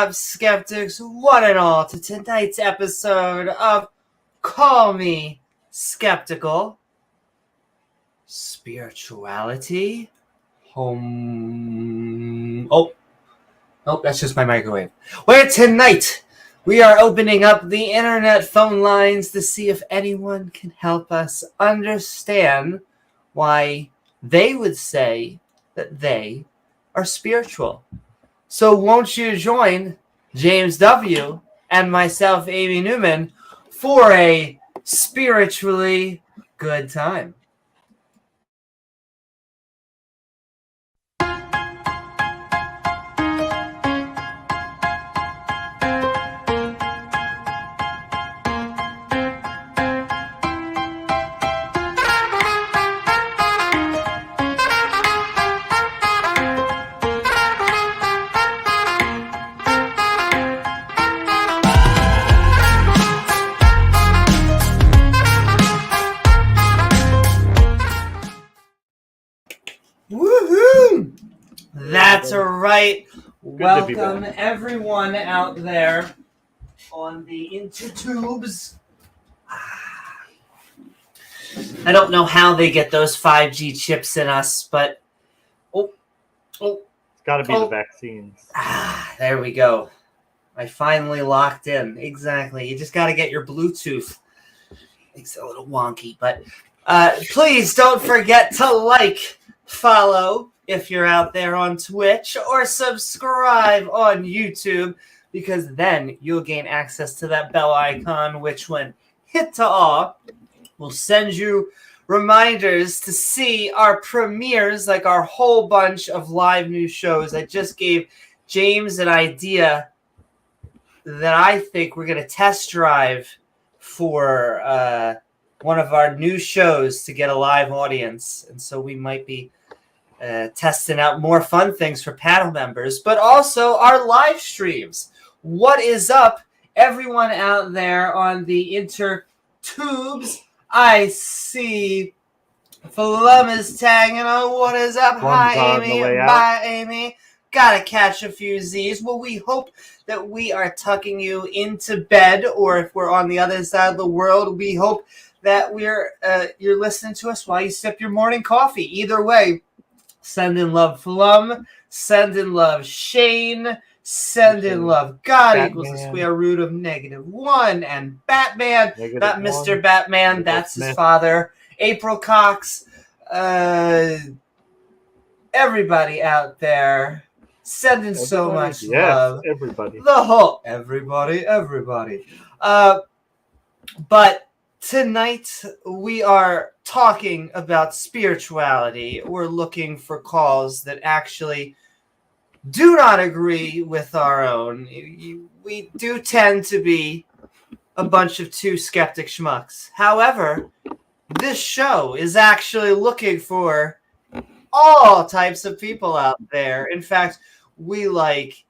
up, skeptics, one and all, to tonight's episode of Call Me Skeptical. Spirituality. Oh, that's just my microwave. Where tonight we are opening up the internet phone lines to see if anyone can help us understand why they would say that they are spiritual. So won't you join James W. and myself, Amy Newman, for a spiritually good time. Woohoo! That's right. Welcome everyone out there on the intertubes. I don't know how they get those 5G chips in us, but it's got to be the vaccines. There we go. I finally locked in. Exactly. You just got to get your Bluetooth. It's a little wonky, but please don't forget to like, follow if you're out there on Twitch, or subscribe on YouTube, because then you'll gain access to that bell icon, which when hit to all will send you reminders to see our premieres, like our whole bunch of live new shows. I just gave James an idea that I think we're going to test drive for one of our new shows to get a live audience. And so we might be testing out more fun things for panel members, but also our live streams. What is up, everyone out there on the intertubes? I see Flum is tagging on. What is up? Hi, Amy. Bye, Amy. Gotta catch a few Z's. Well, we hope that we are tucking you into bed, or if we're on the other side of the world, we hope that you're listening to us while you sip your morning coffee. Either way, send in love, Flum. Send in love, Shane. Send in love, God Batman equals the square root of -1. And Batman, not Mr. Batman, that's his father. April Cox. Everybody out there, sending so much love. Everybody. The whole everybody. But tonight we are talking about spirituality. We're looking for calls that actually do not agree with our own. We do tend to be a bunch of two skeptic schmucks. However, this show is actually looking for all types of people out there. In fact, we like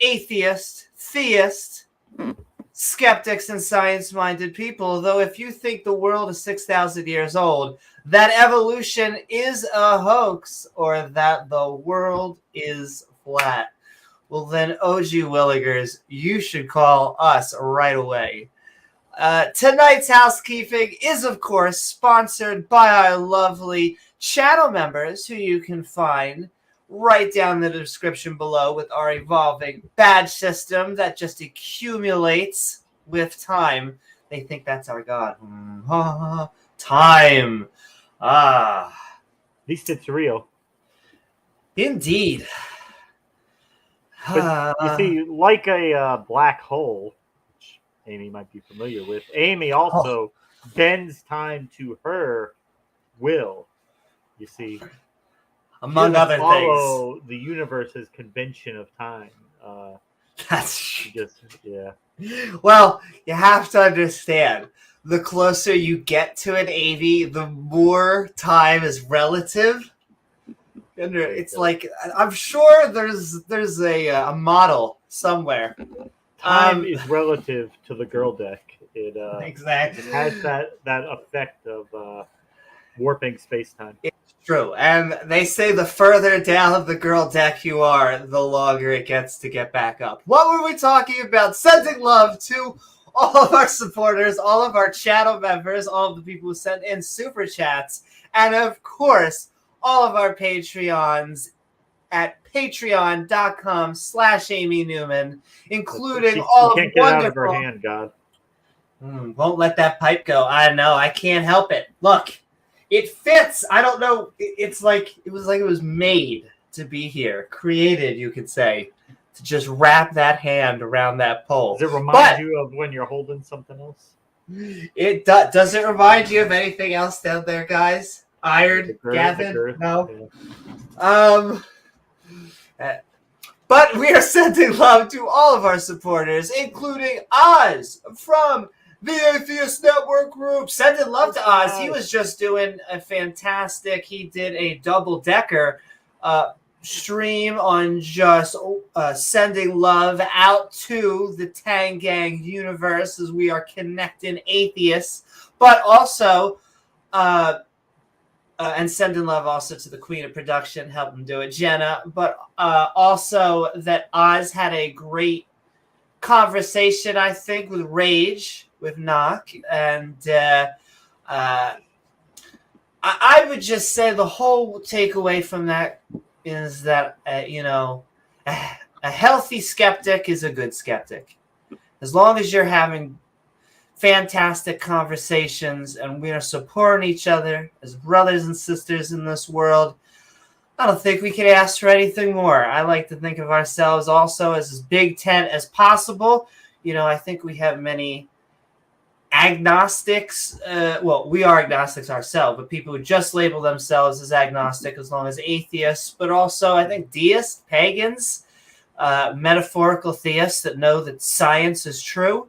atheist, theist, skeptics, and science-minded people. Though if you think the world is 6,000 years old, that evolution is a hoax, or that the world is flat, well then, OG Willingers, you should call us right away. Tonight's housekeeping is, of course, sponsored by our lovely channel members, who you can find right down in the description below, with our evolving badge system that just accumulates with time. They think that's our god. Time. At least it's real. Indeed. But you see, like a black hole, which Amy might be familiar with, Amy also bends time to her will. You see, among other things, follow the universe's convention of time. That's just Well, you have to understand, the closer you get to an AV, the more time is relative. It's like, I'm sure there's a model somewhere. Time is relative to the girl deck. It exactly. It has that effect of warping space-time. It's true. And they say the further down the girl deck you are, the longer it gets to get back up. What were we talking about? Sending love to all of our supporters, all of our channel members, all of the people who sent in super chats, and of course, all of our Patreons at patreon.com/Amy Newman, including all of can't get wonderful... out of her hand, God. Won't let that pipe go. I know. I can't help it. Look, it fits. I don't know. It's like it was made to be here, created, you could say, to just wrap that hand around that pole. Does it remind you of when you're holding something else? It does. It remind you of anything else down there, guys? Iron, Gavin? No. Yeah. But we are sending love to all of our supporters, including Oz from the Atheist Network Group. Sending love to Oz. He was just doing a fantastic. He did a double-decker stream on just sending love out to the Tang Gang universe as we are connecting atheists, but also and sending love also to the Queen of Production, helping do it, Jena, but also that Oz had a great conversation, I think, with Rage, with Knock, and I would just say the whole takeaway from that is that, a healthy skeptic is a good skeptic. As long as you're having fantastic conversations and we are supporting each other as brothers and sisters in this world, I don't think we could ask for anything more. I like to think of ourselves also as big tent as possible. I think we have many agnostics. We are agnostics ourselves, but people who just label themselves as agnostic as long as atheists, but also I think deists, pagans, metaphorical theists that know that science is true.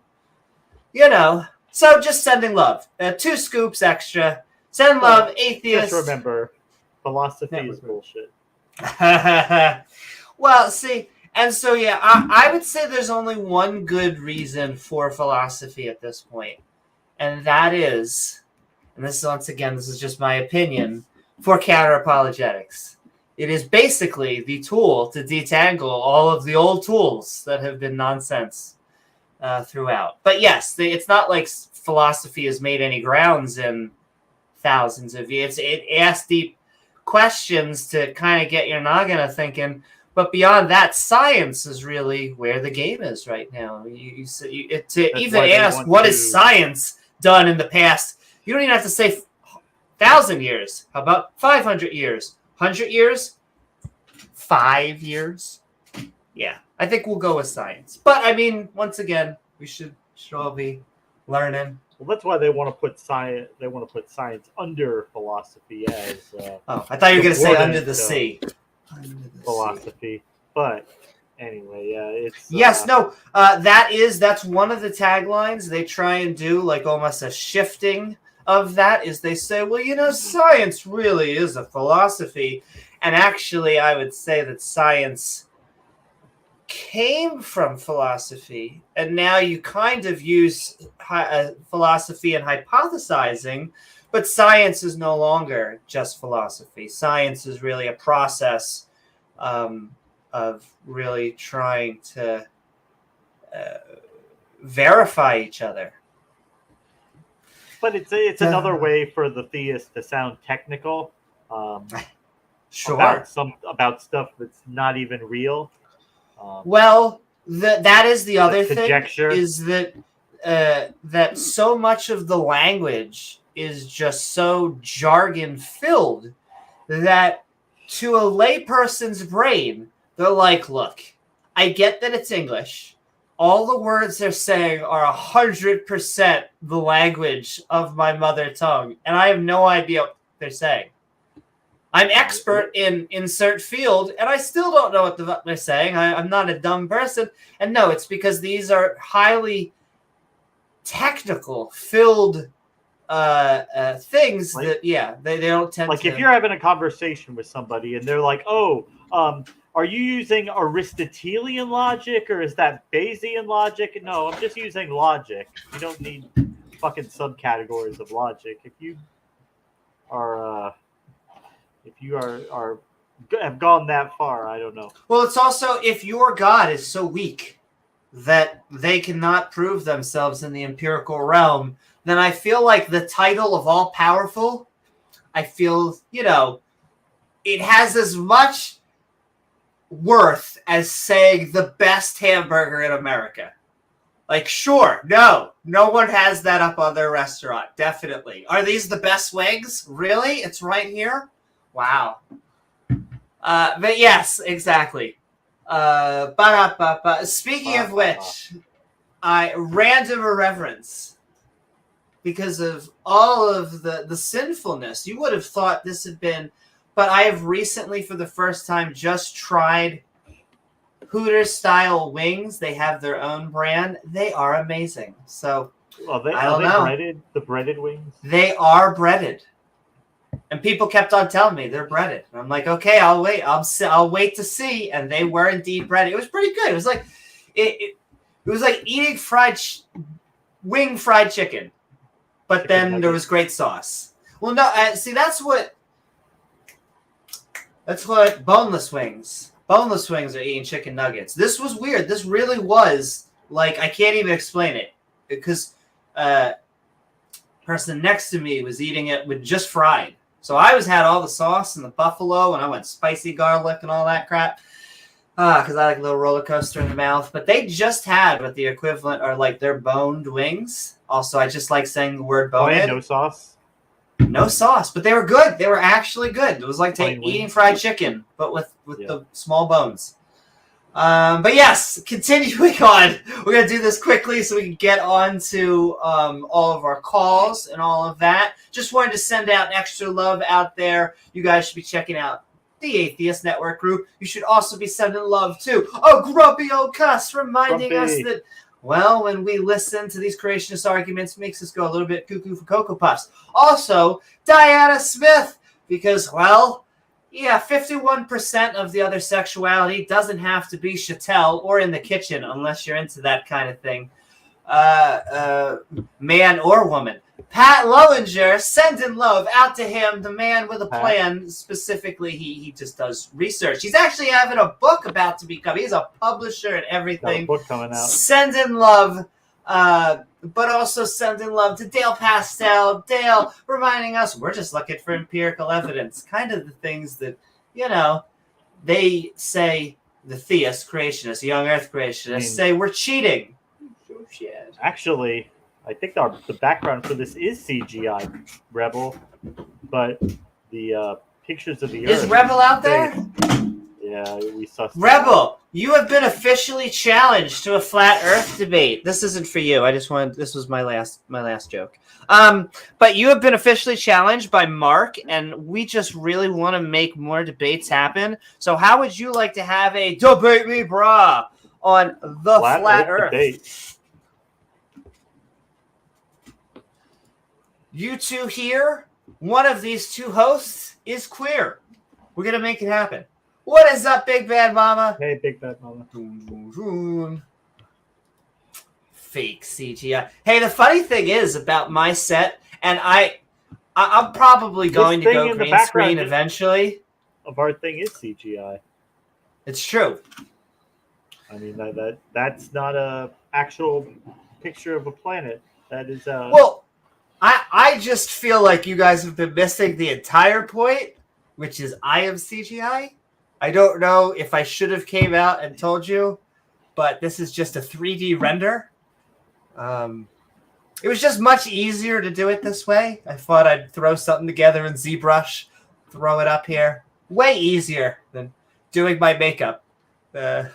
So just sending love. 2 scoops extra. Send love, atheists. Just remember, philosophy is bullshit. Well, see, and so, yeah, I would say there's only one good reason for philosophy at this point. And that is, and this is, once again, this is just my opinion, for counter-apologetics. It is basically the tool to detangle all of the old tools that have been nonsense throughout. But yes, it's not like philosophy has made any grounds in thousands of years. It asks deep questions to kind of get your noggin thinking. But beyond that, science is really where the game is right now. To even ask what has science done in the past, you don't even have to say 1,000 years. How about 500 years? 100 years? 5 years? Yeah, I think we'll go with science. But I mean, once again, we should all be learning. Well, that's why they want to put science. They want to put science under philosophy as. I thought you were going to say under the sea. Philosophy, but anyway, yeah, it's. Yes, no, that's one of the taglines. They try and do like almost a shifting of that. Is they say, well, science really is a philosophy, and actually, I would say that science came from philosophy, and now you kind of use philosophy and hypothesizing, but science is no longer just philosophy. Science is really a process of really trying to verify each other. But it's another way for the theist to sound technical. Sure. About stuff that's not even real. That is the other thing, conjecture. Is that that so much of the language is just so jargon filled that to a layperson's brain, they're like, look, I get that it's English. All the words they're saying are 100% the language of my mother tongue, and I have no idea what they're saying. I'm expert in insert field, and I still don't know what the fuck they're saying. I'm not a dumb person. And no, it's because these are like technical, filled things that, they don't tend to... Like, if you're having a conversation with somebody, and they're like, are you using Aristotelian logic, or is that Bayesian logic? No, I'm just using logic. You don't need fucking subcategories of logic. If you have gone that far, I don't know. Well, it's also if your god is so weak that they cannot prove themselves in the empirical realm, then I feel like the title of all powerful, I feel, it has as much worth as saying the best hamburger in America. Like, sure, no one has that up on their restaurant. Definitely. Are these the best wings? Really? It's right here? Wow. But yes, exactly. Speaking of which, random irreverence. Because of all of the sinfulness, you would have thought this had been, but I have recently, for the first time, just tried Hooters style wings. They have their own brand. They are amazing. So I don't know. Breaded? The breaded wings? They are breaded. And people kept on telling me they're breaded. And I'm like, okay, I'll wait. I'll wait to see. And they were indeed breaded. It was pretty good. It was like it was like eating fried chicken, but then there was great sauce. Well, no, see that's what boneless wings. Boneless wings are eating chicken nuggets. This was weird. This really was like I can't even explain it because person next to me was eating it with just fried. So I had all the sauce and the buffalo, and I went spicy garlic and all that crap because I like a little roller coaster in the mouth. But they just had what the equivalent are like their boned wings. Also, I just like saying the word boned. Oh, yeah, no sauce? No sauce, but they were good. They were actually good. It was like eating fried chicken, but with the small bones. But yes, continuing on. We're going to do this quickly so we can get on to all of our calls and all of that. Just wanted to send out extra love out there. You guys should be checking out the Atheist Network group. You should also be sending love to grumpy old Cuss, reminding us that, well, when we listen to these creationist arguments, it makes us go a little bit cuckoo for Cocoa Puffs. Also, Diana Smith, because, well, yeah, 51% of the other sexuality doesn't have to be chattel or in the kitchen unless you're into that kind of thing. Man or woman. Pat Lowinger, sending love out to him, the man with a plan. Specifically, he just does research. He's actually having a book about to be coming. He's a publisher and everything. Got a book coming out. Sending love, but also sending love to Dale Pastel. Dale reminding us we're just looking for empirical evidence. Kind of the things that, they say, the theist creationists, the young earth creationists, say we're cheating. Oh, shit. Actually, I think the background for this is CGI, Rebel, but the pictures of the Earth. Is Rebel out there? Yeah, we saw. Rebel, you have been officially challenged to a flat Earth debate. This isn't for you. This was my last joke. But you have been officially challenged by Mark, and we just really want to make more debates happen. So how would you like to have a debate me, brah, on the flat Earth? Debate. You two here, one of these two hosts is queer. We're going to make it happen. What is up, Big Bad Mama? Hey, Big Bad Mama. Fake CGI. Hey, the funny thing is about my set, and I'm probably going to go green screen eventually. Of our thing is CGI. It's true. I mean, that's not a actual picture of a planet. That is Well, I just feel like you guys have been missing the entire point, which is I am CGI. I don't know if I should have came out and told you, but this is just a 3D render. It was just much easier to do it this way. I thought I'd throw something together in ZBrush, throw it up here. Way easier than doing my makeup. We're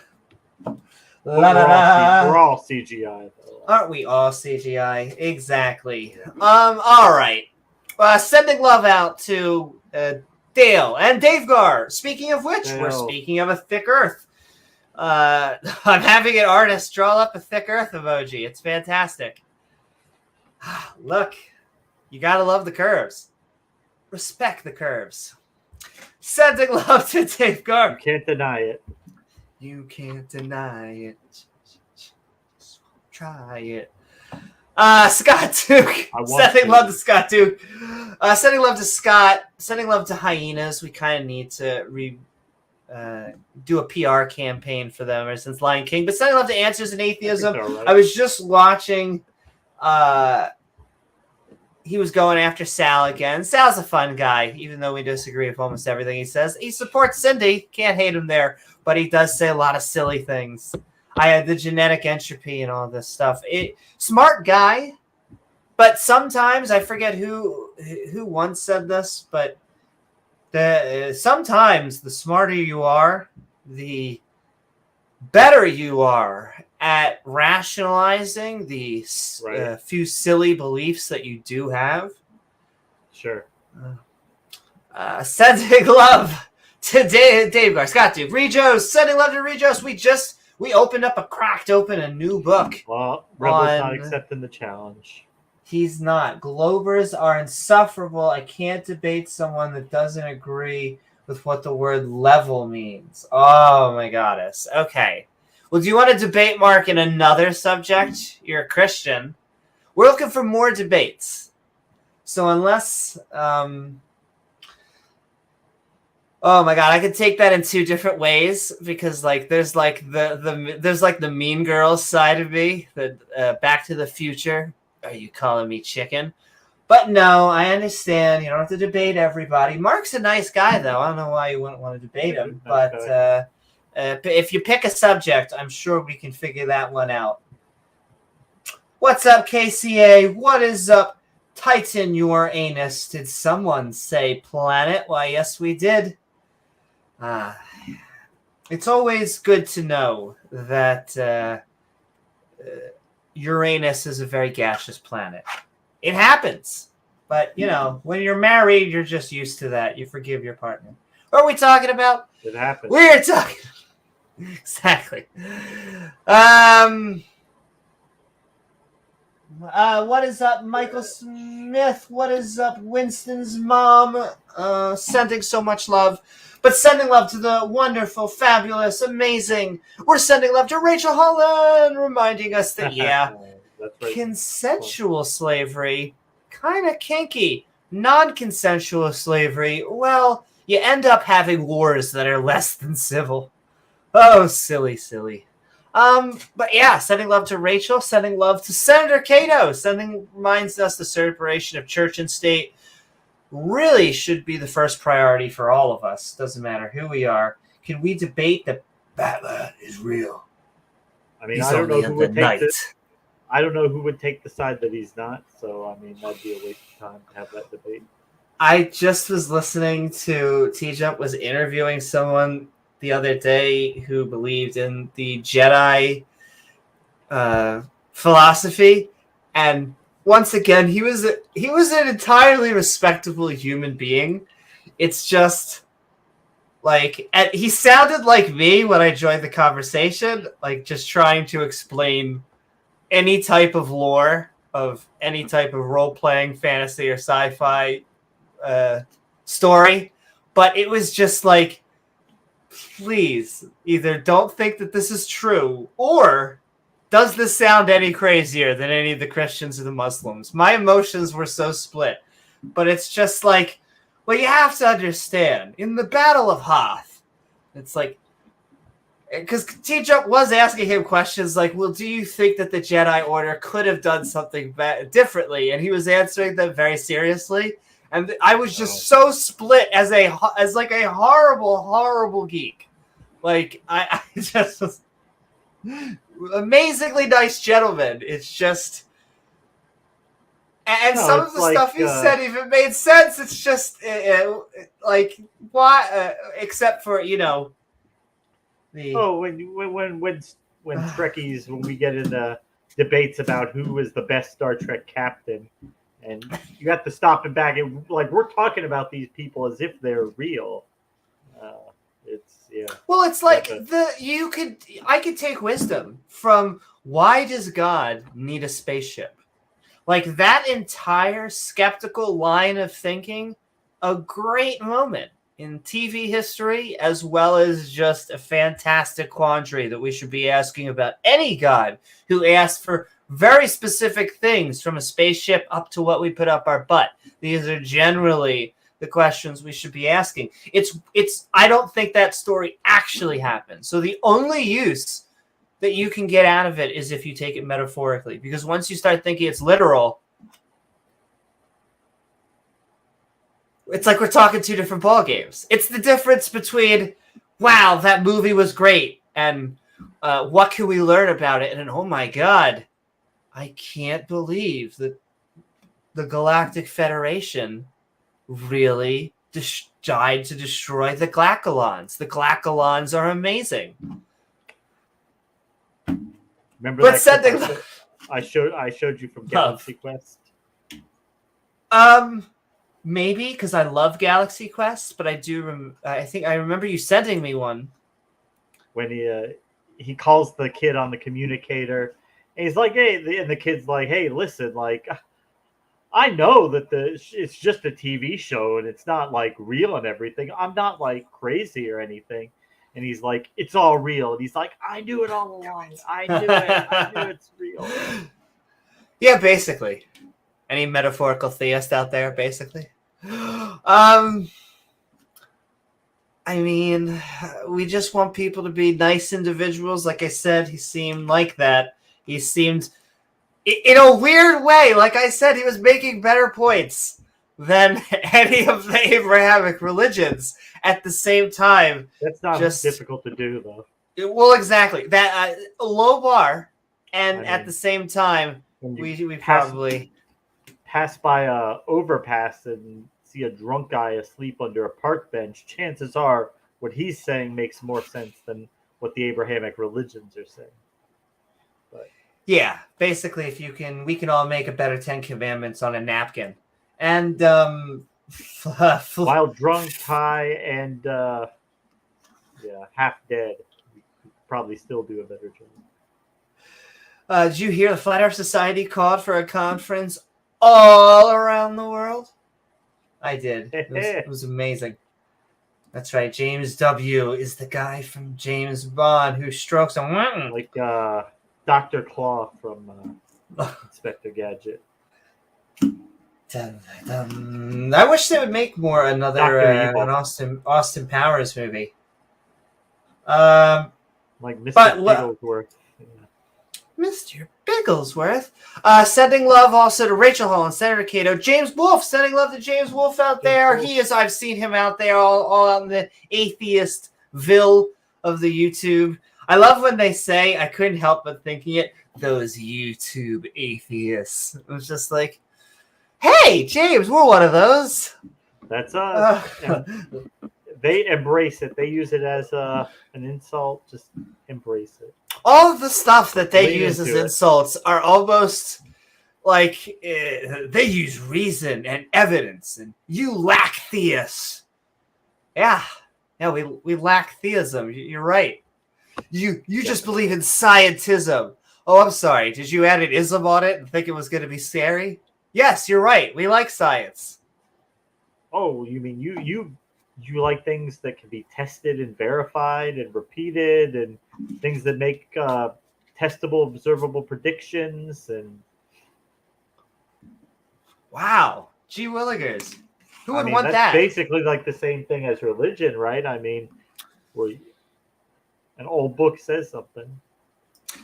all CGI. Aren't we all CGI? Exactly. All right. Sending love out to Dale and Dave Gar. Speaking of which, we're speaking of a thick Earth. I'm having an artist draw up a thick Earth emoji. It's fantastic. Look, you gotta love the curves. Respect the curves. Sending love to Dave Gar. You can't deny it. You can't deny it. Try it. Scott Duke. Sending love to Scott Duke. Sending love to Scott. Sending love to Hyenas. We kind of need to do a PR campaign for them ever since Lion King. But sending love to Answers in Atheism. I was just watching. He was going after Sal again. Sal's a fun guy, even though we disagree with almost everything he says. He supports Cindy. Can't hate him there. But he does say a lot of silly things. I had the genetic entropy and all this stuff. Smart guy. But sometimes, I forget who once said this, but sometimes the smarter you are, the better you are at rationalizing the few silly beliefs that you do have. Sure. Sending love to Dave Gar. Scott Duke. Rejos. Sending love to Rejos. We opened up cracked open a new book. Well, Rebel's not accepting the challenge. He's not. Globers are insufferable. I can't debate someone that doesn't agree with what the word level means. Oh, my goddess. Okay. Well, do you want to debate, Mark, in another subject? You're a Christian. We're looking for more debates. So unless... oh, my God. I could take that in two different ways because, there's, the Mean Girls side of me, the Back to the Future. Are you calling me chicken? But no, I understand. You don't have to debate everybody. Mark's a nice guy, though. I don't know why you wouldn't want to debate him. But if you pick a subject, I'm sure we can figure that one out. What's up, KCA? What is up, Titan Uranus? Did someone say planet? Why, yes, we did. It's always good to know that Uranus is a very gaseous planet. It happens. But, when you're married, you're just used to that. You forgive your partner. What are we talking about? It happens. We're talking... Exactly. What is up, Michael Smith? What is up, Winston's mom? Sending so much love. But sending love to the wonderful, fabulous, amazing. We're sending love to Rachel Holland, reminding us that, That's right. Consensual slavery, kind of kinky. Non-consensual slavery, well, you end up having wars that are less than civil. Oh, silly. But yeah, sending love to Rachel, sending love to Senator Cato, reminds us the separation of church and state really should be the first priority for all of us. Doesn't matter who we are. Can we debate that Batman is real? I mean, I don't know who would take the side that he's not. So, I mean, that'd be a waste of time to have that debate. I just was listening to T-Jump was interviewing someone the other day who believed in the Jedi philosophy, and once again, he was an entirely respectable human being. It's just he sounded like me when I joined the conversation, just trying to explain any type of lore of any type of role-playing fantasy or sci-fi story, but it was just please, either don't think that this is true, or does this sound any crazier than any of the Christians or the Muslims? My emotions were so split. But it's just well, you have to understand, in the Battle of Hoth, it's because T-Jump was asking him questions well, do you think that the Jedi Order could have done something differently? And he was answering them very seriously. And I was just so split as a horrible geek. I just was amazingly nice gentleman. It's just, and some of the stuff he said even made sense. It's just why, except for the. Oh, when Trekkies, when we get into debates about who is the best Star Trek captain. And you have to stop and back. And we're talking about these people as if they're real. Well, it's I could take wisdom from why does God need a spaceship? That entire skeptical line of thinking, a great moment in TV history, as well as just a fantastic quandary that we should be asking about any God who asks for very specific things from a spaceship up to what we put up our butt. These are generally the questions we should be asking. I don't think that story actually happened. So the only use that you can get out of it is if you take it metaphorically, because once you start thinking it's literal, it's like we're talking two different ball games. It's the difference between, wow, that movie was great, and what can we learn about it? And oh my God, I can't believe that the Galactic Federation really tried to destroy the Glaccolons. The Glaccolons are amazing. Remember but that clip I showed you from Galaxy Quest? Maybe, because I love Galaxy Quest, but I think I remember you sending me one. When he calls the kid on the communicator, and he's like, hey, and the kid's like, hey, listen, like, I know that it's just a TV show and it's not like real and everything. I'm not like crazy or anything. And he's like, it's all real. And he's like, I knew it all along. I knew it. I knew it's real. Yeah, basically. Any metaphorical theist out there, basically? I mean, we just want people to be nice individuals. Like I said, he seemed like that. He seemed, in a weird way, like I said, he was making better points than any of the Abrahamic religions. At the same time, that's not just difficult to do, though. Well, exactly. That low bar, and at the same time, we probably pass by a overpass and see a drunk guy asleep under a park bench. Chances are, what he's saying makes more sense than what the Abrahamic religions are saying. But yeah, basically, we can all make a better 10 Commandments on a napkin, and while drunk, high, and half dead, we could probably still do a better job. Did you hear the Flat Earth Society called for a conference all around the world? I did. It was amazing. That's right. James W. is the guy from James Bond who strokes a like Dr. Claw from Inspector Gadget. I wish they would make another an Austin Powers movie. Like Mr. Bigglesworth. Yeah. Mr. Bigglesworth. Sending love also to Rachel Hall and Senator Cato. James Wolfe. Sending love to James Wolfe out there. I've seen him out there all out in the atheistville of the YouTube. I love when they say, I couldn't help but thinking it, those YouTube atheists. It was just like, hey, James, we're one of those. That's us. They embrace it. They use it as an insult. Just embrace it. All of the stuff that they use as insults are almost like they use reason and evidence, and you lack theist. Yeah, we lack theism. You're right. You just believe in scientism. Oh, I'm sorry. Did you add an ism on it and think it was going to be scary? Yes, you're right. We like science. Oh, you mean you like things that can be tested and verified and repeated, and things that make testable, observable predictions. And wow, gee willikers, who would want that's that? Basically, like the same thing as religion, right? I mean, an old book says something.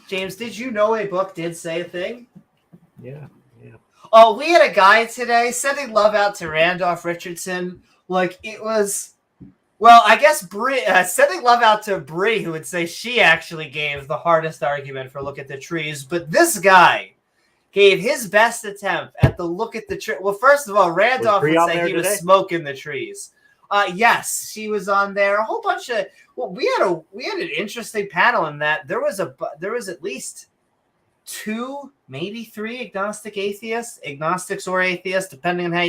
James, did you know a book did say a thing? Yeah. Oh, we had a guy today sending love out to Randolph Richardson. Like it was, well, I guess sending love out to Bree, who would say she actually gave the hardest argument for Look at the Trees. But this guy gave his best attempt at the Look at the Tree. Well, first of all, Randolph would say he was smoking the trees. Yes, she was on there. A whole bunch of. Well, we had an interesting panel in that there was at least 2, maybe 3 agnostics or atheists, depending on how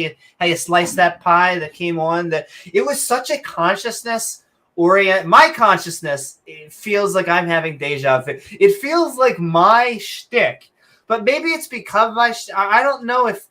you slice that pie that came on. That it was such a consciousness orient. My consciousness, it feels like I'm having deja vu. It feels like my shtick, but maybe it's become my. I don't know if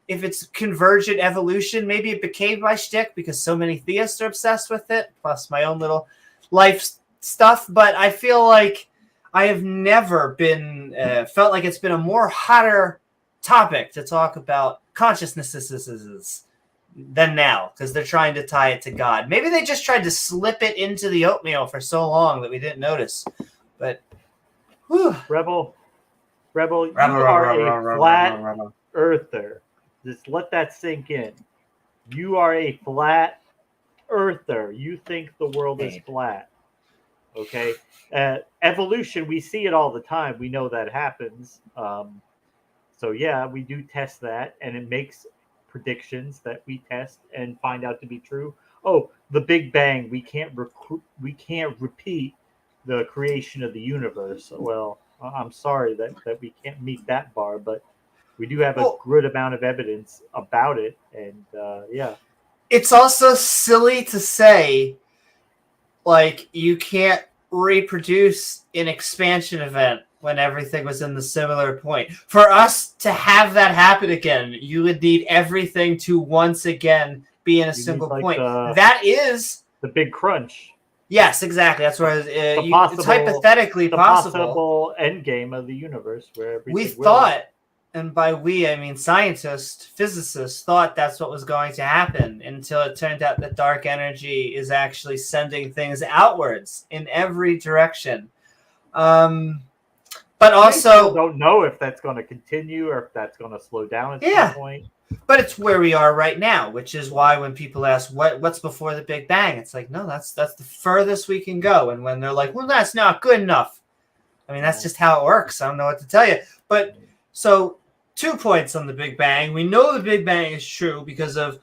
it's convergent evolution. Maybe it became my shtick because so many theists are obsessed with it. Plus my own little life stuff, but I feel like I have never been felt like it's been a more hotter topic to talk about consciousnesses than now, because they're trying to tie it to God. Maybe they just tried to slip it into the oatmeal for so long that we didn't notice. But whew. Rebel, you are a flat earther. Just let that sink in. You are a flat earther. You think the world is flat. Okay? Evolution, we see it all the time. We know that happens. So yeah, we do test that, and it makes predictions that we test and find out to be true. Oh, the Big Bang, we can't repeat the creation of the universe. Well, I'm sorry that we can't meet that bar, but we do have a good amount of evidence about it, and yeah. It's also silly to say, like, you can't reproduce an expansion event when everything was in the similar point. For us to have that happen again, you would need everything to once again be in a single point. That is the big crunch. Yes, exactly. That's where it's hypothetically possible. The possible end game of the universe where we thought, and by we I mean scientists, physicists thought that's what was going to happen until it turned out that dark energy is actually sending things outwards in every direction. But also don't know if that's going to continue or if that's going to slow down at some point. But it's where we are right now, which is why when people ask what's before the Big Bang, it's like, no, that's the furthest we can go. And when they're like, well, that's not good enough. I mean, that's just how it works. I don't know what to tell you. But so 2 points on the Big Bang. We know the Big Bang is true because of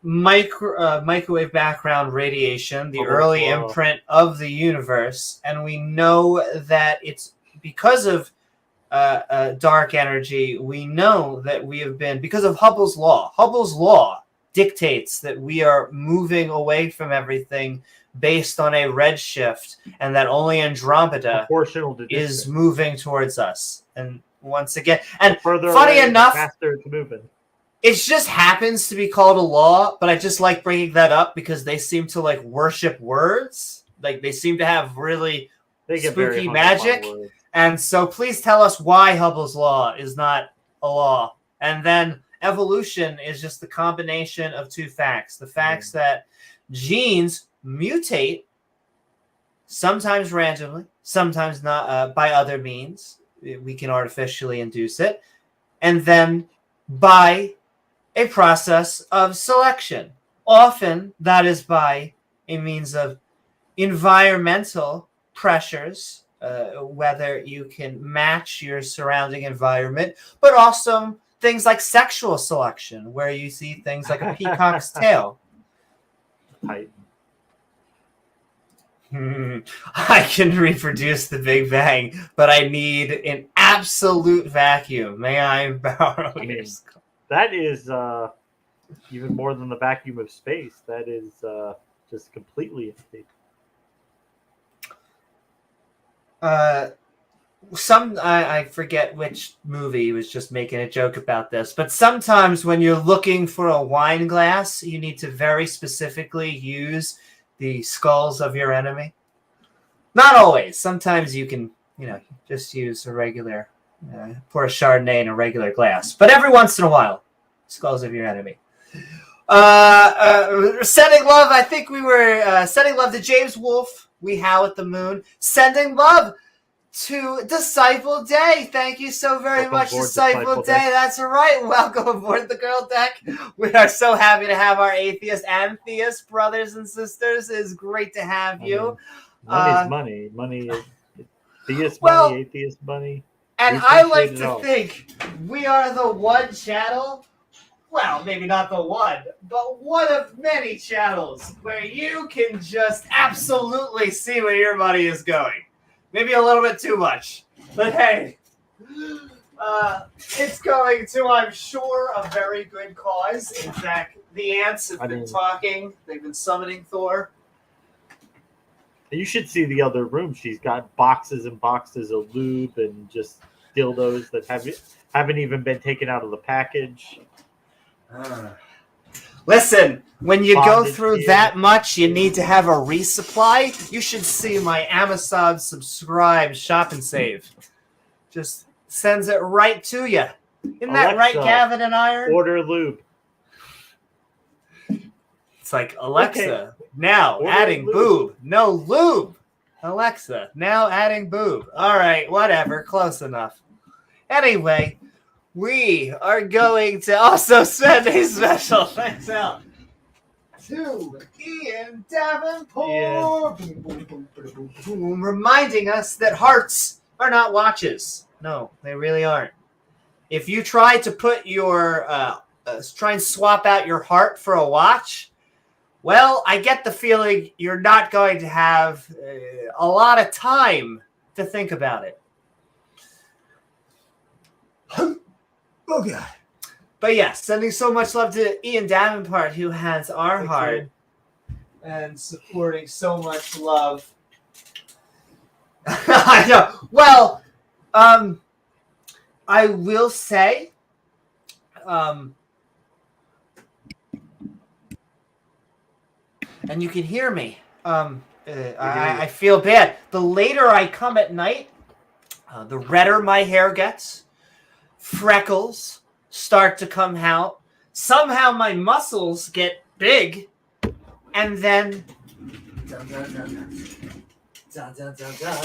microwave background radiation, the early imprint of the universe. And we know that it's because of dark energy. We know that we have been, because of Hubble's law. Hubble's law dictates that we are moving away from everything based on a redshift, and that only Andromeda is moving towards us. And once again, and funny enough, faster it's moving. It just happens to be called a law, but I just like bringing that up because they seem to like worship words. Like they seem to have really spooky magic. And so please tell us why Hubble's law is not a law. And then evolution is just the combination of two facts. The facts that genes mutate, sometimes randomly, sometimes not by other means. We can artificially induce it. And then by a process of selection. Often that is by a means of environmental pressures, whether you can match your surrounding environment, but also things like sexual selection, where you see things like a peacock's tail. I can reproduce the Big Bang, but I need an absolute vacuum. May I borrow yours? That is even more than the vacuum of space. That is just completely empty. I forget which movie was just making a joke about this, but sometimes when you're looking for a wine glass, you need to very specifically use the skulls of your enemy. Not always. Sometimes you can, just use a regular, pour a Chardonnay in a regular glass. But every once in a while, skulls of your enemy. Sending love. I think we were sending love to James Wolfe. We howl at the moon. Sending love to Disciple Day. Thank you so very much, Disciple Day. That's right. Welcome aboard the Girl Deck. We are so happy to have our atheist and theist brothers and sisters. It is great to have you. Money's money. Money is theist money, atheist money. And I like to think we are the one channel, well, maybe not the one, but one of many channels where you can just absolutely see where your money is going. Maybe a little bit too much. But hey, it's going to, I'm sure, a very good cause. In fact, the ants have been talking. They've been summoning Thor. You should see the other room. She's got boxes and boxes of lube and just dildos that haven't even been taken out of the package. Listen, when you go Bondage through kid. that much, you need to have a resupply. You should see my Amazon subscribe shop and save. Just sends it right to you. Isn't that right, Alexa, Gavin and Iron? Order lube. It's like, Alexa, Okay. now Order adding lube. boob. No lube. Alexa, now adding boob. All right, whatever. Close enough. Anyway, we are going to also send a special thanks out to Ian Davenport. Boom, boom, boom, boom, boom, boom, reminding us that hearts are not watches. No, they really aren't. If you try to put your try and swap out your heart for a watch, well, I get the feeling you're not going to have a lot of time to think about it. Oh, God. But yes, sending so much love to Ian Davenport, who has our Thank heart, you. and supporting so much love. I know. Well, I will say, and you can hear me. I feel bad. The later I come at night, the redder my hair gets. Freckles start to come out. Somehow my muscles get big, and then dun, dun, dun, dun, dun, dun, dun.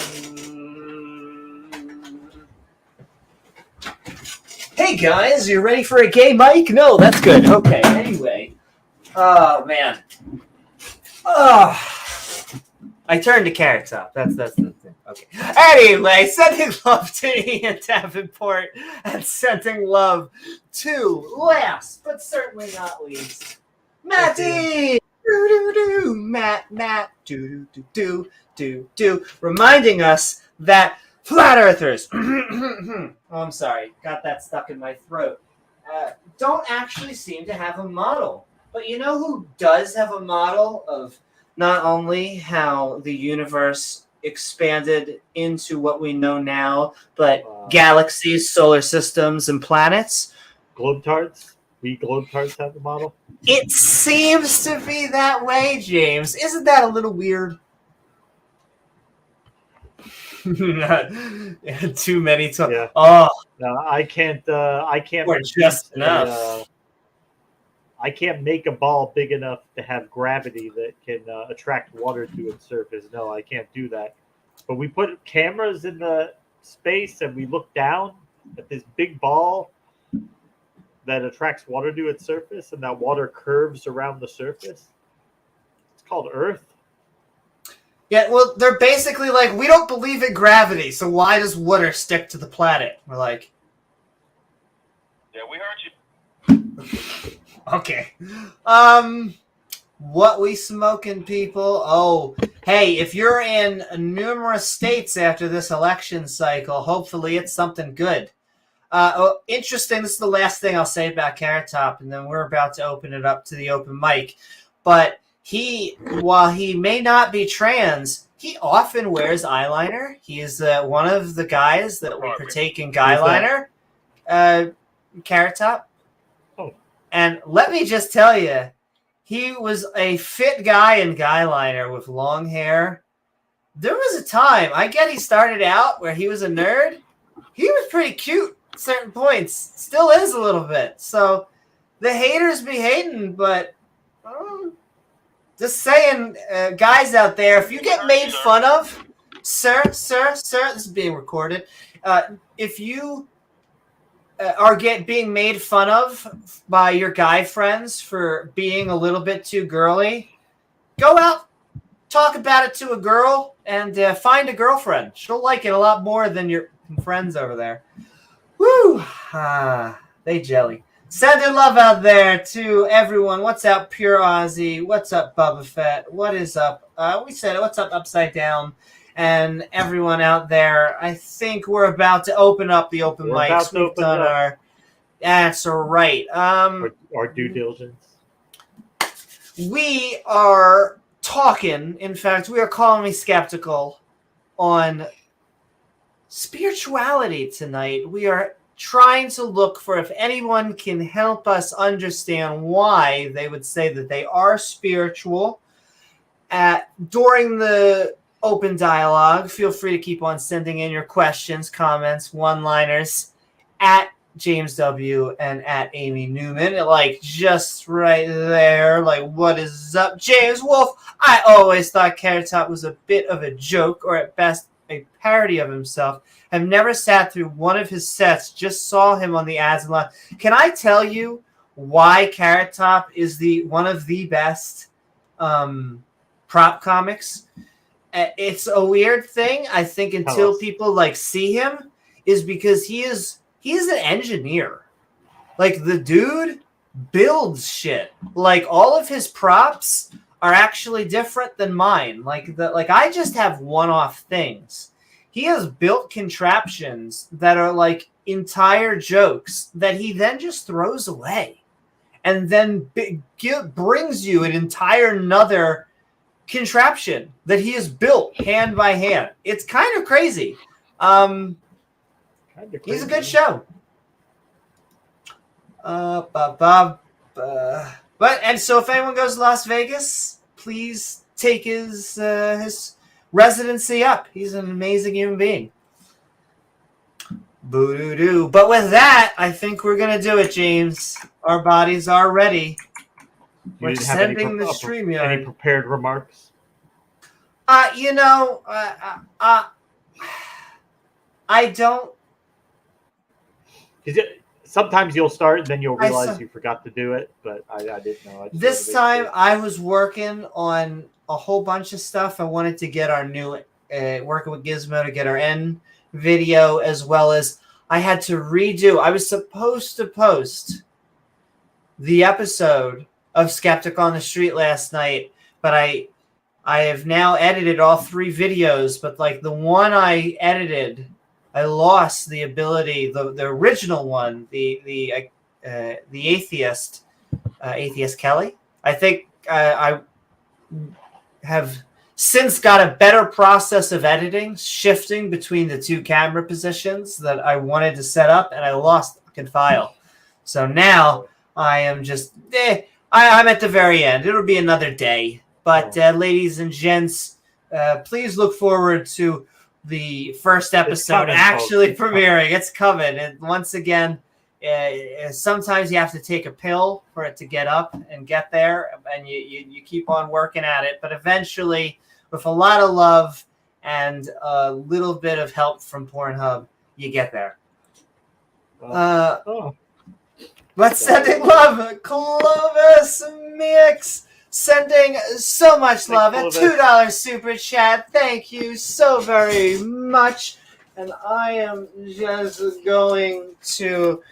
Hey guys, you ready for a gay mic? No, that's good. Okay. Anyway, oh man. Oh, I turned to Carrot Top. That's the thing. Okay. Anyway, sending love to Ian Davenport and sending love to, last but certainly not least, Matty. Matt. Do. Reminding us that flat earthers. Oh, I'm sorry. Got that stuck in my throat. Don't actually seem to have a model. But you know who does have a model of not only how the universe expanded into what we know now, but galaxies, solar systems, and planets? Globetards? We Globetards have the model? It seems to be that way, James. Isn't that a little weird? Too many times. Yeah. Oh, No, I can't. or just enough. I can't make a ball big enough to have gravity that can attract water to its surface. No, I can't do that. But we put cameras in the space and we look down at this big ball that attracts water to its surface, and that water curves around the surface. It's called Earth. Yeah, well, they're basically like, we don't believe in gravity, so why does water stick to the planet? We're like, yeah, we heard you. okay. What we smoking, people? Oh, hey, if you're in numerous states after this election cycle, hopefully it's something good. Interesting, this is the last thing I'll say about Carrot Top, and then we're about to open it up to the open mic. But while he may not be trans, he often wears eyeliner. He is one of the guys that will partake in guyliner. Carrot Top. Oh. And let me just tell you, he was a fit guy in guyliner with long hair. There was a time, I get he started out where he was a nerd. He was pretty cute at certain points. Still is a little bit. So the haters be hating, but just saying, guys out there, if you get made fun of, sir, this is being recorded. If you are being made fun of by your guy friends for being a little bit too girly, go out, talk about it to a girl, and find a girlfriend. She'll like it a lot more than your friends over there. Woo! They jelly. Sending love out there to everyone. What's up, Pure Aussie? What's up, Bubba Fett? What is up? We said, what's up, Upside Down? And everyone out there, I think we're about to open up the open mics. We've done our... That's right. Our due diligence. We are talking, in fact, we are calling me skeptical on spirituality tonight. We are trying to look for if anyone can help us understand why they would say that they are spiritual. During the open dialogue, feel free to keep on sending in your questions, comments, one-liners at James W. and at Amy Newman. Like, just right there. Like, what is up, James Wolfe? I always thought Carrot Top was a bit of a joke, or at best, a parody of himself. I've never sat through one of his sets, just saw him on the ads a lot. Can I tell you why Carrot Top is one of the best prop comics? It's a weird thing, I think, until people like see him, is because he's an engineer. Like, the dude builds shit. Like, all of his props are actually different than mine. Like I just have one-off things. He has built contraptions that are like entire jokes that he then just throws away, and then brings you an entire another contraption that he has built hand by hand. It's kind of crazy. He's a good show. And so if anyone goes to Las Vegas, please take his residency up. He's an amazing human being. Boo-doo-doo. But with that, I think we're going to do it, James. Our bodies are ready. We're sending the StreamYard. Any prepared remarks? I don't. Sometimes you'll start and then you'll realize you forgot to do it, but I didn't know. This time I was working on a whole bunch of stuff. I wanted to get our new, working with Gizmo to get our end video, as well as I had to redo. I was supposed to post the episode of Skeptic on the Street last night, but I have now edited all 3 videos, but like the one I edited, I lost the ability. The original one, the atheist Kelly. I think I have since got a better process of editing, shifting between the 2 camera positions that I wanted to set up, and I lost the fucking file. So now I am just I'm at the very end. It'll be another day. But ladies and gents, please look forward to the first episode actually premiering. It's coming. And once again, sometimes you have to take a pill for it to get up and get there, and you keep on working at it. But eventually, with a lot of love and a little bit of help from Pornhub, you get there. Let's sending love. Clovis Mix sending so much love. A $2 super chat. Thank you so very much. And I am just going to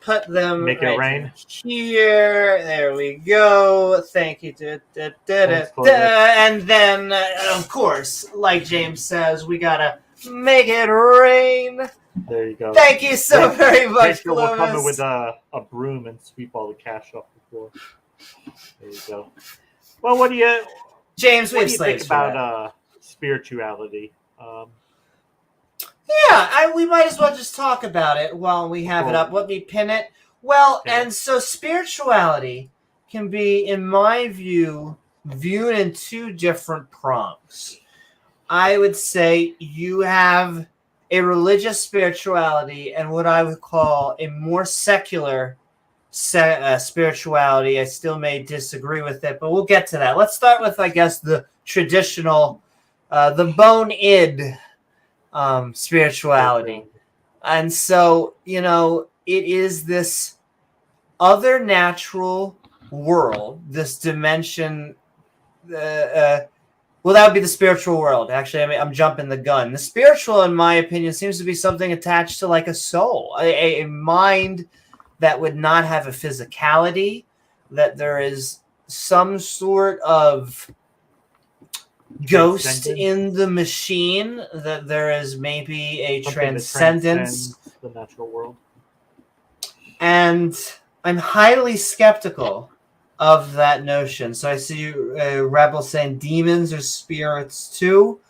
put them Make it rain. Here. There we go. Thank you. And then, of course, like James says, we got to make it rain. There you go. Thank you so very much, Clovis. We'll come in with a broom and sweep all the cash off the floor. There you go. Well, what do you think about spirituality? We might as well just talk about it while we have it up. Let me pin it. Well, okay. And so spirituality can be, in my view, viewed in 2 different prongs. I would say you have a religious spirituality and what I would call a more secular spirituality. I still may disagree with it, but we'll get to that. Let's start with, I guess, the traditional, the bone-id spirituality. And so, it is this other natural world, this dimension. Well, that would be the spiritual world. Actually, I'm jumping the gun. The spiritual, in my opinion, seems to be something attached to like a soul, a mind that would not have a physicality, that there is some sort of ghost in the machine, that there is maybe a transcendence, the natural world. And I'm highly skeptical of that notion. So I see Rebel saying demons are spirits too.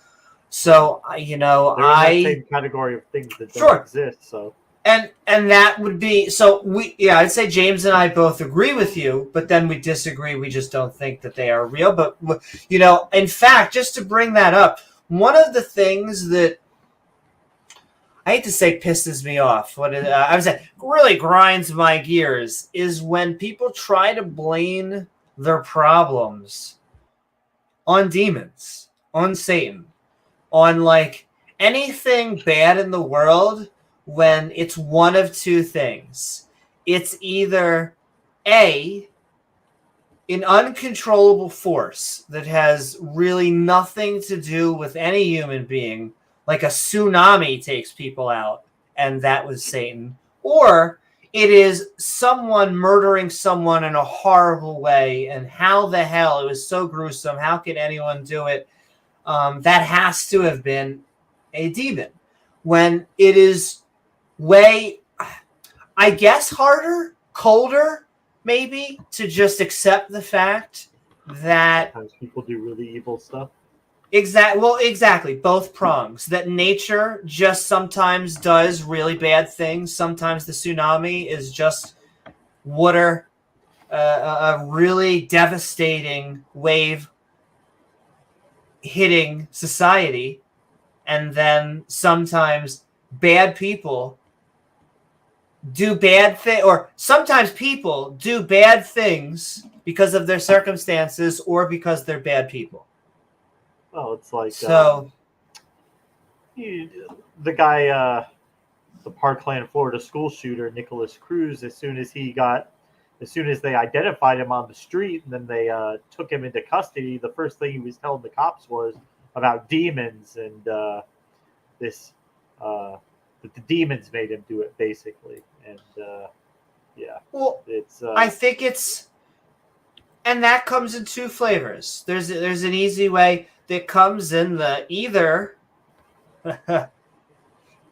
So, they're in that same category of things that don't exist. So, And that would be so. I'd say James and I both agree with you, but then we disagree. We just don't think that they are real. But in fact, just to bring that up, one of the things that I hate to say pisses me off, I would say really grinds my gears, is when people try to blame their problems on demons, on Satan, on like anything bad in the world. When it's one of two things. It's either A, an uncontrollable force that has really nothing to do with any human being, like a tsunami takes people out, and that was Satan. Or it is someone murdering someone in a horrible way, and how the hell, it was so gruesome, how can anyone do it? That has to have been a demon. When it is way, I guess, harder, colder, maybe, to just accept the fact that sometimes people do really evil stuff. Exactly. Both prongs. That nature just sometimes does really bad things. Sometimes the tsunami is just water, a really devastating wave hitting society, and then sometimes bad people do bad things, or sometimes people do bad things because of their circumstances or because they're bad people. Oh, it's like so. The guy, the Parkland, Florida school shooter, Nicholas Cruz. As soon as they identified him on the street, and then they took him into custody, the first thing he was telling the cops was about demons and that the demons made him do it, basically. And well, it's I think it's, and that comes in two flavors. There's an easy way that comes in the either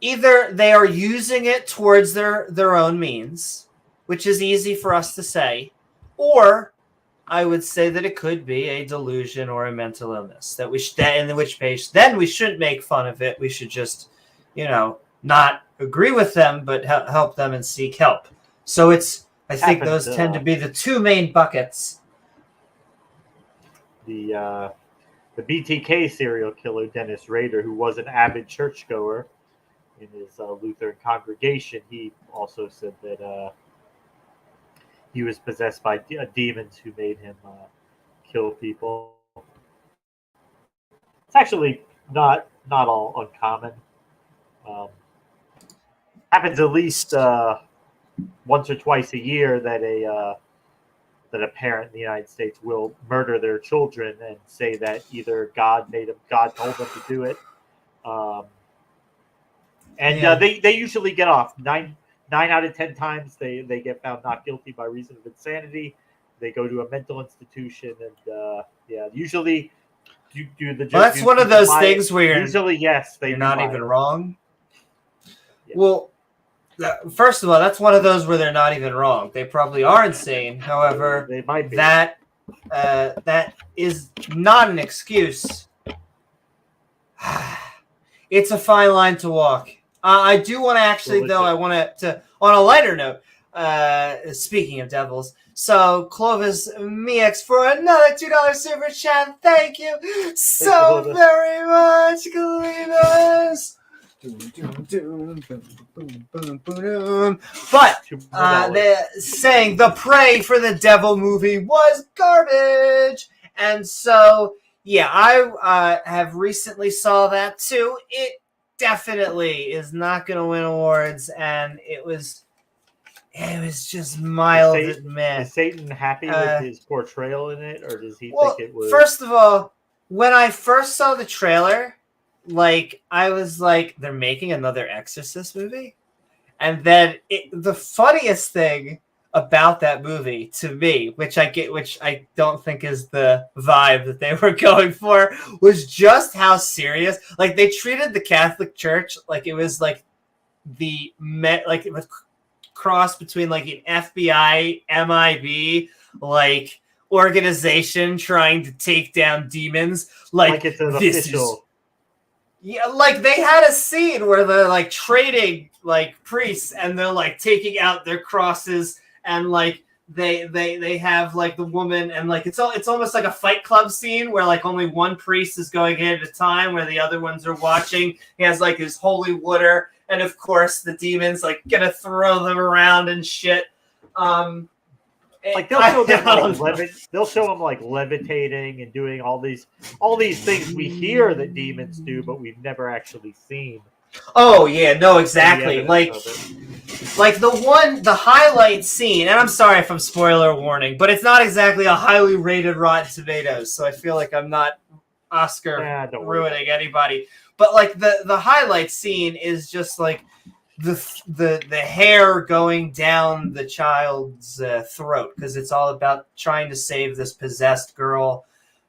they are using it towards their own means, which is easy for us to say, or I would say that it could be a delusion or a mental illness in which case then we shouldn't make fun of it. We should just, not agree with them, but help them and seek help. So I think those tend to be the two main buckets. The BTK serial killer, Dennis Rader, who was an avid churchgoer in his Lutheran congregation, he also said that he was possessed by demons who made him kill people. It's actually not all uncommon. Happens at least once or twice a year that a parent in the United States will murder their children and say that either God told them to do it, they usually get off. Nine out of 10 times they get found not guilty by reason of insanity. They go to a mental institution, and usually do the. Well, that's one of those things where usually you're not even wrong. Yeah. Well, first of all, that's one of those where they're not even wrong. They probably are insane. However, they might be. That is not an excuse. It's a fine line to walk. I do want to actually, though, I want to, on a lighter note, speaking of devils, so Clovis Mix for another $2 super chat. Thank you so very much, Clovis. But they're saying the Prey for the Devil movie was garbage, and so I have recently saw that too. It definitely is not going to win awards, and it was just mild at meh. Is Satan happy with his portrayal in it, or does he think it was? First of all, when I first saw the trailer, I was like, they're making another Exorcist movie? And then the funniest thing about that movie to me, which I don't think is the vibe that they were going for, was just how serious. They treated the Catholic Church like it was it was cross between an FBI, MIB, organization trying to take down demons. It's an official. Yeah, they had a scene where they're trading like priests, and they're like taking out their crosses, and like they have like the woman, and like it's almost like a Fight Club scene where like only one priest is going in at a time, where the other ones are watching. He has like his holy water, and of course the demons like gonna throw them around and shit. Like they'll show them like levitating and doing all these things we hear that demons do, but we've never actually seen. Oh yeah, no, exactly. Like the highlight scene, and I'm sorry if I'm spoiler warning, but it's not exactly a highly rated Rotten Tomatoes, so I feel like I'm not Oscar ruining anybody. But like the highlight scene is just like the hair going down the child's throat, because it's all about trying to save this possessed girl,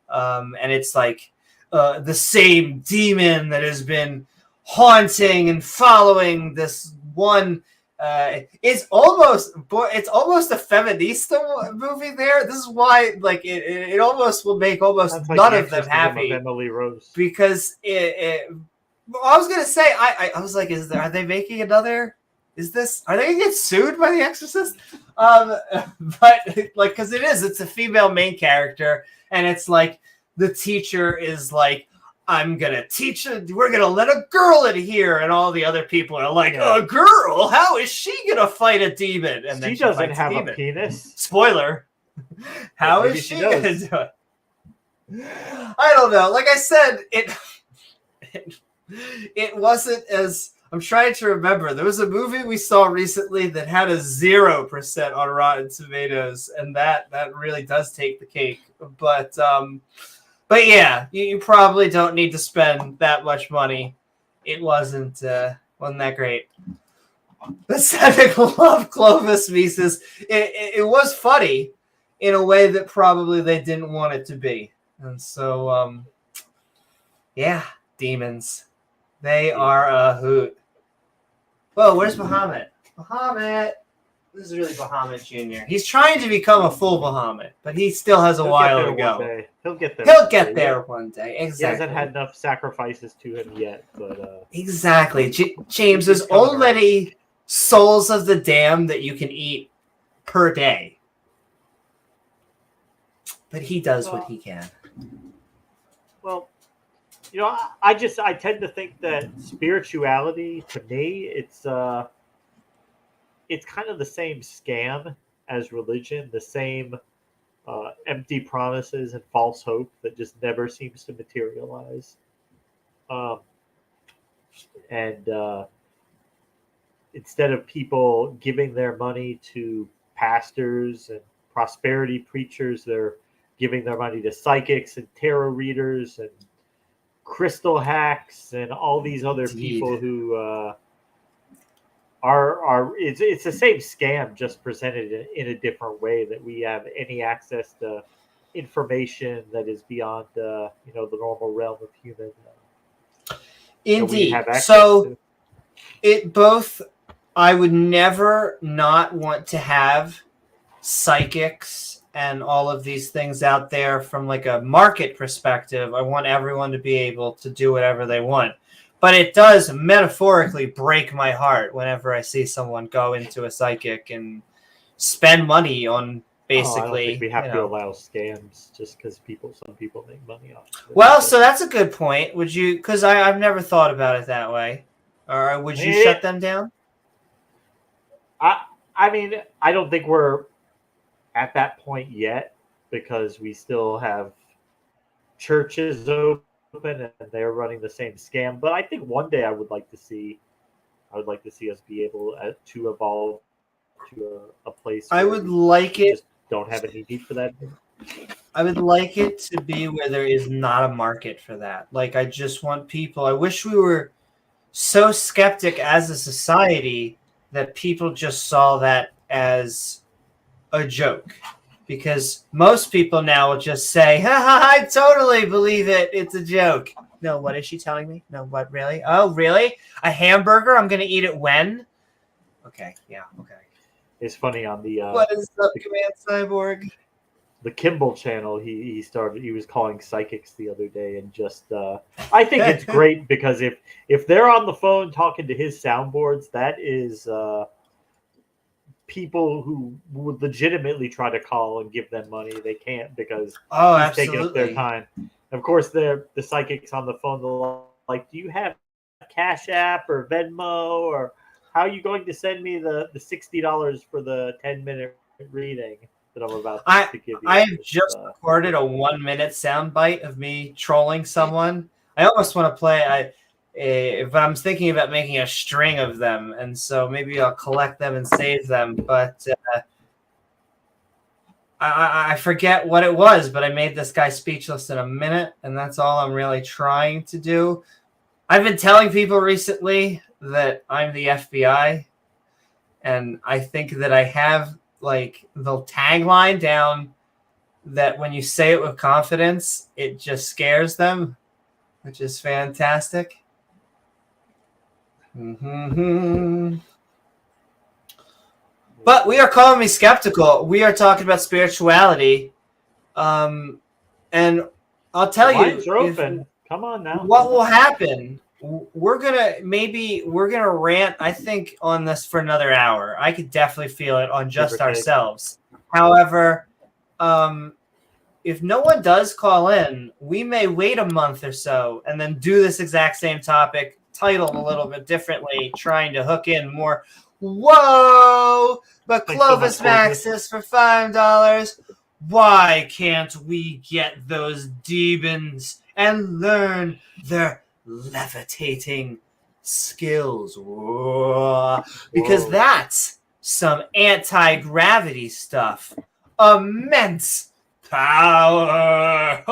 and it's like the same demon that has been haunting and following this one. It's almost a feminista movie there. This is why like it almost will make almost none of them happy, Emily Rose, because I was gonna say, I was like, are they making another? Are they gonna get sued by The Exorcist? But like, because it's a female main character, and it's like the teacher is like, I'm gonna teach her. We're gonna let a girl in here, and all the other people are like, a girl? How is she gonna fight a demon? And then she doesn't have a penis. Spoiler. How is she gonna do it? I don't know. Like I said, it wasn't as. I'm trying to remember. There was a movie we saw recently that had a 0% on Rotten Tomatoes, and that really does take the cake. But yeah, you probably don't need to spend that much money. It wasn't that great. The Setting Love Clovis Mises. It was funny in a way that probably they didn't want it to be, and so yeah, demons. They are a hoot. Whoa, where's Bahamut? Bahamut. This is really Bahamut Jr. He's trying to become a full Bahamut, but he still has a while to go. He'll get there. He'll get there one day. Exactly. He hasn't had enough sacrifices to him yet, but exactly. James, there's already souls of the damned that you can eat per day, but he does what he can. Well, you know, I tend to think that spirituality, to me, it's kind of the same scam as religion, the same empty promises and false hope that just never seems to materialize. And instead of people giving their money to pastors and prosperity preachers, they're giving their money to psychics and tarot readers and crystal hacks and all these other people who are it's the same scam, just presented in a different way, that we have any access to information that is beyond the normal realm of human. Indeed. So I would never not want to have psychics and all of these things out there from like a market perspective. I want everyone to be able to do whatever they want. But it does metaphorically break my heart whenever I see someone go into a psychic and spend money on basically. I don't think we have to allow scams just because some people make money off of it. Well, so that's a good point. Would you? Because I've never thought about it that way. Or would you shut them down? I mean, I don't think we're at that point yet, because we still have churches open and they're running the same scam. But I think one day I would like to see us be able to evolve to a place. I would like it. Just don't have any need for that. I would like it to be where there is not a market for that. Like, I just want people. I wish we were so skeptic as a society that people just saw that as a joke, because most people now will just say, I totally believe it. It's a joke. No, what is she telling me? No, what, really? Oh, really? A hamburger? I'm going to eat it when? Okay, yeah, okay. It's funny on the... what is up, Command Cyborg? the Kimball channel he started. He was calling psychics the other day, and just I think it's great because if they're on the phone talking to his soundboards, that is people who would legitimately try to call and give them money. They can't because he's taking up their time. Of course, the psychics on the phone, they're like, do you have Cash App or Venmo, or how are you going to send me the $60 for the 10-minute reading that I'm about to give you? I have just recorded a 1-minute soundbite of me trolling someone. I almost want to play. If I'm thinking about making a string of them, and so maybe I'll collect them and save them. But I forget what it was. But I made this guy speechless in a minute, and that's all I'm really trying to do. I've been telling people recently that I'm the FBI, and I think that I have like the tagline down that when you say it with confidence, it just scares them, which is fantastic. Mm-hmm. But we are calling me skeptical. We are talking about spirituality. And I'll tell you, come on now. What will happen? We're gonna rant, I think, on this for another hour. I could definitely feel it on just ourselves. However, if no one does call in, we may wait a month or so and then do this exact same topic, titled a little bit differently, trying to hook in more. Whoa! But Clovis Maxis for $5. Why can't we get those demons and learn their levitating skills? Whoa. Because that's some anti-gravity stuff. Immense power.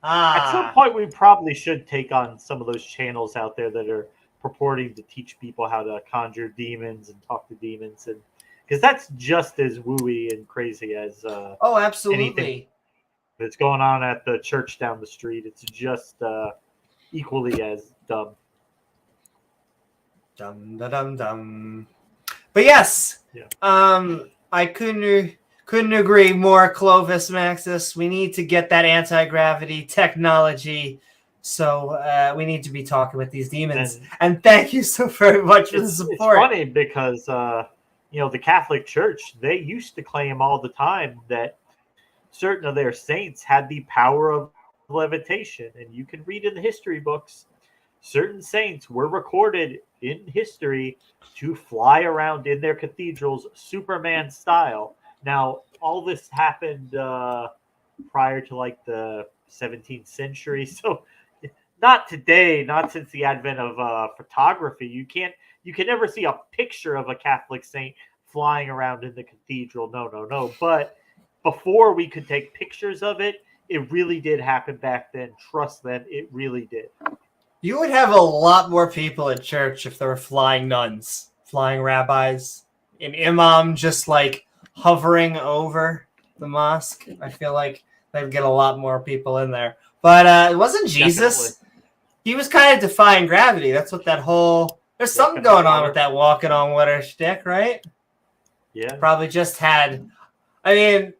At some point we probably should take on some of those channels out there that are purporting to teach people how to conjure demons and talk to demons, and because that's just as wooey and crazy as absolutely anything that's going on at the church down the street. It's just equally as dumb. Dum. But yes, I couldn't agree more, Clovis Maxis. We need to get that anti-gravity technology. So we need to be talking with these demons. And thank you so very much for the support. It's funny because, the Catholic Church, they used to claim all the time that certain of their saints had the power of levitation. And you can read in the history books, certain saints were recorded in history to fly around in their cathedrals, Superman style. Now, all this happened prior to like the 17th century. So not today, not since the advent of photography. You can never see a picture of a Catholic saint flying around in the cathedral. No. But before we could take pictures of it, it really did happen back then. Trust them, it really did. You would have a lot more people at church if there were flying nuns, flying rabbis, an imam just like hovering over the mosque. I feel like they'd get a lot more people in there. But it wasn't Jesus. Definitely. He was kind of defying gravity. That's what that whole... There's something going on with that walking on water shtick, right? Yeah. Probably just had... I mean,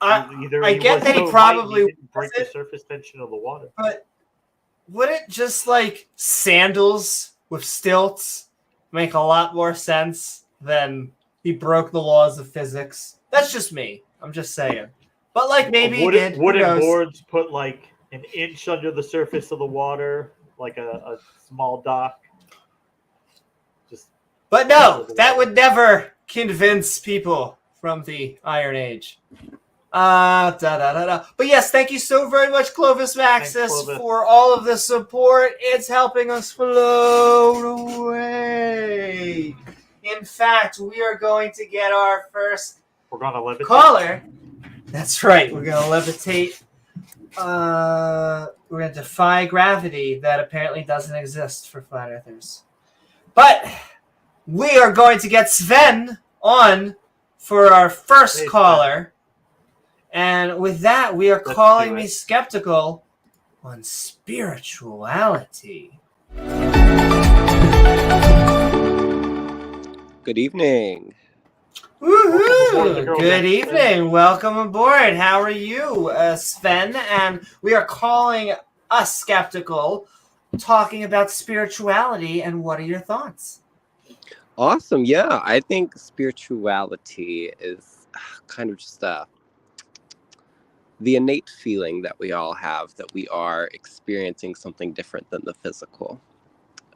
I get that he probably... didn't break the surface tension of the water. But wouldn't just like sandals with stilts make a lot more sense than he broke the laws of physics? That's just me. I'm just saying. But like maybe he did. Wooden boards put like an inch under the surface of the water, like a small dock. But no, that would never convince people from the Iron Age. But yes, thank you so very much, Clovis Maxis, for all of the support. It's helping us float away. In fact, we are going to get our first caller. That's right. We're going to levitate. We're going to defy gravity that apparently doesn't exist for flat earthers. But we are going to get Sven on for our first caller. And with that, we are calling me skeptical on spirituality. Good evening. Woohoo! Girl Good Next. evening. Welcome aboard. How are you, Sven? And we are calling Us Skeptical, talking about spirituality. And what are your thoughts? Awesome. Yeah, I think spirituality is kind of just the innate feeling that we all have that we are experiencing something different than the physical.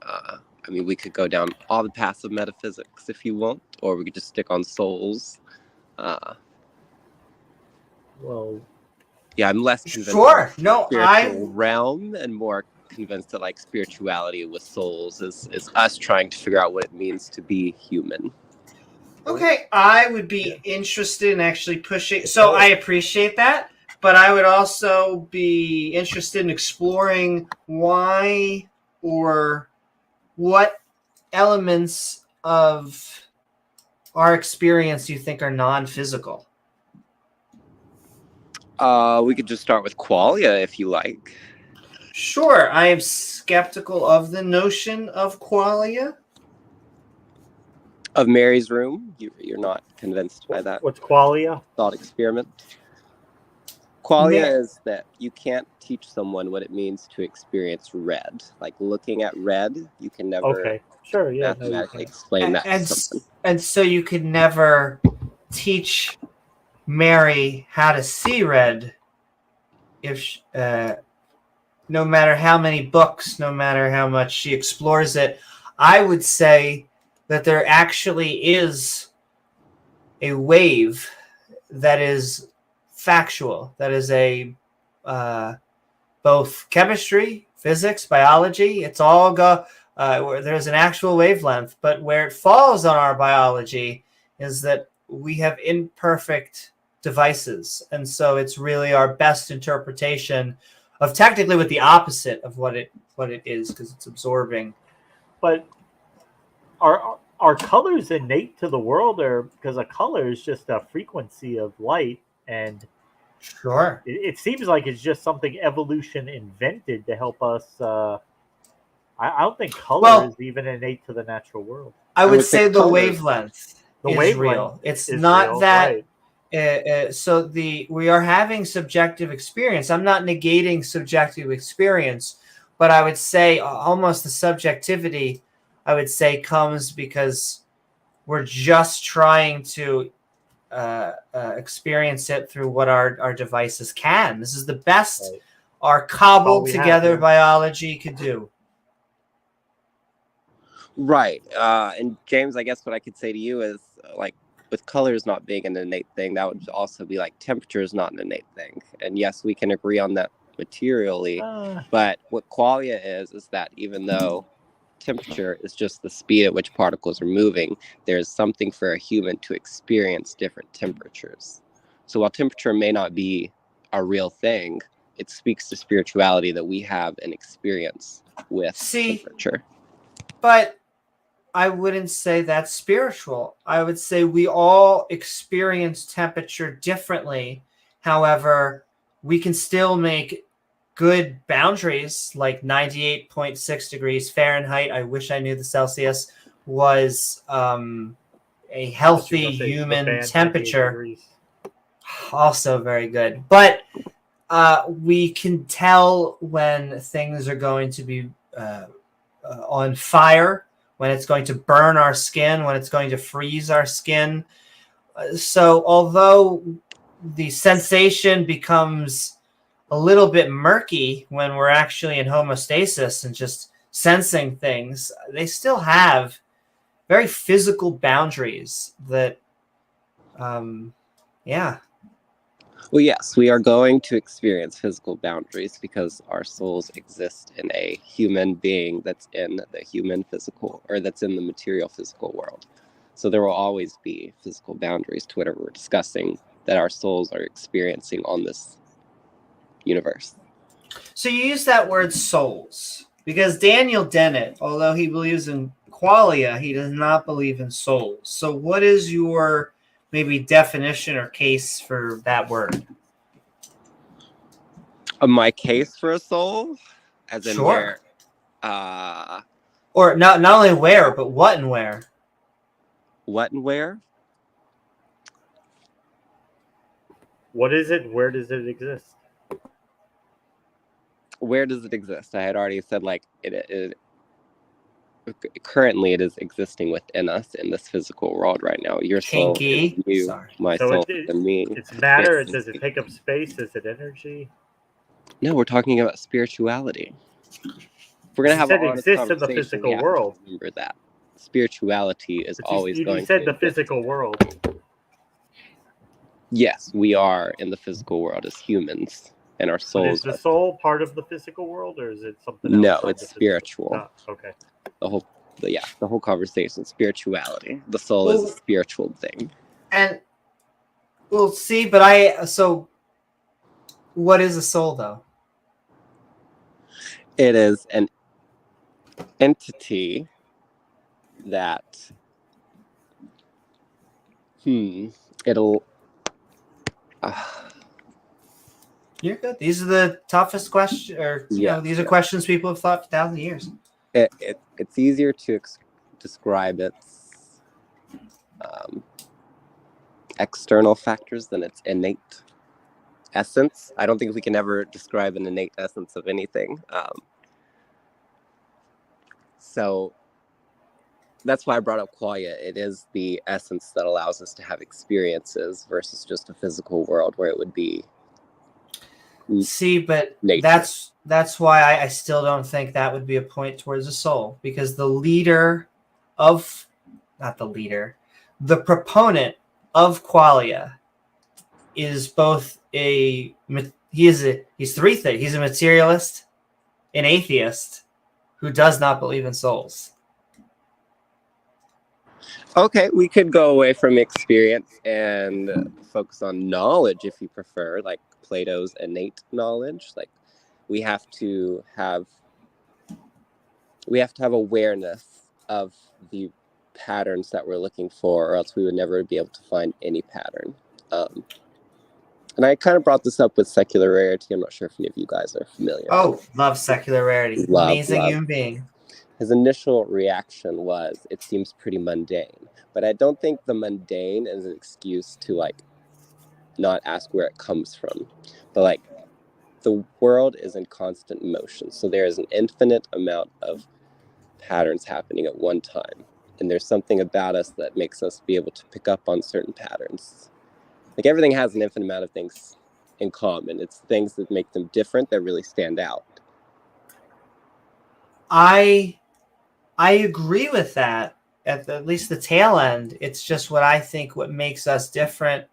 I mean, we could go down all the paths of metaphysics if you want, or we could just stick on souls. Well, Yeah, I'm less convinced Sure. of the No, spiritual realm and more convinced that like spirituality with souls is us trying to figure out what it means to be human. Okay, I would be interested in actually pushing. So I appreciate that, but I would also be interested in exploring why or what elements of our experience you think are non-physical. We could just start with qualia if you like. Sure, I am skeptical of the notion of qualia. Of Mary's room, you're not convinced by that what's qualia? thought experiment? Qualia is that you can't teach someone what it means to experience red. Like looking at red, you can never mathematically explain that to someone. And so you could never teach Mary how to see red if no matter how many books, no matter how much she explores it. I would say that there actually is a wave that is factual, that is a both chemistry, physics, biology. It's all there's an actual wavelength, but where it falls on our biology is that we have imperfect devices, and so it's really our best interpretation of technically what the opposite of what it is, because it's absorbing. But are colors innate to the world, or because a color is just a frequency of light, and sure, it seems like it's just something evolution invented to help us. I don't think color is even innate to the natural world. I would say the wavelength is real. It's not real, that. Right. We are having subjective experience. I'm not negating subjective experience, but I would say almost the subjectivity, I would say, comes because we're just trying to experience it through what our devices can. This is the best our cobbled together biology could do. Right. And James, I guess what I could say to you is like, with colors not being an innate thing, that would also be like temperature is not an innate thing. And yes, we can agree on that materially. But what qualia is that even though temperature is just the speed at which particles are moving, there's something for a human to experience different temperatures. So while temperature may not be a real thing, it speaks to spirituality that we have an experience with temperature. But I wouldn't say that's spiritual. I would say we all experience temperature differently. However, we can still make good boundaries, like 98.6 degrees Fahrenheit. I wish I knew the Celsius was a healthy human temperature. Also very good. But we can tell when things are going to be on fire, when it's going to burn our skin, when it's going to freeze our skin. So although the sensation becomes a little bit murky when we're actually in homeostasis and just sensing things, they still have very physical boundaries that, Well, yes, we are going to experience physical boundaries because our souls exist in a human being that's in the human physical, or that's in the material physical world. So there will always be physical boundaries to whatever we're discussing that our souls are experiencing on this universe. So you use that word souls because Daniel Dennett, although he believes in qualia, he does not believe in souls. So what is your maybe definition or case for that word? My case for a soul, as in where, or not only where, but what and where. What and where? What is it? Where does it exist? Where does it exist? I had already said like it currently it is existing within us in this physical world right now. Your soul Kinky. is you, Sorry. my So soul is me. it's matter. It's- Does it take up space? Is it energy? No, we're talking about spirituality. If we're gonna You have said an it honest exists in the conversation, we physical have world. to remember that spirituality is But always you going said to the exist. physical world. Yes, we are in the physical world as humans, and our But is souls the are. soul part of the physical world, or is it something No, outside it's the physical? spiritual. No. Okay. The whole conversation, spirituality. The soul is a Well, spiritual thing. And we'll see, so what is a soul though? It is an entity that it'll You're good. These are the toughest questions, or these are questions people have thought for 1,000 years. it's easier to describe its external factors than its innate essence. I don't think we can ever describe an innate essence of anything. So that's why I brought up qualia. It is the essence that allows us to have experiences versus just a physical world where it would be. See, but nature. that's why I still don't think that would be a point towards a soul, because the proponent of qualia is both he's three things. He's a materialist, an atheist who does not believe in souls. Okay, we could go away from experience and focus on knowledge if you prefer, like Plato's innate knowledge. Like we have to have awareness of the patterns that we're looking for, or else we would never be able to find any pattern. And I kind of brought this up with secular rarity. I'm not sure if any of you guys are familiar. Oh, love secular rarity. Amazing human being. His initial reaction was, it seems pretty mundane. But I don't think the mundane is an excuse to like not ask where it comes from. But like the world is in constant motion. So there is an infinite amount of patterns happening at one time. And there's something about us that makes us be able to pick up on certain patterns. Like everything has an infinite amount of things in common. It's things that make them different that really stand out. I agree with that at least the tail end. It's just what makes us different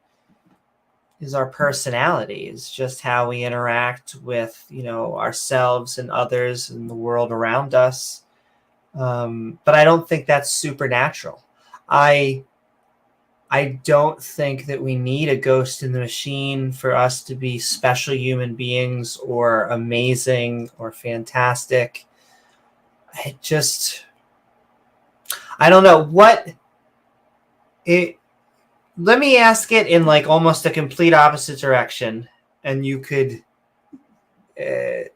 is our personality. It's just how we interact with, ourselves and others and the world around us. But I don't think that's supernatural. I don't think that we need a ghost in the machine for us to be special human beings or amazing or fantastic. I don't know let me ask it in like almost a complete opposite direction. And you could, if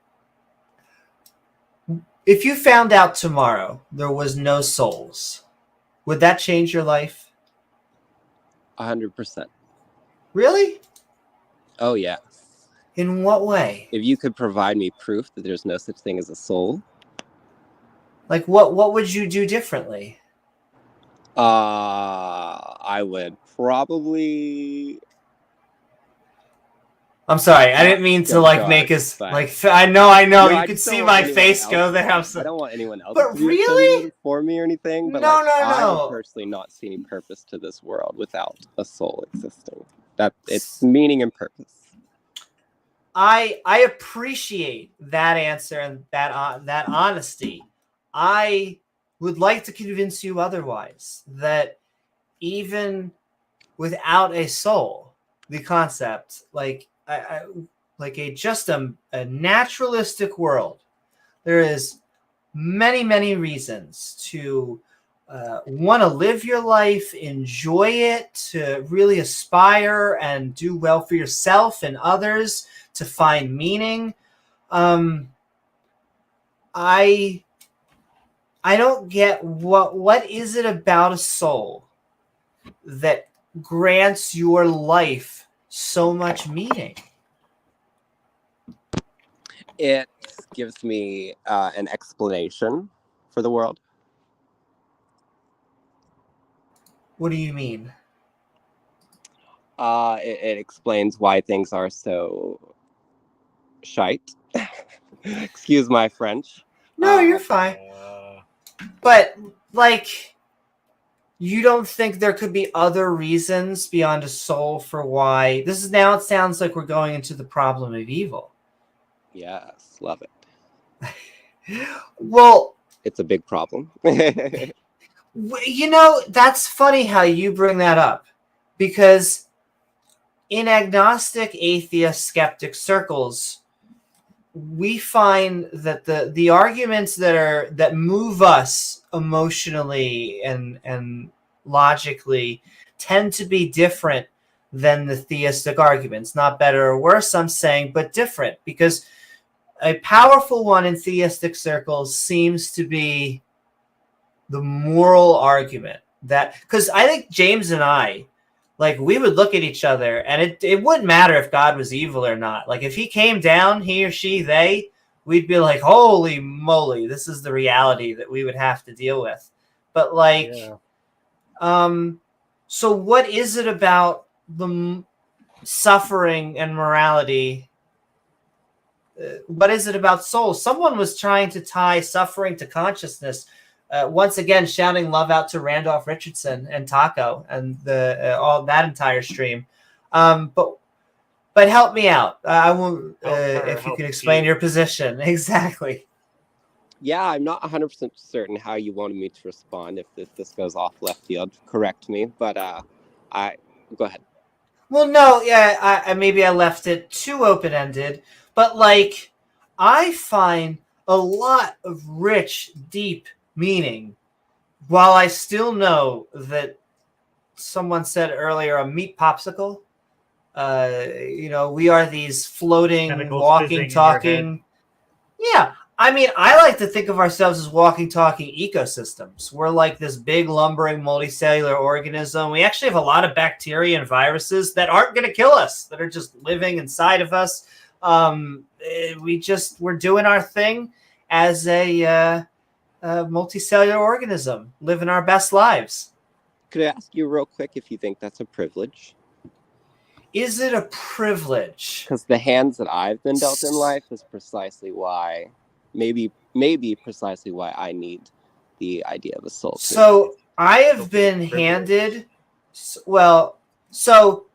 you found out tomorrow there was no souls, would that change your life? 100%. Really? Oh, yeah. In what way? If you could provide me proof that there's no such thing as a soul. Like what would you do differently? I would probably. I'm sorry, I didn't mean to make us like. I know. No, you could see my face go there. I don't want anyone else but to be really for me or anything. But no. I would personally not see any purpose to this world without a soul existing. That it's meaning and purpose. I appreciate that answer and that honesty. I would like to convince you otherwise, that even without a soul, the concept like a naturalistic world, there is many reasons to want to live your life, enjoy it, to really aspire and do well for yourself and others, to find meaning. I don't get what is it about a soul that grants your life so much meaning? It gives me an explanation for the world. What do you mean? It explains why things are so shite. Excuse my French. No, you're fine. But, like, you don't think there could be other reasons beyond a soul for why... This is now, it sounds like we're going into the problem of evil. Yes, love it. Well... It's a big problem. You know, that's funny how you bring that up. Because in agnostic, atheist, skeptic circles, we find that the arguments that move us emotionally and logically tend to be different than the theistic arguments. Not better or worse, I'm saying, but different. Because a powerful one in theistic circles seems to be the moral argument. That, because I think James and I, like, we would look at each other, and it wouldn't matter if God was evil or not. Like, if he came down, he or she, they, we'd be like, holy moly, this is the reality that we would have to deal with. But, like, so what is it about the suffering and morality? What is it about souls? Someone was trying to tie suffering to consciousness. Once again, shouting love out to Randolph Richardson and Taco and the all that entire stream. But help me out. I won't if you can explain your position exactly. Yeah, I'm not 100% certain how you wanted me to respond. If this goes off left field, correct me. But I go ahead. Well, no, yeah, I maybe I left it too open-ended, but like I find a lot of rich, deep meaning, while I still know that someone said earlier a meat popsicle. You know, we are these floating, Chemicals walking, talking. Yeah, I mean, I like to think of ourselves as walking, talking ecosystems. We're like this big, lumbering, multicellular organism. We actually have a lot of bacteria and viruses that aren't going to kill us, that are just living inside of us. We're doing our thing as a multicellular organism, living our best lives. Could I ask you real quick if you think that's a privilege? Is it a privilege? Because the hands that I've been dealt in life is precisely why, maybe precisely why I need the idea of a soul. So I have been handed, well, so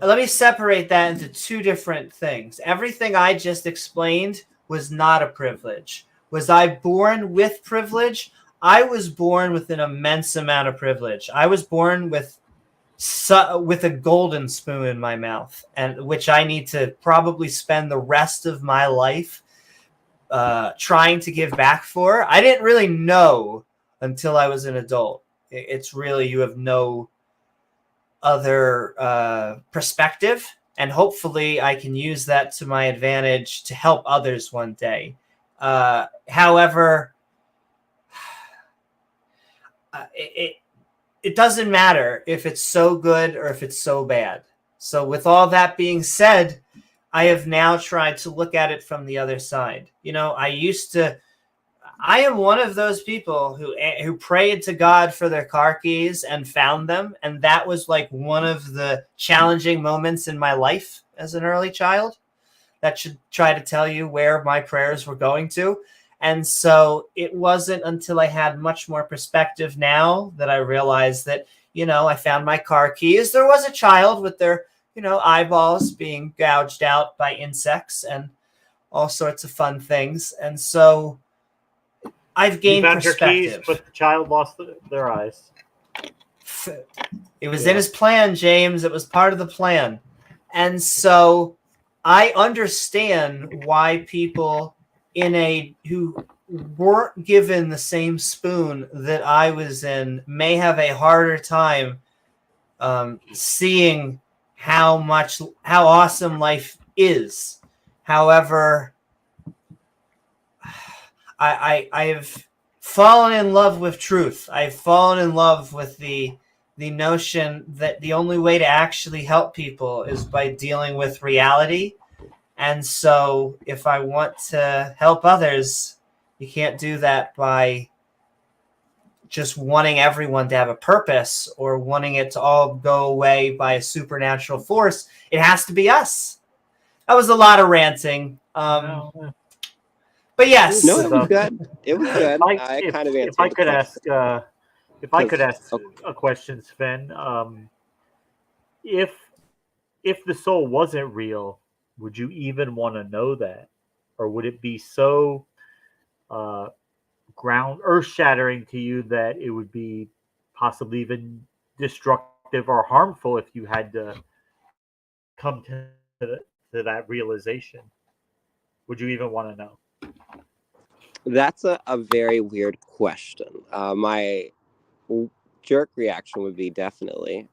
let me separate that into two different things. Everything I just explained was not a privilege. Was I born with privilege? I was born with an immense amount of privilege. I was born with a golden spoon in my mouth, and which I need to probably spend the rest of my life trying to give back for. I didn't really know until I was an adult. It's really, you have no other perspective, and hopefully I can use that to my advantage to help others one day. However, it doesn't matter if it's so good or if it's so bad. So with all that being said, I have now tried to look at it from the other side. You know, I am one of those people who prayed to God for their car keys and found them. And that was like one of the challenging moments in my life as an early child. That should try to tell you where my prayers were going to. And so it wasn't until I had much more perspective now that I realized that, you know, I found my car keys. There was a child with their, you know, eyeballs being gouged out by insects and all sorts of fun things. And so I've gained perspective. Your keys, but the child lost their eyes. It was in his plan, James. It was part of the plan. And so I understand why people who weren't given the same spoon that I was in may have a harder time seeing how awesome life is. However, I have fallen in love with truth. I've fallen in love with the the notion that the only way to actually help people is by dealing with reality. And so if I want to help others, you can't do that by just wanting everyone to have a purpose or wanting it to all go away by a supernatural force. It has to be us. That was a lot of ranting. But yes. No, it was good. It was good. If I could ask a question, Sven, if the soul wasn't real, would you even want to know that, or would it be so earth-shattering to you that it would be possibly even destructive or harmful if you had to come to that realization? Would you even want to know? That's a very weird question. My jerk reaction would be definitely,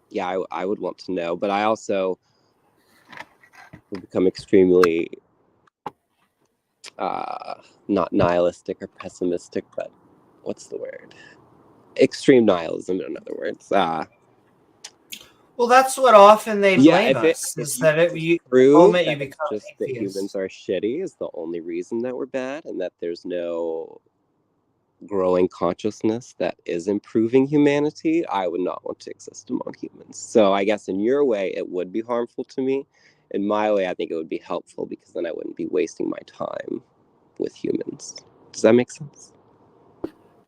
yeah, I would want to know, but I also would become extremely not nihilistic or pessimistic, but what's the word? Extreme nihilism, in other words. Well, that's what often they blame us, if is that the prove moment that you become just that humans are shitty is the only reason that we're bad, and that there's no growing consciousness that is improving humanity, I would not want to exist among humans. So I guess in your way, it would be harmful to me. In my way, I think it would be helpful, because then I wouldn't be wasting my time with humans. Does that make sense?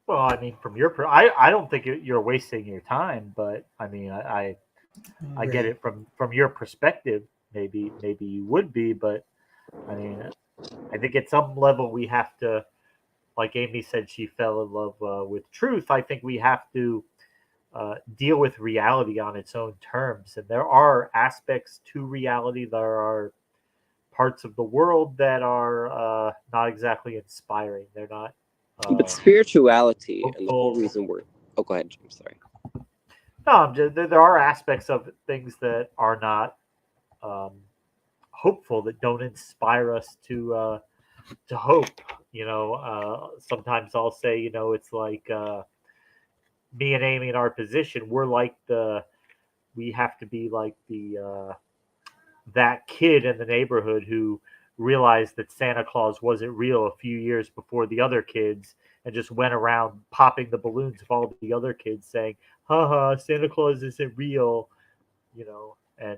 Well, I mean, from your I don't think you're wasting your time, but I mean, I get it from your perspective. Maybe you would be, but I mean, I think at some level we have to, like Amy said, she fell in love with truth. I think we have to deal with reality on its own terms, and there are aspects to reality. There are parts of the world that are not exactly inspiring. They're not. But spirituality and the whole reason we're. Oh, go ahead, James. Sorry. No, there are aspects of things that are not hopeful, that don't inspire us to hope. Sometimes I'll say, it's like me and Amy in our position. We have to be like that kid in the neighborhood who realized that Santa Claus wasn't real a few years before the other kids, and just went around popping the balloons of all the other kids, saying, haha, Santa Claus isn't real, and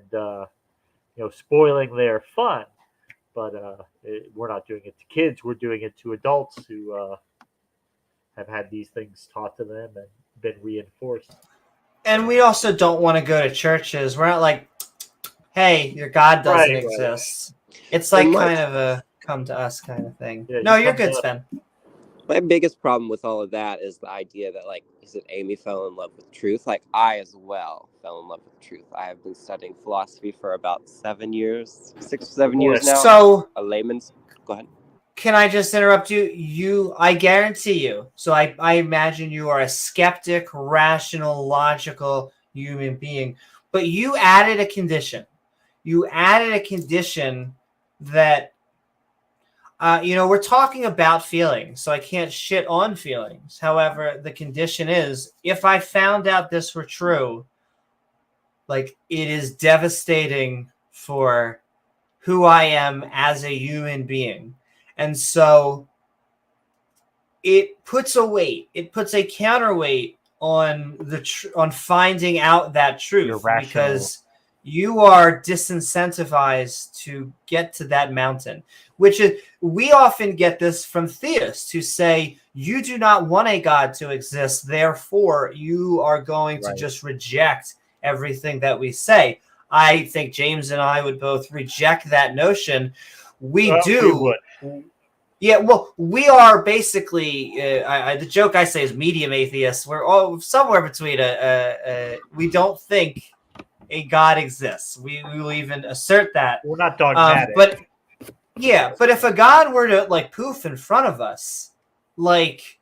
spoiling their fun. But we're not doing it to kids. We're doing it to adults who have had these things taught to them and been reinforced. And we also don't want to go to churches. We're not like, hey, your God doesn't exist. Right. It's like kind of a come to us kind of thing. Yeah, no, you're good, Sven. My biggest problem with all of that is the idea that, like, you said, Amy fell in love with truth. Like, I as well fell in love with truth. I have been studying philosophy for about 7 years, 6 or 7 years now. So, a layman's. Go ahead. Can I just interrupt you? I guarantee you. So I imagine you are a skeptic, rational, logical human being. But you added a condition. You added a condition that, we're talking about feelings, so I can't shit on feelings. However, the condition is, if I found out this were true, like, it is devastating for who I am as a human being. And so it puts a counterweight on on finding out that truth, because you are disincentivized to get to that mountain, which is, we often get this from theists who say, you do not want a God to exist, therefore you are going to just reject everything that we say. I think James and I would both reject that notion. We do. Yeah, well, we are basically, the joke I say is medium atheists. We're all somewhere between we don't think a God exists. We will even assert that. We're not dogmatic. But if a God were to, like, poof in front of us, like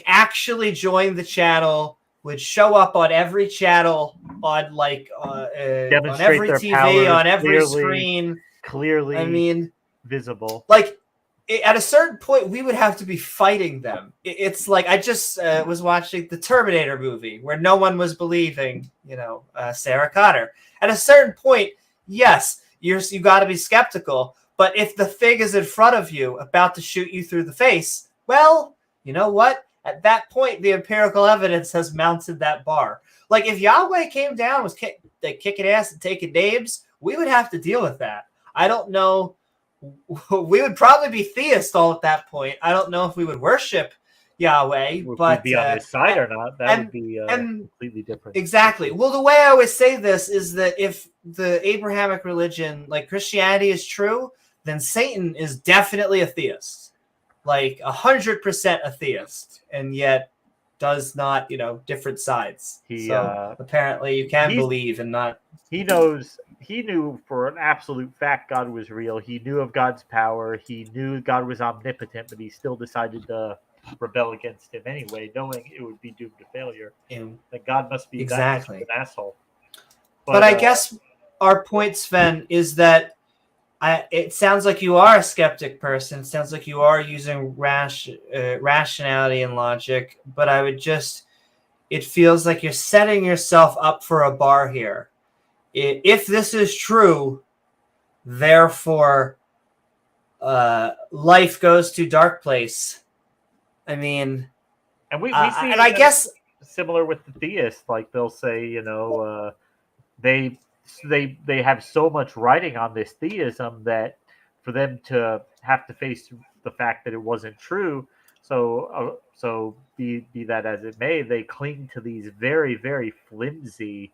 actually join the channel, would show up on every channel, on on every TV, on every screen, clearly, I mean, visible. Like, at a certain point, we would have to be fighting them. It's like I just was watching the Terminator movie where no one was believing, Sarah Connor. At a certain point, yes, you got to be skeptical. But if the Fig is in front of you, about to shoot you through the face, well, you know what? At that point, the empirical evidence has mounted that bar. Like if Yahweh came down, was kicking ass and taking names, we would have to deal with that. I don't know. We would probably be theists all at that point. I don't know if we would worship Yahweh, but be on his side or not. That would be completely different. Exactly. Well, the way I always say this is that if the Abrahamic religion, like Christianity, is true, then Satan is definitely a theist, like 100% a theist, and yet does not, different sides. So apparently you can believe and not. He knew for an absolute fact God was real. He knew of God's power. He knew God was omnipotent, but he still decided to rebel against him anyway, knowing it would be doomed to failure. That God must be exactly an asshole. But I guess our point, Sven, is that it sounds like you are a skeptic person. It sounds like you are using rationality and logic. But it feels like you're setting yourself up for a bar here. If this is true, therefore, life goes to dark place. I mean, and we see, and I guess similar with the theists, like they'll say, they have so much writing on this theism that for them to have to face the fact that it wasn't true. So be that as it may, they cling to these very, very flimsy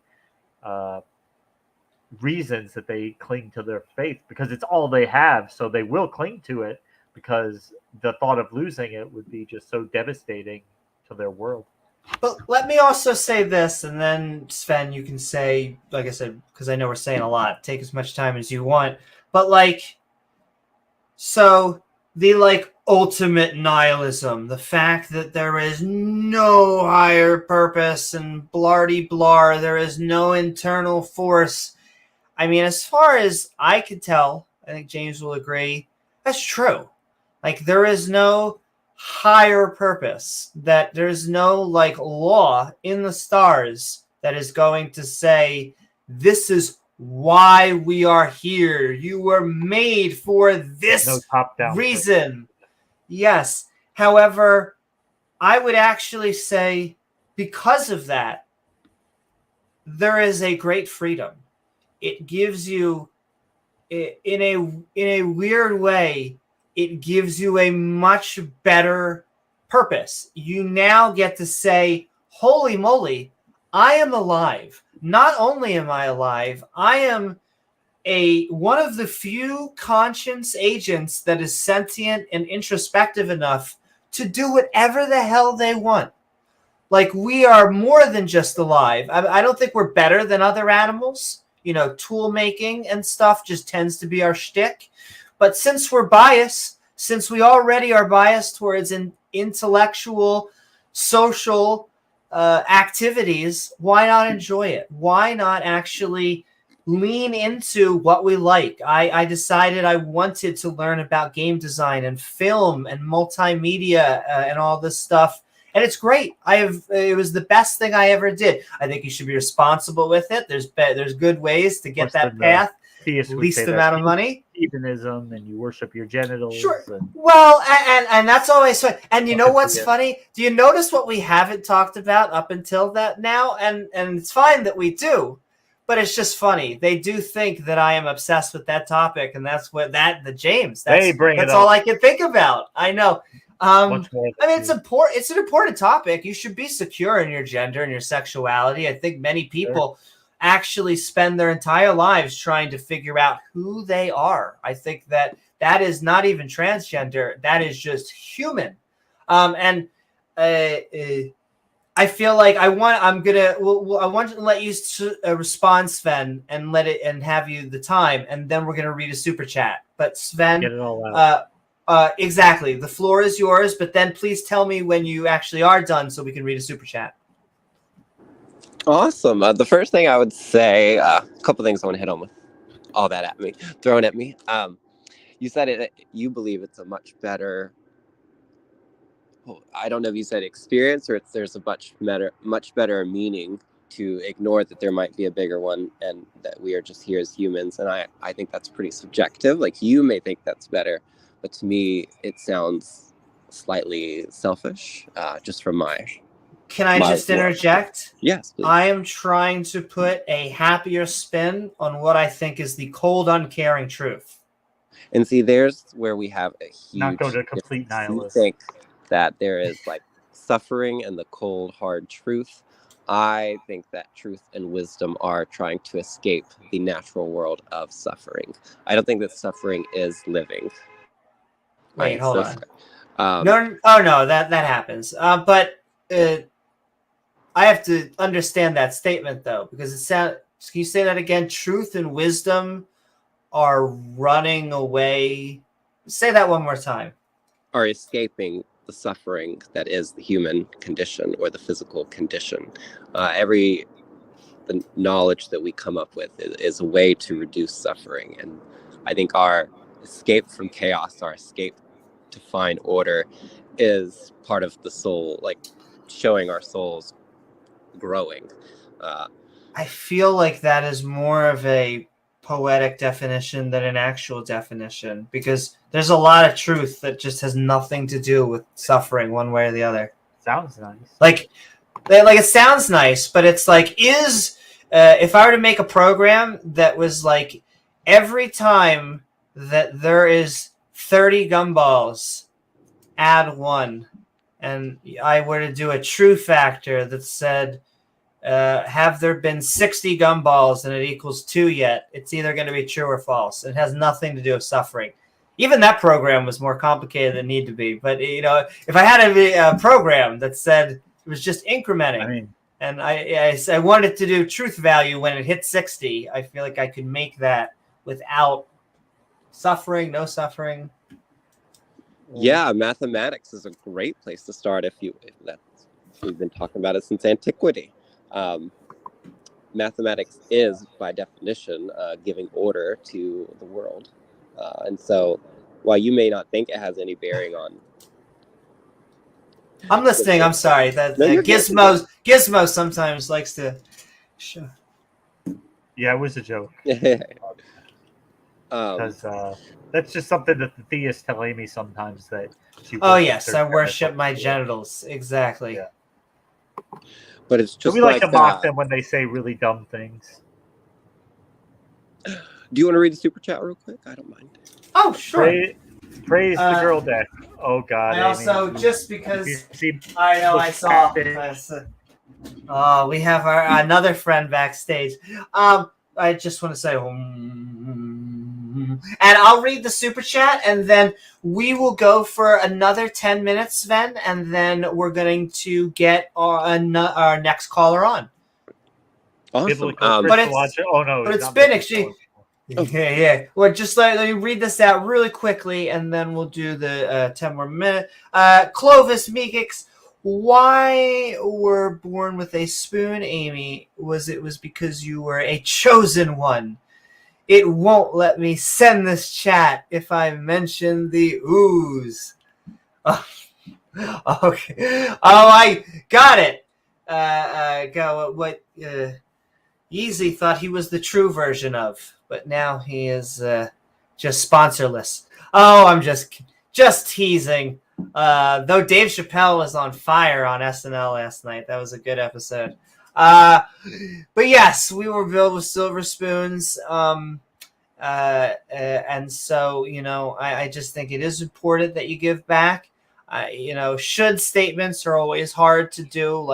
reasons that they cling to their faith because it's all they have. So they will cling to it because the thought of losing it would be just so devastating to their world. But let me also say this, and then Sven, you can say, like I said, because I know we're saying a lot, take as much time as you want. But so the ultimate nihilism, the fact that there is no higher purpose and blardy-blar, there is no internal force. I mean, as far as I could tell, I think James will agree, that's true. There is no higher purpose, that there's no law in the stars that is going to say, this is why we are here. You were made for this reason. Yes. However, I would actually say because of that, there is a great freedom. It gives you, in a weird way, it gives you a much better purpose. You now get to say, holy moly, I am alive. Not only am I alive, I am one of the few conscience agents that is sentient and introspective enough to do whatever the hell they want. We are more than just alive. I don't think we're better than other animals. Tool making and stuff just tends to be our shtick. But since we're biased, since we already are biased towards intellectual, social activities, why not enjoy it? Why not actually lean into what we like? I decided I wanted to learn about game design and film and multimedia and all this stuff. And it's great. It was the best thing I ever did. I think you should be responsible with it. There's good ways to get that path. Least amount of money. Heathenism, and you worship your genitals. Sure. Well, and that's always fun. And you know what's funny? Do you notice what we haven't talked about up until that now? And it's fine that we do, but it's just funny. They do think that I am obsessed with that topic, and that's what James. That's all I can think about. I know. I mean, it's important. It's an important topic. You should be secure in your gender and your sexuality. I think many people actually spend their entire lives trying to figure out who they are. I think that is not even transgender. That is just human. I feel like I want to let you respond, Sven, and have you the time, and then we're gonna read a super chat. But Sven, get it all out. Exactly. The floor is yours, but then please tell me when you actually are done so we can read a super chat. Awesome. The first thing I would say, a couple things I want to hit on with all that thrown at me. you said it. You believe it's a much better. Oh, I don't know if you said experience or there's a much better meaning to ignore that there might be a bigger one and that we are just here as humans. And I think that's pretty subjective. Like you may think that's better, but to me it sounds slightly selfish. Just from my. Can I just interject? Yes, please. I am trying to put a happier spin on what I think is the cold, uncaring truth. And see, there's where we have a huge. Not go to complete difference. You nihilism. think that there is like suffering and the cold, hard truth. I think that truth and wisdom are trying to escape the natural world of suffering. I don't think that suffering is living. Wait, hold on. No, that happens. But I have to understand that statement though, because it sounds. Can you say that again? Truth and wisdom are running away. Say that one more time. Are escaping the suffering that is the human condition or the physical condition. The knowledge that we come up with is a way to reduce suffering. And I think our escape from chaos, our escape to find order is part of the soul, like showing our souls growing. I feel like that is more of a poetic definition than an actual definition, because there's a lot of truth that just has nothing to do with suffering one way or the other. Sounds nice. Like it sounds nice, but it's like, if I were to make a program that was like every time that there is 30 gumballs, add 1, and I were to do a true factor that said, have there been 60 gumballs and it equals 2 yet, it's either going to be true or false. It has nothing to do with suffering. Even that program was more complicated than it needed to be. But, if I had a program that said it was just incrementing, and I wanted to do truth value when it hit 60, I feel like I could make that without suffering, no suffering. Yeah, mathematics is a great place to start if we've been talking about it since antiquity. Mathematics is, by definition, giving order to the world. And so, while you may not think it has any bearing on... I'm listening, I'm sorry. Gizmo sometimes likes to... Sure. Yeah, it was a joke. Because that's just something that the theists telling me sometimes that... Oh, yes, I worship my genitals. Exactly. Yeah. But it's just so we like to mock them when they say really dumb things. Do you want to read the super chat real quick? I don't mind. Oh, sure. Praise the girl deck. Oh, God. I also, just because I know I saw. We have another friend backstage. I just want to say, and I'll read the super chat, and then we will go for another 10 minutes, Sven, and then we're going to get our next caller on. Awesome. But it's been actually. Yeah. Well, just let me read this out really quickly, and then we'll do the 10 more minutes. Clovis Meekix, why were born with a spoon, Amy? Was because you were a chosen one? It won't let me send this chat if I mention the ooze. Oh, okay. Oh, I got it. Yeezy thought he was the true version of, but now he is just sponsorless. Oh, I'm just teasing. Though Dave Chappelle was on fire on SNL last night. That was a good episode. But yes, we were built with silver spoons. And so, I just think it is important that you give back. Should statements are always hard to do,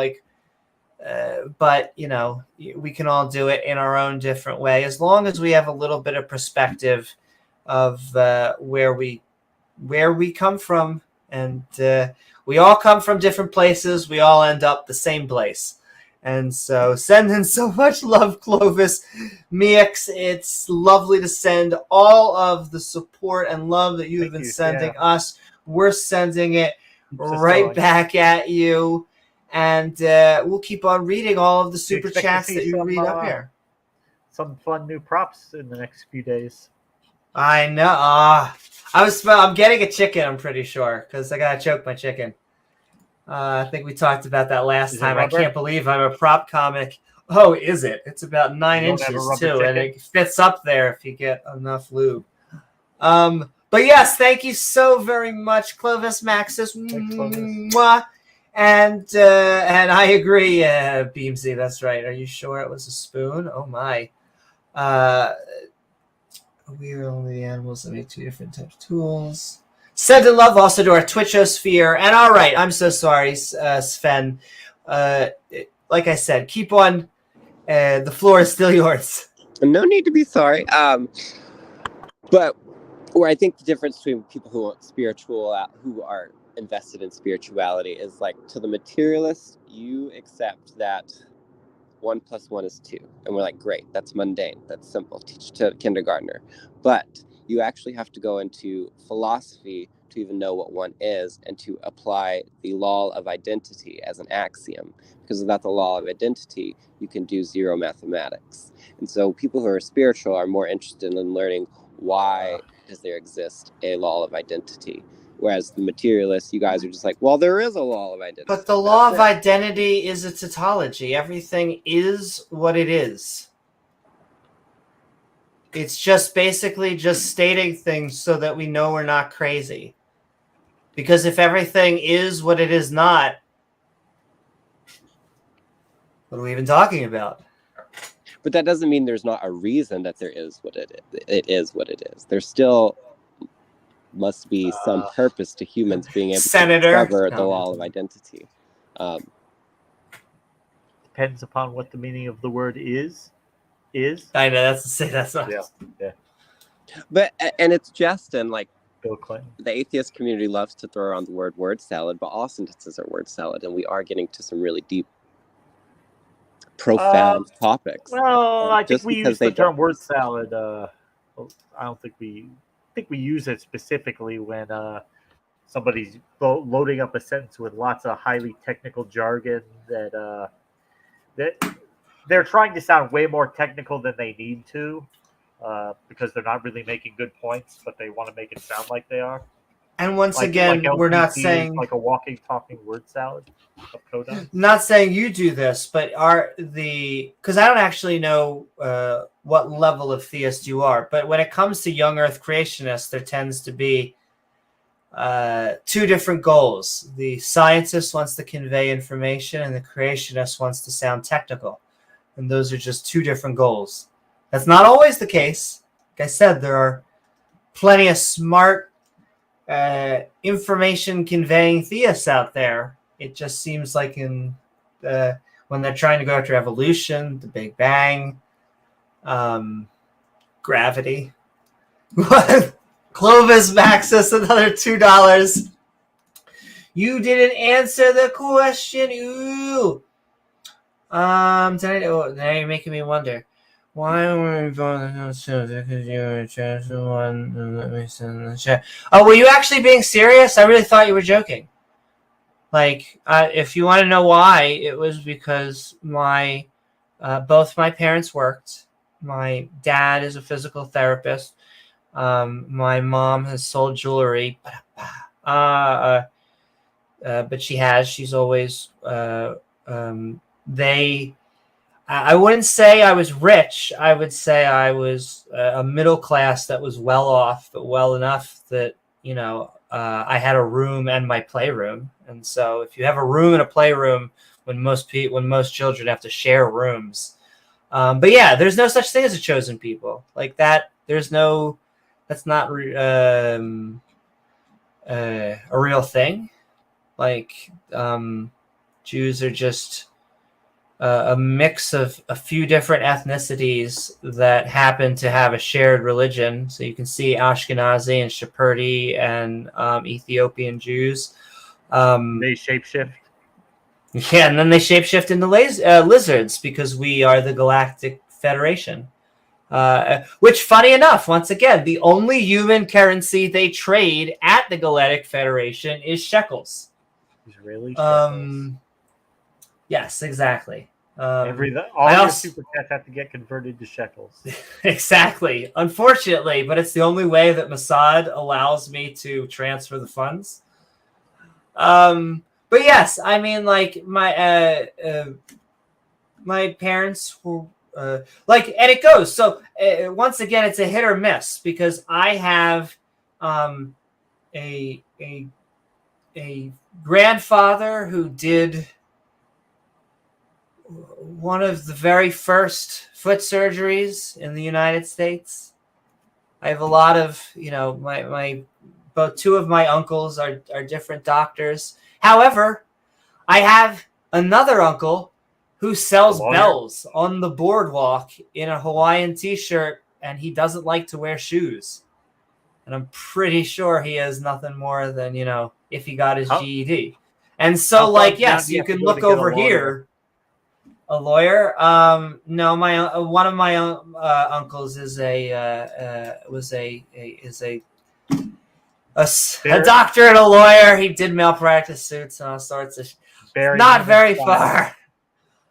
but we can all do it in our own different way, as long as we have a little bit of perspective of where we come from. And we all come from different places. We all end up the same place. And so sending so much love, Clovis. Mix, it's lovely to send all of the support and love that you've been sending us. We're sending it right back at you. And we'll keep on reading all of the super chats that you read up here. Some fun new props in the next few days. I know. I'm getting a chicken, I'm pretty sure, because I got to choke my chicken. I think we talked about that last time. I can't believe I'm a prop comic. Oh, is it? It's about 9 inches, too, and it fits up there if you get enough lube. But yes, thank you so very much, Clovis Maxis. Mwah. And I agree, Beamsy, that's right. Are you sure it was a spoon? Oh, my. We are only the animals that make 2 different types of tools. Send in love also to our Twitchosphere. And all right, I'm so sorry, Sven. Like I said, keep on. The floor is still yours. No need to be sorry. But where I think the difference between people who are invested in spirituality is like, to the materialist, you accept that 1 + 1 is 2, and we're like, great, that's mundane, that's simple, teach to kindergartner. But you actually have to go into philosophy to even know what 1 is, and to apply the law of identity as an axiom, because without the law of identity you can do zero mathematics. And so people who are spiritual are more interested in learning why does there exist a law of identity, whereas the materialists, you guys are just like, well, there is a law of identity. But the law of identity is a tautology. Everything is what it is. It's just basically just stating things so that we know we're not crazy. Because if everything is what it is not, what are we even talking about? But that doesn't mean there's not a reason that there is what it is. It is what it is. There still must be some purpose to humans being able to discover the law of identity. Depends upon what the meaning of the word is. I know, that's not. Yeah. But, and it's just in like, Bill Clinton. The atheist community loves to throw around the word salad, but all sentences are word salad, and we are getting to some really deep, profound topics. Well, I think we use the term word salad. I don't think we use it specifically when somebody's loading up a sentence with lots of highly technical jargon that they're trying to sound way more technical than they need to, because they're not really making good points, but they want to make it sound like they are. And once again, we're not saying like a walking, talking word salad of codons. Not saying you do this, but because I don't actually know what level of theist you are, but when it comes to young Earth creationists, there tends to be 2 different goals. The scientist wants to convey information, and the creationist wants to sound technical. And those are just 2 different goals. That's not always the case. Like I said, there are plenty of smart information conveying theists out there. It just seems like when they're trying to go after evolution, the Big Bang, gravity. Clovis Maxis, another $2. You didn't answer the question. Ooh. Now you're making me wonder. Why were you going to because you were just one? Let me send the chat. Oh, were you actually being serious? I really thought you were joking. Like, if you want to know why, it was because both my parents worked. My dad is a physical therapist. My mom has sold jewelry. But she's always I wouldn't say I was rich. I would say I was a middle class that was well off, but well enough that, I had a room and my playroom. And so if you have a room and a playroom, when most children have to share rooms. But yeah, there's no such thing as a chosen people like that. That's not a real thing. Like, Jews are just a mix of a few different ethnicities that happen to have a shared religion. So you can see Ashkenazi and Sephardi and Ethiopian Jews. They shapeshift. Yeah, and then they shapeshift into lizards because we are the Galactic Federation. Which, funny enough, once again, the only human currency they trade at the Galactic Federation is shekels. Israeli shekels. Yes, exactly. All I your also- super chats have to get converted to shekels. Exactly. Unfortunately, but it's the only way that Mossad allows me to transfer the funds. But yes, I mean, like my parents were like, and it goes. So once again, it's a hit or miss because I have a grandfather who did one of the very first foot surgeries in the United States. I have a lot of, my both two of my uncles are different doctors. However, I have another uncle who sells bells on the boardwalk in a Hawaiian t-shirt, and he doesn't like to wear shoes. And I'm pretty sure he is nothing more than, if he got his GED. And so, yes, you can look over here. A lawyer? No, one of my uncles is a doctor and a lawyer. He did malpractice suits and all sorts of. Not very far.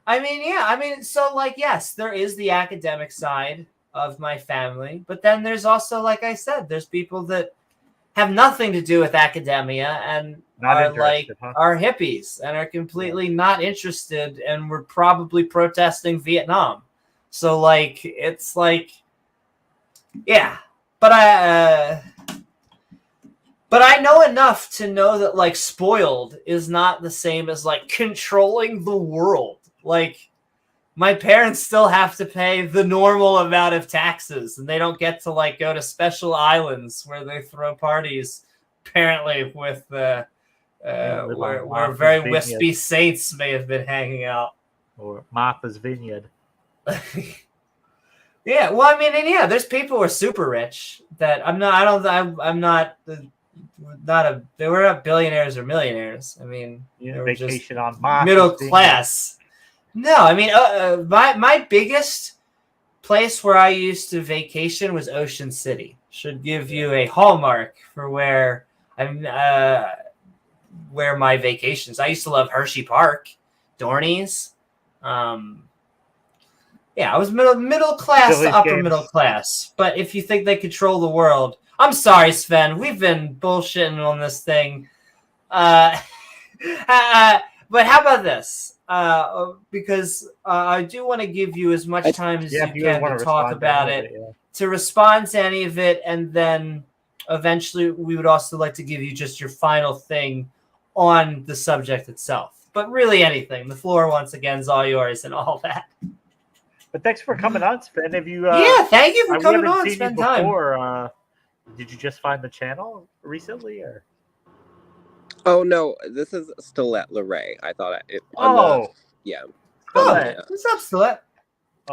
I mean, so yes, there is the academic side of my family, but then there's also, like I said, there's people that have nothing to do with academia and are hippies and are completely not interested, and were probably protesting Vietnam. So it's yeah, but I know enough to know that spoiled is not the same as controlling the world. My parents still have to pay the normal amount of taxes, and they don't get to go to special islands where they throw parties, apparently with where very wispy saints may have been hanging out, or Martha's Vineyard. Yeah, well, I mean, and yeah, there's people who are super rich that I'm not. They were not billionaires or millionaires. I mean, they were vacation just on Martha's middle Vineyard. class. No, I mean, my biggest place where I used to vacation was Ocean City. Should give you a hallmark for where my vacations. I used to love Hershey Park, Dorney's. Yeah, I was middle class to upper middle class. But if you think they control the world, I'm sorry, Sven. We've been bullshitting on this thing. But how about this? Because I do want to give you as much time as you can to talk about it, to respond to any of it, and then eventually we would also like to give you just your final thing on the subject itself. But really anything. The floor, once again, is all yours and all that. But thanks for coming on, Sven. Have you? Thank you for coming on. Spend time. Did you just find the channel recently, or? Oh no, this is Stilette Leray. I thought it. Yeah. What's up, Stilette?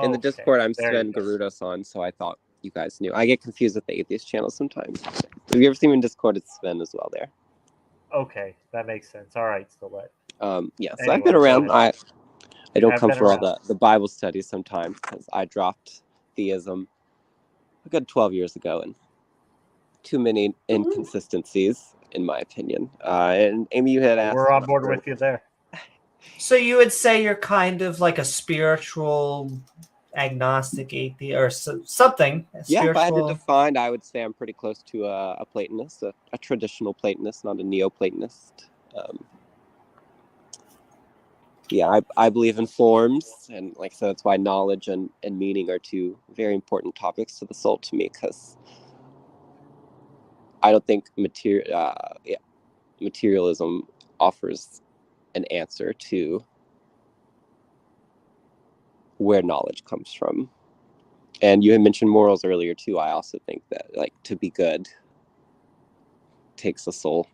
In the Discord, I'm Sven Garuda-san, so I thought you guys knew. I get confused with the Atheist channel sometimes. Have you ever seen me in Discord? It's Sven as well there. Okay, that makes sense. All right, Stilette. Yeah, so I've been around. I don't come for all the Bible studies sometimes because I dropped theism a good 12 years ago, and too many inconsistencies, in my opinion. And Amy, you had asked. We're on board with you there. So you would say you're kind of like a spiritual agnostic atheist or something? Yeah, if I had to define, I would say I'm pretty close to a Platonist, a traditional Platonist, not a Neoplatonist. Yeah, I believe in forms, and so that's why knowledge and meaning are two very important topics to the soul to me, because I don't think materialism offers an answer to where knowledge comes from. And you had mentioned morals earlier too. I also think that to be good takes the soul.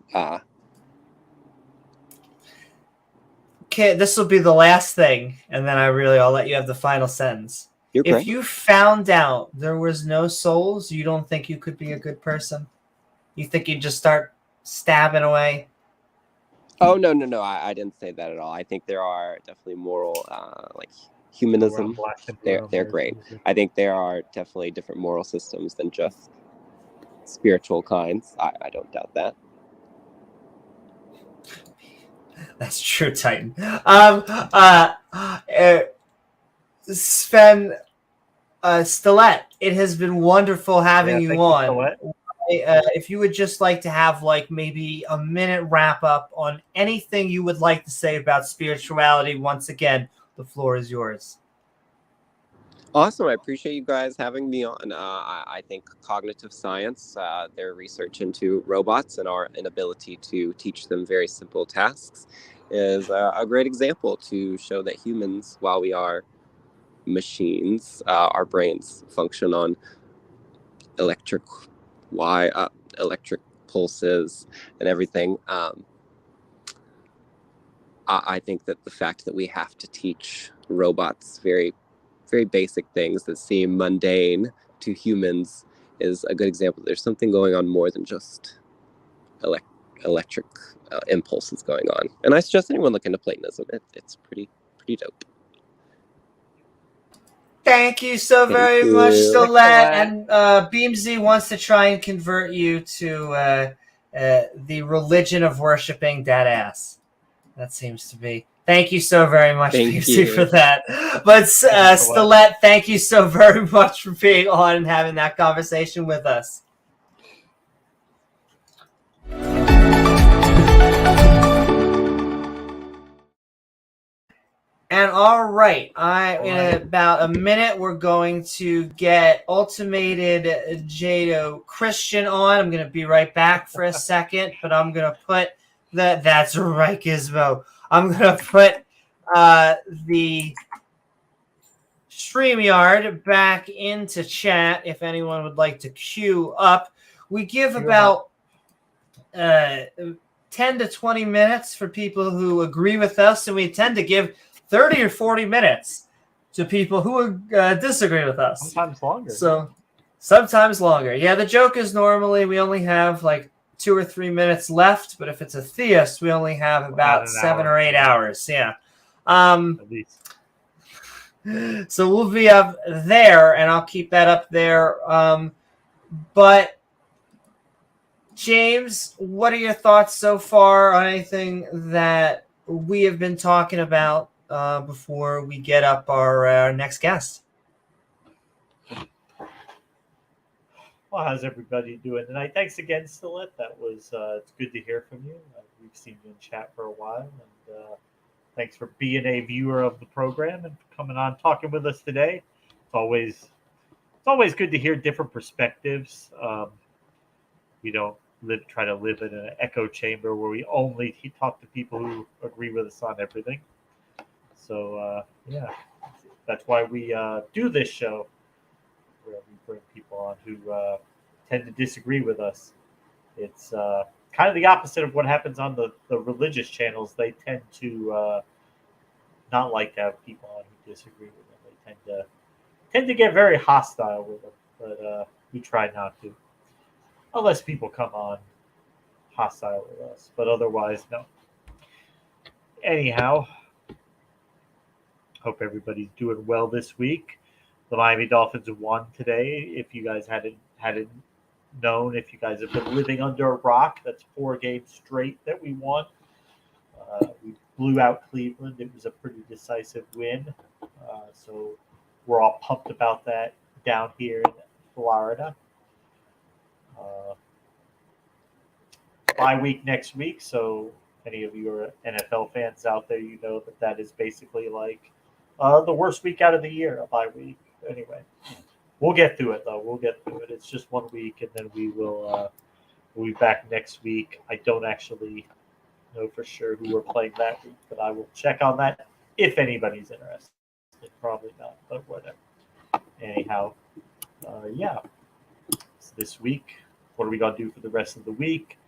Okay, this will be the last thing, and then I'll let you have the final sentence. If you found out there was no souls, you don't think you could be a good person? You think you'd just start stabbing away? Oh, no. I didn't say that at all. I think there are definitely moral, humanism. They're great. I think there are definitely different moral systems than just spiritual kinds. I don't doubt that. That's true, Titan. Sven Stilett, it has been wonderful having you thank on. Colette. If you would just like to have like maybe a minute wrap up on anything you would like to say about spirituality, once again, the floor is yours. Awesome. I appreciate you guys having me on. I think cognitive science, their research into robots and our inability to teach them very simple tasks, is a great example to show that humans, while we are machines, our brains function on electric electric pulses and everything. I think that the fact that we have to teach robots very, very basic things that seem mundane to humans is a good example. There's something going on more than just electric impulses going on. And I suggest anyone look into Platonism. It's pretty dope. Thank you so very much, Stilett. And Beamsy wants to try and convert you to the religion of worshiping that ass. That seems to be. Thank you so very much, Beamsy, for that. But Stilett, thank you so very much for being on and having that conversation with us. And all right, in about a minute, we're going to get Ultimated Jado Christian on. I'm going to be right back for a second, but I'm going to put that's right, Gizmo. I'm going to put the StreamYard back into chat if anyone would like to queue up. We give about 10 to 20 minutes for people who agree with us, and we tend to give 30 or 40 minutes to people who disagree with us. Sometimes longer. So sometimes longer. Yeah, the joke is normally we only have like 2 or 3 minutes left, but if it's a theist, we only have about 7 or 8 hours. Yeah. At least. So we'll be up there, and I'll keep that up there. But James, what are your thoughts so far on anything that we have been talking about before we get up our next guest? Well, how's everybody doing tonight? Thanks again, Stilett. That was it's good to hear from you. We've seen you in chat for a while, and thanks for being a viewer of the program and coming on talking with us today. It's always good to hear different perspectives. We don't try to live in an echo chamber where we only talk to people who agree with us on everything. So yeah, that's why we do this show, where we bring people on who tend to disagree with us. It's kind of the opposite of what happens on the religious channels. They tend to not like to have people on who disagree with them. They tend to get very hostile with them, but we try not to, unless people come on hostile with us. But otherwise, no. Anyhow, hope everybody's doing well this week. The Miami Dolphins won today. If you guys hadn't known, if you guys have been living under a rock, that's 4 games straight that we won. We blew out Cleveland. It was a pretty decisive win. So we're all pumped about that down here in Florida. Bye week next week. So any of you are NFL fans out there, you know that is basically like the worst week out of the year, a bye week. Anyway, we'll get through it, though. We'll get through it. It's just 1 week, and then we'll be back next week. I don't actually know for sure who we're playing that week, but I will check on that if anybody's interested. Probably not, but whatever. Anyhow, yeah. So this week, what are we going to do for the rest of the week?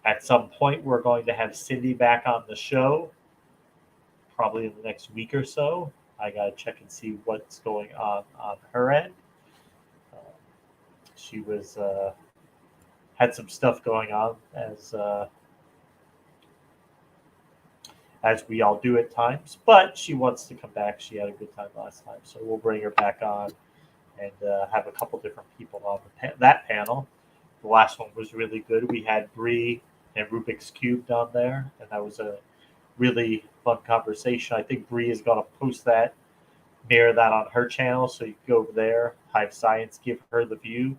At some point, we're going to have Cindy back on the show, probably in the next week or so. I got to check and see what's going on her end. She was had some stuff going on as we all do at times, but she wants to come back. She had a good time last time, so we'll bring her back on and have a couple different people on that panel. The last one was really good. We had Bree and Rubik's Cube on there, and that was a really fun conversation. I think Bree is going to post that, mirror that on her channel, so you can go over there. Hive Science, give her the view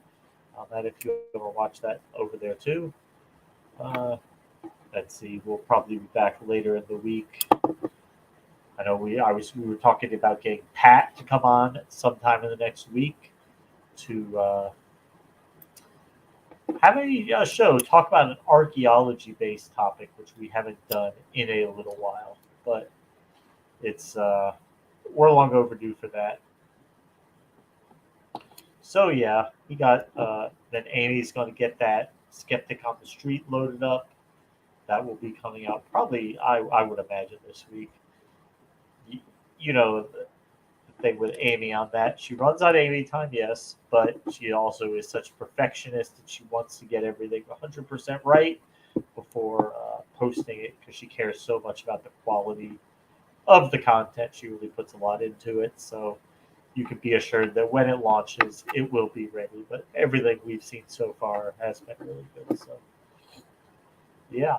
on that if you want to watch that over there too. Let's see. We'll probably be back later in the week. I know we were talking about getting Pat to come on sometime in the next week to have a show, talk about an archaeology-based topic, which we haven't done in a little while. But it's we're long overdue for that. So yeah, we got then Amy's going to get that Skeptic on the Street loaded up. That will be coming out probably, I would imagine, this week. You know, the thing with Amy on that, she runs on Amy time, yes, but she also is such a perfectionist that she wants to get everything 100% right before posting it, because she cares so much about the quality of the content. She really puts a lot into it, so you can be assured that when it launches, it will be ready. But everything we've seen so far has been really good. So, yeah.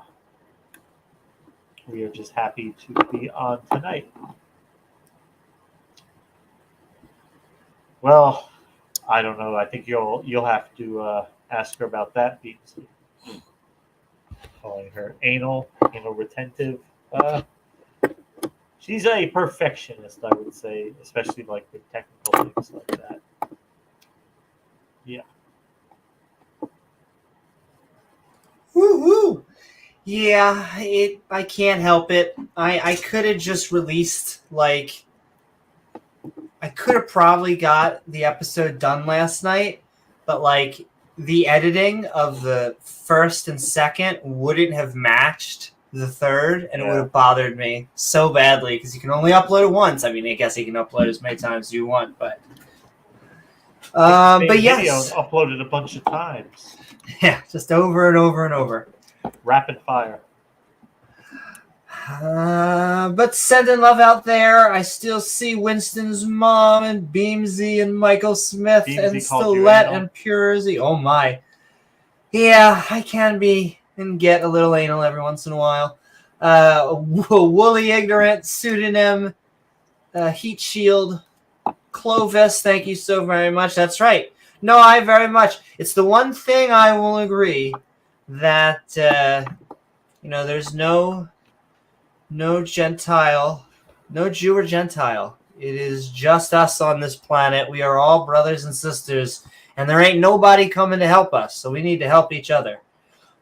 We are just happy to be on tonight. Well, I don't know. I think you'll have to ask her about that, Beasley. Calling her anal retentive. She's a perfectionist, I would say, especially like with technical things like that. Yeah. Woo-hoo! Yeah, I can't help it. I could have just released, like, I could have probably got the episode done last night, but, like, the editing of the first and second wouldn't have matched the third, and it would have bothered me so badly, because you can only upload it once. I mean, I guess you can upload as many times as you want, but... but yes. Video uploaded a bunch of times. Yeah, just over and over and over. Rapid fire. But sending love out there. I still see Winston's mom and Beamsy and Michael Smith and Stilette and Purzy. Oh my. Yeah, I can be and get a little anal every once in a while. Woolly Ignorant, Pseudonym, Heat Shield, Clovis, thank you so very much. That's right. No, I very much. It's the one thing I will agree that, there's no Gentile, no Jew or Gentile. It is just us on this planet. We are all brothers and sisters, and there ain't nobody coming to help us, so we need to help each other.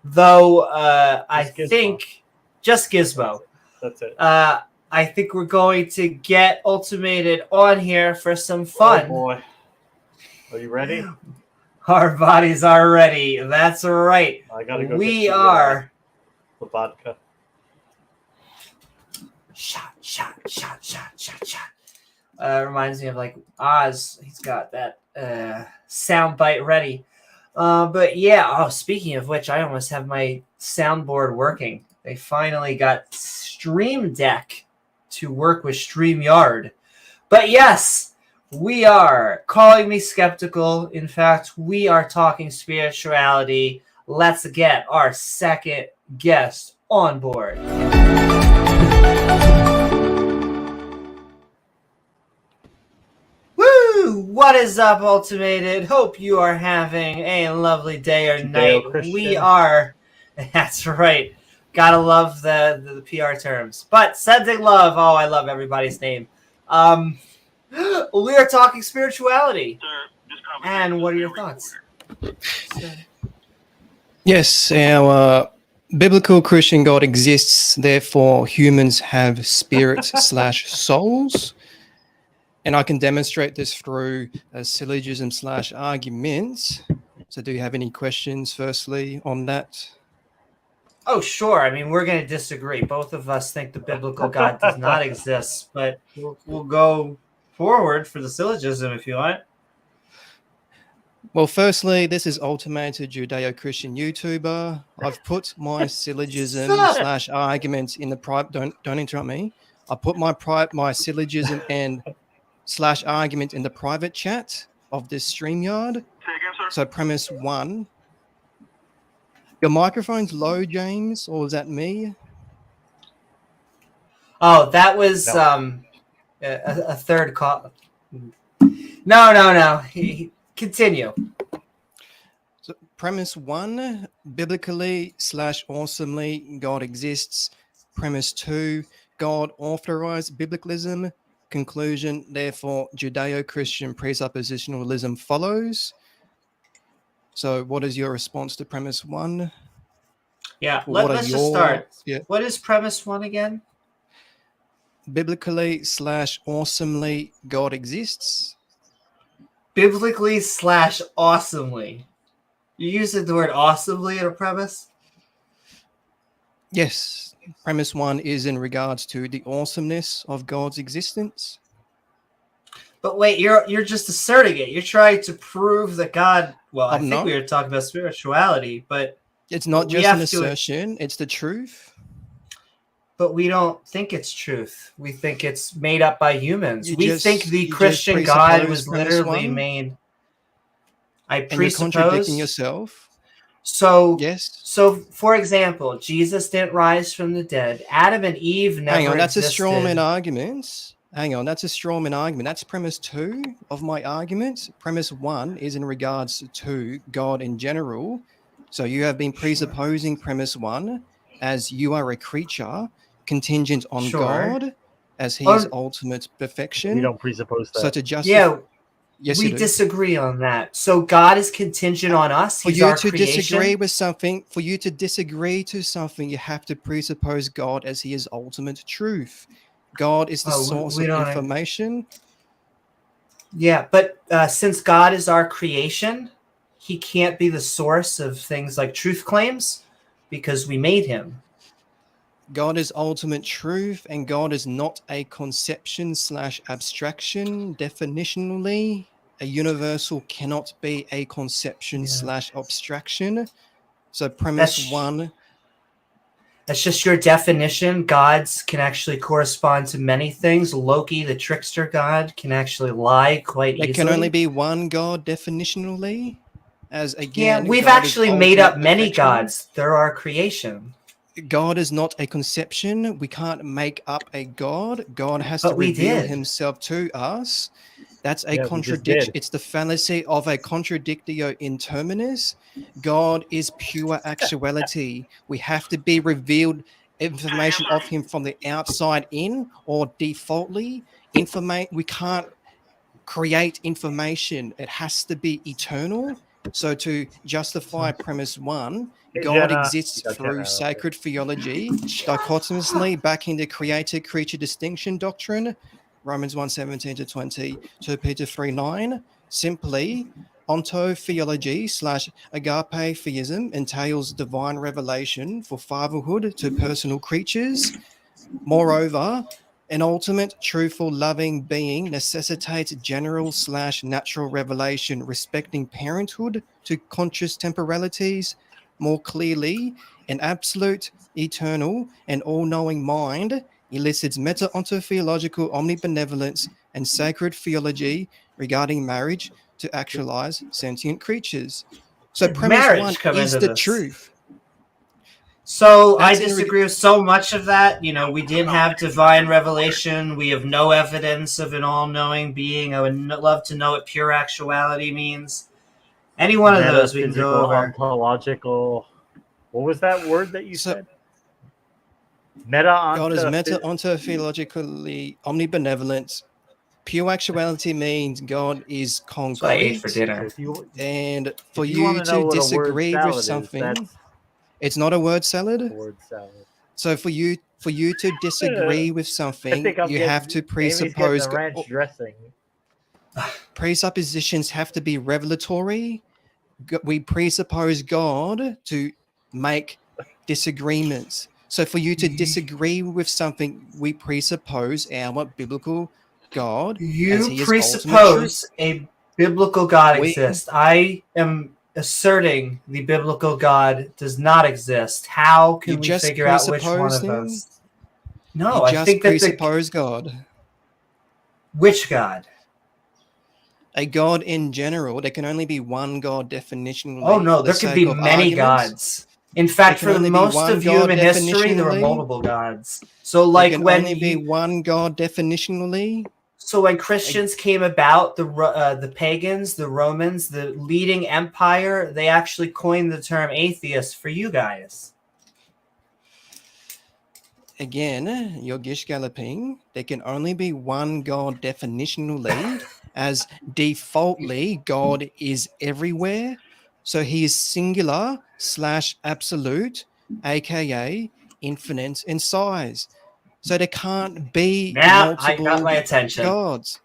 Though, I think, just Gizmo. That's it. I think we're going to get ultimated on here for some fun. Oh boy. Are you ready? Our bodies are ready. That's right. I gotta go. We are. The vodka. Shot. Reminds me of like Oz. He's got that sound bite ready. But yeah. Oh, speaking of which, I almost have my soundboard working. They finally got Stream Deck to work with StreamYard. But yes. We are calling me skeptical. In fact, we are talking spirituality. Let's get our second guest on board. Woo! What is up, Ultimated? Hope you are having a lovely day or night. We are. That's right. Gotta love the PR terms. But sending love. Oh, I love everybody's name. We are talking spirituality. And what are your thoughts? Yes, our biblical Christian God exists, therefore humans have spirit/souls. And I can demonstrate this through a syllogism/arguments. So do you have any questions, firstly, on that? Oh, sure. I mean, we're going to disagree. Both of us think the biblical God does not exist, but we'll go forward for the syllogism if you want. Well, firstly, this is Ultimated Judeo-Christian YouTuber. I've put my syllogism/arguments in the private. Don't interrupt me. I put my syllogism and /argument in the private chat of this StreamYard. So premise 1. Your microphone's low, James, or is that me? Oh, that was a third call. No. Continue. So premise 1, biblically / awesomely, God exists. Premise 2, God authorized biblicalism. Conclusion, therefore, Judeo-Christian presuppositionalism follows. So what is your response to premise 1? Yeah, What let's just start. Yeah. What is premise 1 again? Biblically / awesomely, God exists. Biblically / awesomely. You using the word awesomely in a premise? Yes. Premise 1 is in regards to the awesomeness of God's existence. But wait, you're just asserting it. You're trying to prove that God. Well, I I'm think not. we were talking about spirituality, but It's not we just have an to- assertion, it's the truth. But we don't think it's truth. We think it's made up by humans. You We just- think the you just Christian God presuppose was premise literally 1? made. I And you're contradicting presuppose. yourself. So, Yes. so for example, Jesus didn't rise from the dead. Adam and Eve never Hang on, that's existed. a strawman argument. Hang on, that's a strawman argument. That's premise 2 of my argument. Premise 1 is in regards to God in general. So you have been presupposing premise 1 as you are a creature contingent on Sure. God as his Oh, ultimate perfection. We don't presuppose that. So to justify, Yeah, yes, we you do. disagree on that. So God is contingent on us. For He's you our to creation. disagree with something, for you to disagree to something, you have to presuppose God as he is ultimate truth. God is the source we of don't- information. Yeah, but since God is our creation, he can't be the source of things like truth claims because we made him. God is ultimate truth, and God is not a conception / abstraction. Definitionally, a universal cannot be a conception / abstraction. So premise That's- 1. That's just your definition. Gods can actually correspond to many things. Loki, the trickster god, can actually lie quite There easily. can only be one God definitionally. As again, Yeah, we've God is actually made up ultimate many perfection. gods. They're our creation. God is not a conception. We can't make up a God. God has to But we reveal did. himself to us. That's a Yeah, we just contradiction. did. It's the fallacy of a contradictio in terminus. God is pure actuality. We have to be revealed information of him from the outside in, or defaultly we can't create information. It has to be eternal. So to justify premise 1, Hey, God Jena. exists You got through Jena, sacred theology, dichotomously back into creator-creature distinction doctrine, Romans 1:17-20, 2 Peter 3:9, simply ontotheology / agape theism entails divine revelation for fatherhood to personal creatures. Moreover, an ultimate, truthful, loving being necessitates general / natural revelation respecting parenthood to conscious temporalities. More clearly, an absolute, eternal, and all-knowing mind elicits meta-ontotheological omnibenevolence and sacred theology regarding marriage to actualize sentient creatures. So Did premise marriage 1 come is into the this? truth. So That's I in disagree with so much of that. You know, we did have divine revelation. We have no evidence of an all-knowing being. I would love to know what pure actuality means. Any one of those we can go Metaphysical, over. ontological. What was that word that you So- said? Meta God is ontotheologically omnibenevolent. Pure actuality means God is That's what I ate for concrete. dinner. If you And for if you want you to know to what a word disagree salad with is, something, that's it's not a word a salad. word salad. So for you to disagree with I something, think I'm you getting, have to Amy's getting presuppose. the ranch dressing. Presuppositions have to be revelatory. We presuppose God to make disagreements. So for you to disagree with something, we presuppose our biblical God as You he is ultimate presuppose truth. a biblical God We- exists. I am asserting the biblical God does not exist. How can You we just figure out which one of presupposed him? those? No, You I just think that presuppose God. which God? A God in general. There can only be one God definitionally. Oh no, for the there can sake be of many arguments. gods. In fact, There for can the only be most one of God human history, there were definitionally. multiple gods. So, There like can when only be one God definitionally. so when Christians came about, the pagans, the Romans, the leading empire, they actually coined the term atheist for you guys. Again, you're gish galloping. There can only be one God definitionally, as defaultly God is everywhere. So he is singular / absolute, aka infinite in size. So there can't be Now I got multiple my attention. gods.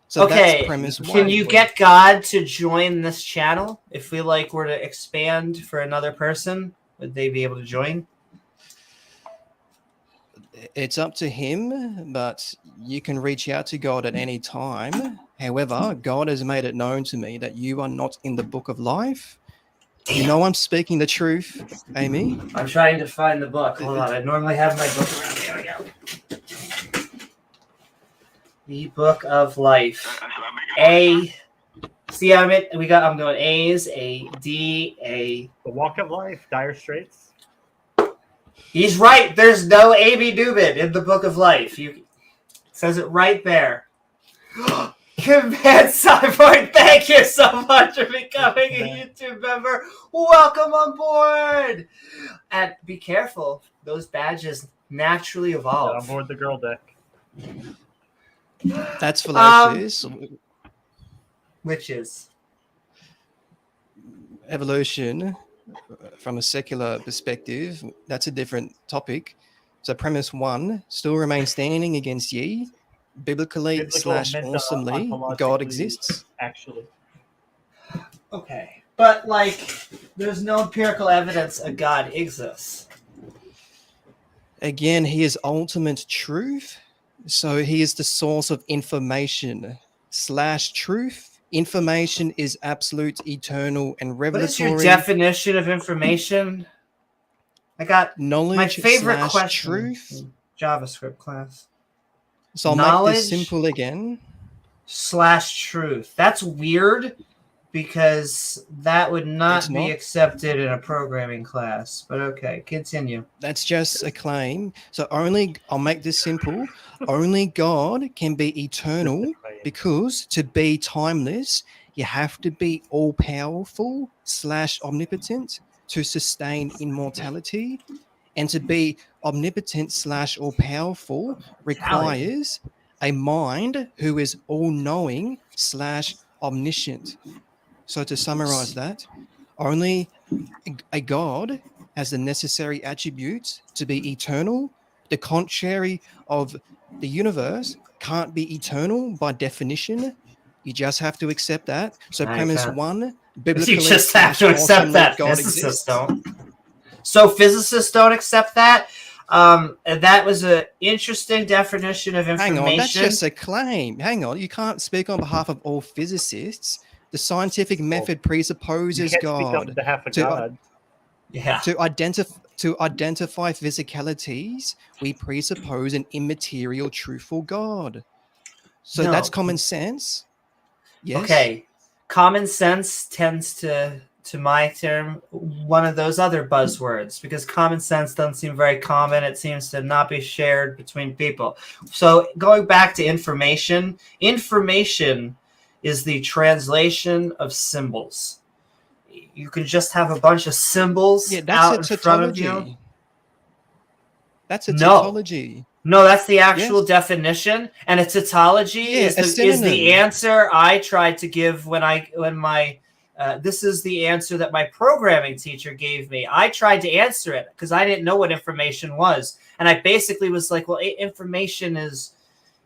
So that's Okay, premise can one. you get God to join this channel? If we were to expand for another person, would they be able to join? It's up to him, but you can reach out to God at any time. However, God has made it known to me that you are not in the book of life. You know I'm speaking the truth, Amy. I'm trying to find the book. Hold on, I normally have my book around. There we go. The Book of Life. A. See, I'm going A's, A, D, A. The Walk of Life, Dire Straits. He's right. There's no A.B. Newman in the Book of Life. It says it right there. Command Cyborg, thank you so much for becoming a YouTube member. Welcome on board. And be careful. Those badges naturally Get evolve. on board the girl deck. That's fallacious. Which is? Evolution, from a secular perspective, that's a different topic. So premise one still remains standing against ye. Biblically Biblical / awesomely, ontologically, God exists. Actually. Okay. But, there's no empirical evidence a God exists. Again, he is ultimate truth. So he is the source of information / truth. Information is absolute, eternal, and What is revelatory. your definition of information? I got knowledge my favorite / question truth. in JavaScript class. So I'll make this simple again. / truth. That's weird because that would not be accepted in a programming class. But okay, continue. That's just a claim. So I'll make this simple. Only God can be eternal, because to be timeless, you have to be all-powerful / omnipotent to sustain immortality. And to be omnipotent / all-powerful requires a mind who is all-knowing / omniscient. So to summarize that, only a God has the necessary attributes to be eternal. The contrary of the universe can't be eternal by definition. You just have to accept that. So premise one, biblically you just have to accept that. God Physicists exists. don't. So physicists don't accept that. That was an interesting definition of information. Hang on, that's just a claim. Hang on, you can't speak on behalf of all physicists. The scientific method presupposes you can't God. Speak on behalf of God. Yeah. To identify physicalities, we presuppose an immaterial, truthful God. So that's common sense. Yes. Okay. Common sense tends to my term, one of those other buzzwords, because common sense doesn't seem very common. It seems to not be shared between people. So going back to information is the translation of symbols. You could just have a bunch of symbols out in front of you. That's a tautology. No, that's the actual definition, and a tautology is the answer I tried to give this is the answer that my programming teacher gave me. I tried to answer it because I didn't know what information was, and I basically was like, well, information is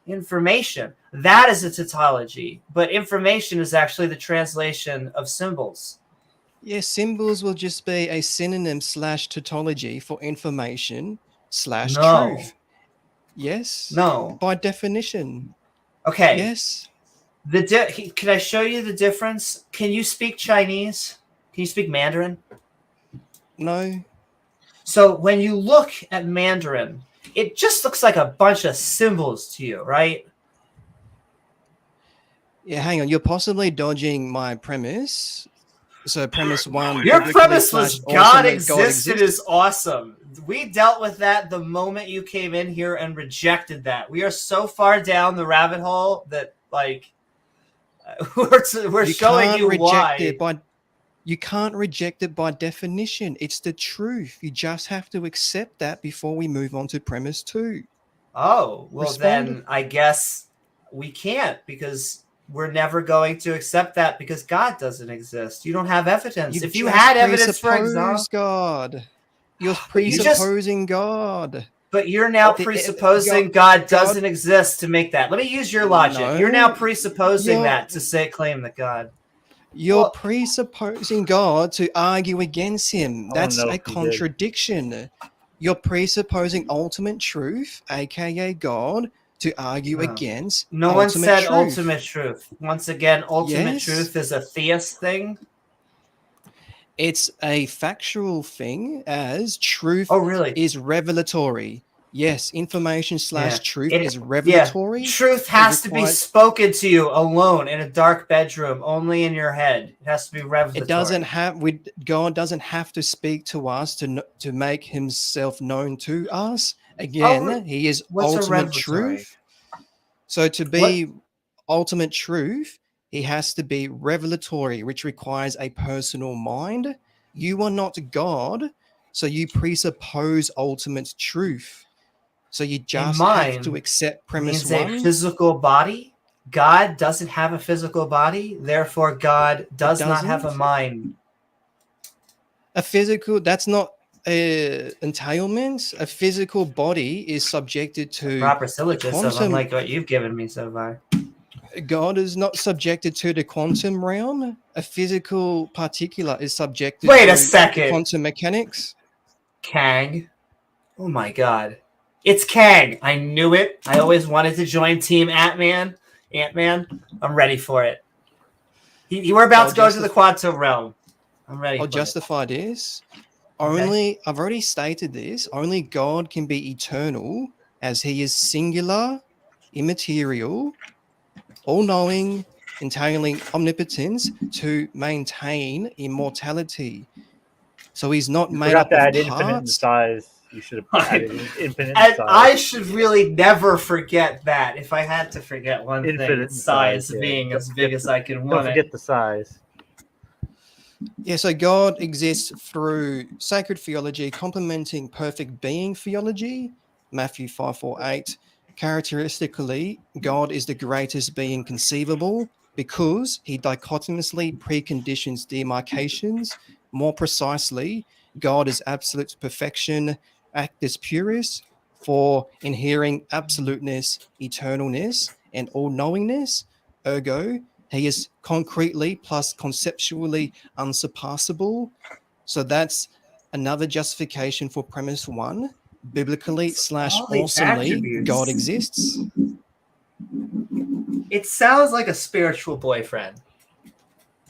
information. That is a tautology, but information is actually the translation of symbols. Yes, symbols will just be a synonym / tautology for information / truth. Yes. No. By definition. Okay. Yes. Can I show you the difference? Can you speak Chinese? Can you speak Mandarin? No. So when you look at Mandarin, it just looks like a bunch of symbols to you, right? Yeah, hang on. You're possibly dodging my premise. So premise one. Your biblically premise was / God ultimate existed is awesome. We dealt with that the moment you came in here and rejected that. We are so far down the rabbit hole that, like, we're You showing can't you reject why. it by. You can't reject it by definition. It's the truth. You just have to accept that before we move on to premise 2. Oh, well, Respond. then I guess we can't, because we're never going to accept that because God doesn't exist. You don't have evidence. If you just had evidence, for example, presuppose God. You're But you just- presupposing God. but you're now At the- presupposing God doesn't exist to make that. Let me use your logic. No, You're now presupposing you're- that to claim that God. You're Well- presupposing God to argue against him. That's know a if he did. contradiction. You're presupposing ultimate truth, aka God, to argue No. against No one ultimate said truth. ultimate truth. Once again, ultimate Yes. truth is a theist thing. It's a factual thing, as truth Oh, really? is revelatory. Yes, information Yeah. / truth It- is revelatory. Truth has to be requires- spoken to you alone in a dark bedroom, only in your head. It has to be revelatory. It doesn't have. God doesn't have to speak to us to make Himself known to us. Again, He is what's a ultimate revelatory? truth. So to be ultimate truth, He has to be revelatory, which requires a personal mind. You are not God, so you presuppose ultimate truth. So you just have to mind accept premise means 1. a physical body. God doesn't have a physical body, therefore God does not have a doesn't? mind. A physical, that's not a entailment. A physical body is subjected to Proper syllogism, quantum- unlike what you've given me so far. God is not subjected to the quantum realm. A physical particular is subjected Wait to a second. quantum mechanics. Kang. Oh my god. It's Kang. I knew it. I always wanted to join Team Ant-Man. I'm ready for it. We're about to go to the quantum realm. I'm ready I'll for justify this. Okay. I've already stated this. Only God can be eternal, as He is singular, immaterial, all-knowing, entailing omnipotence to maintain immortality. So He's not You made forgot up to of add infinite in parts. size. You should have added infinite in And size. I should really never forget that. If I had to forget one thing, Infinite it's in size size, yeah. being Don't as big forget as I can Don't want forget it. the size. Yeah, so God exists through sacred theology, complementing perfect being theology. Matthew 5:48. Characteristically, God is the greatest being conceivable because He dichotomously preconditions demarcations. More precisely, God is absolute perfection, actus purus, for inhering absoluteness, eternalness, and all-knowingness. Ergo, He is concretely plus conceptually unsurpassable. So that's another justification for premise 1. Biblically / all the awesomely, attributes. God exists. It sounds like a spiritual boyfriend.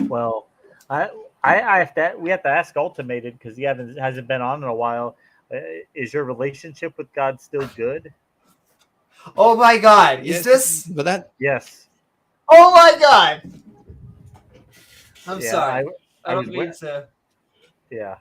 Well, I have to. We have to ask Ultimated because he hasn't been on in a while. Is your relationship with God still good? Oh my god. Yes, Is this? But that Yes. Oh my god. I'm Yeah, sorry. I was don't mean with- to. Yeah.